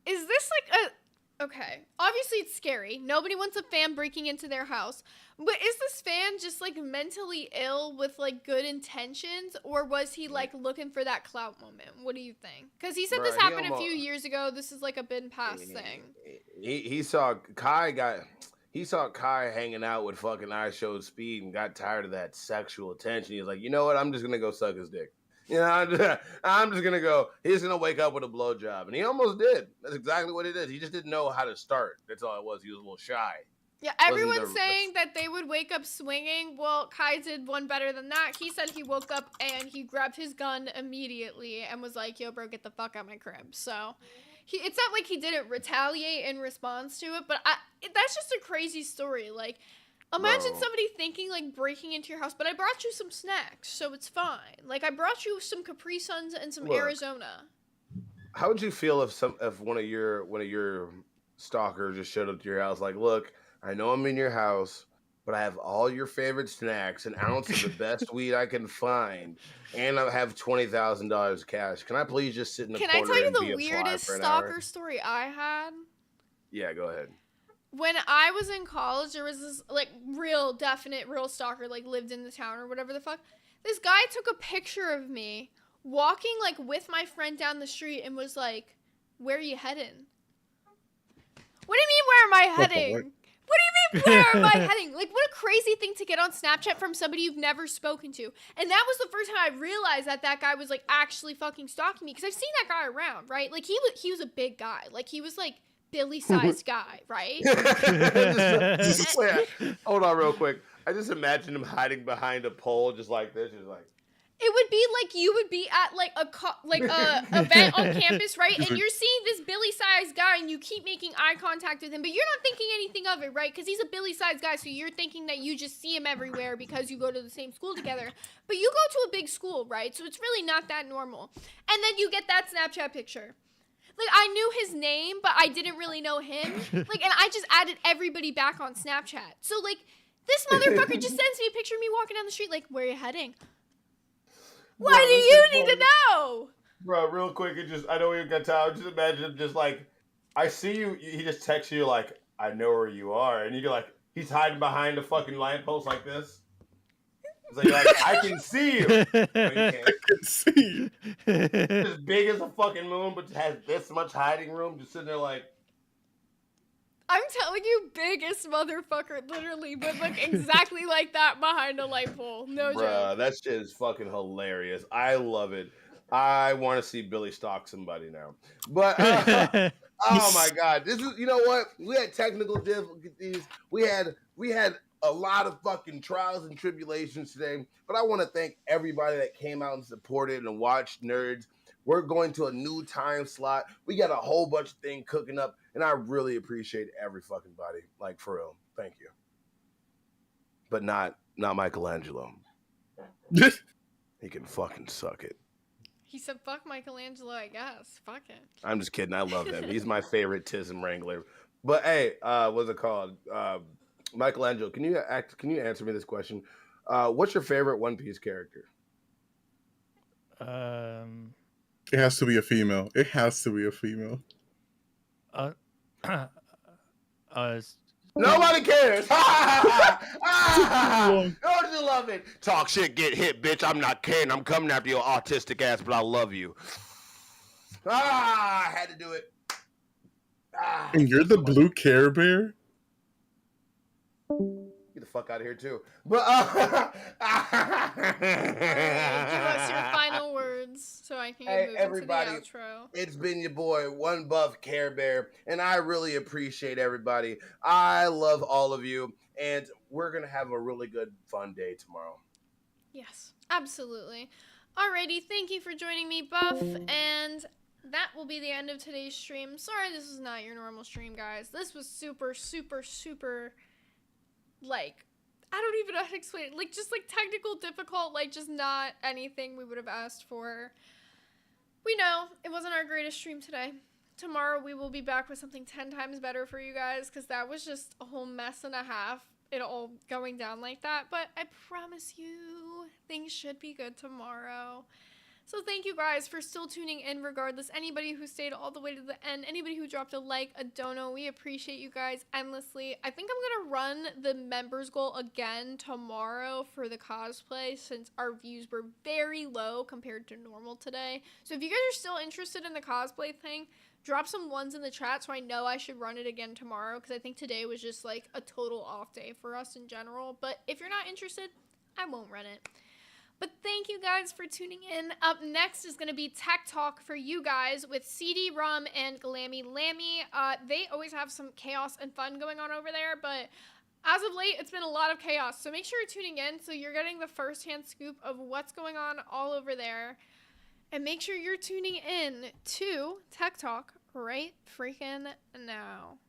is this like a okay, obviously it's scary. Nobody wants a fan breaking into their house. But is this fan just like mentally ill with like good intentions, or was he like looking for that clout moment? What do you think? Because he said this happened a few years ago. This is like a been past thing.
He saw Kai hanging out with fucking I Showed Speed and got tired of that sexual attention. He was like, you know what? I'm just gonna go suck his dick. You know, I'm just gonna go. He's gonna wake up with a blowjob, and he almost did. That's exactly what it is. He just didn't know how to start. That's all it was. He was a little shy.
Yeah, everyone's saying that they would wake up swinging. Well, Kai did one better than that. He said he woke up and he grabbed his gun immediately and was like, yo, bro, get the fuck out of my crib. So it's not like he didn't retaliate in response to it, but that's just a crazy story. Like, imagine somebody thinking, like, breaking into your house, but I brought you some snacks, so it's fine. Like, I brought you some Capri Suns and some Arizona.
How would you feel if one of your stalkers just showed up to your house like, look, I know I'm in your house, but I have all your favorite snacks, an ounce of the best weed I can find, and I have $20,000 cash. Can I please just sit in the corner and be a fly for an hour?
Can I tell you the weirdest stalker story I had?
Yeah, go ahead.
When I was in college, there was this, like, real stalker, like, lived in the town or whatever the fuck. This guy took a picture of me walking, like, with my friend down the street and was like, where are you heading? What do you mean, where am I heading? What do you mean, where am I heading? Like, what a crazy thing to get on Snapchat from somebody you've never spoken to. And that was the first time I realized that guy was, like, actually fucking stalking me. Because I've seen that guy around, right? Like, he was a big guy. Like, he was, like, Billy-sized guy, right?
Hold on real quick. I just imagine him hiding behind a pole just like this. Just like...
It would be like you would be at like a event on campus, right? And you're seeing this Billy-sized guy, and you keep making eye contact with him, but you're not thinking anything of it, right? Because he's a Billy-sized guy, so you're thinking that you just see him everywhere because you go to the same school together. But you go to a big school, right? So it's really not that normal. And then you get that Snapchat picture. Like, I knew his name, but I didn't really know him. Like, and I just added everybody back on Snapchat. So, like, this motherfucker just sends me a picture of me walking down the street, like, where are you heading? Why do you need to know?
Bro, real quick, I know you're gonna tell. Just imagine him just like, I see you, he just texts you like, I know where you are. And you're like, he's hiding behind a fucking lamppost like this. It's like, you're like, I can see you. No, you can't.
I can see you.
As big as a fucking moon, but has this much hiding room, just sitting there like.
I'm telling you, biggest motherfucker literally would look exactly like that behind a light pole. No joke.
Bruh, that shit is fucking hilarious. I love it. I want to see Billy stalk somebody now. But, oh my God. This is, you know what? We had technical difficulties. We had a lot of fucking trials and tribulations today. But I want to thank everybody that came out and supported and watched Nerds. We're going to a new time slot. We got a whole bunch of things cooking up, and I really appreciate every fucking body. Like, for real. Thank you. But not Michelangelo. He can fucking suck it.
He said, fuck Michelangelo, I guess. Fuck it.
I'm just kidding. I love him. He's my favorite Tism Wrangler. But, hey, what's it called? Michelangelo, can you answer me this question? What's your favorite One Piece character?
It has to be a female. It has to be a female.
Nobody cares. Don't you love it? Talk shit, get hit, bitch. I'm not kidding. I'm coming after your autistic ass, but I love you. I had to do it.
And you're the blue Care Bear?
Get the fuck out of here, too. But,
Give us your final words so I can move
everybody,
into the outro.
It's been your boy, One Buff Care Bear, and I really appreciate everybody. I love all of you, and we're going to have a really good, fun day tomorrow.
Yes, absolutely. Alrighty, thank you for joining me, Buff, and that will be the end of today's stream. Sorry this is not your normal stream, guys. This was super, super, super, like, I don't even know how to explain it. Like, just, like, technical, difficult, like, just not anything we would have asked for. We know it wasn't our greatest stream today. Tomorrow we will be back with something 10 times better for you guys, because that was just a whole mess and a half. it all going down like that, but I promise you things should be good tomorrow. So thank you guys for still tuning in regardless. Anybody who stayed all the way to the end, anybody who dropped a like, a dono, we appreciate you guys endlessly. I think I'm gonna run the members goal again tomorrow for the cosplay since our views were very low compared to normal today. So if you guys are still interested in the cosplay thing, drop some ones in the chat so I know I should run it again tomorrow, because I think today was just like a total off day for us in general. But if you're not interested, I won't run it. But thank you guys for tuning in. Up next is going to be Tech Talk for you guys with CD-ROM and Glammy Lammy. They always have some chaos and fun going on over there, but as of late, it's been a lot of chaos. So make sure you're tuning in so you're getting the first-hand scoop of what's going on all over there. And make sure you're tuning in to Tech Talk right freaking now.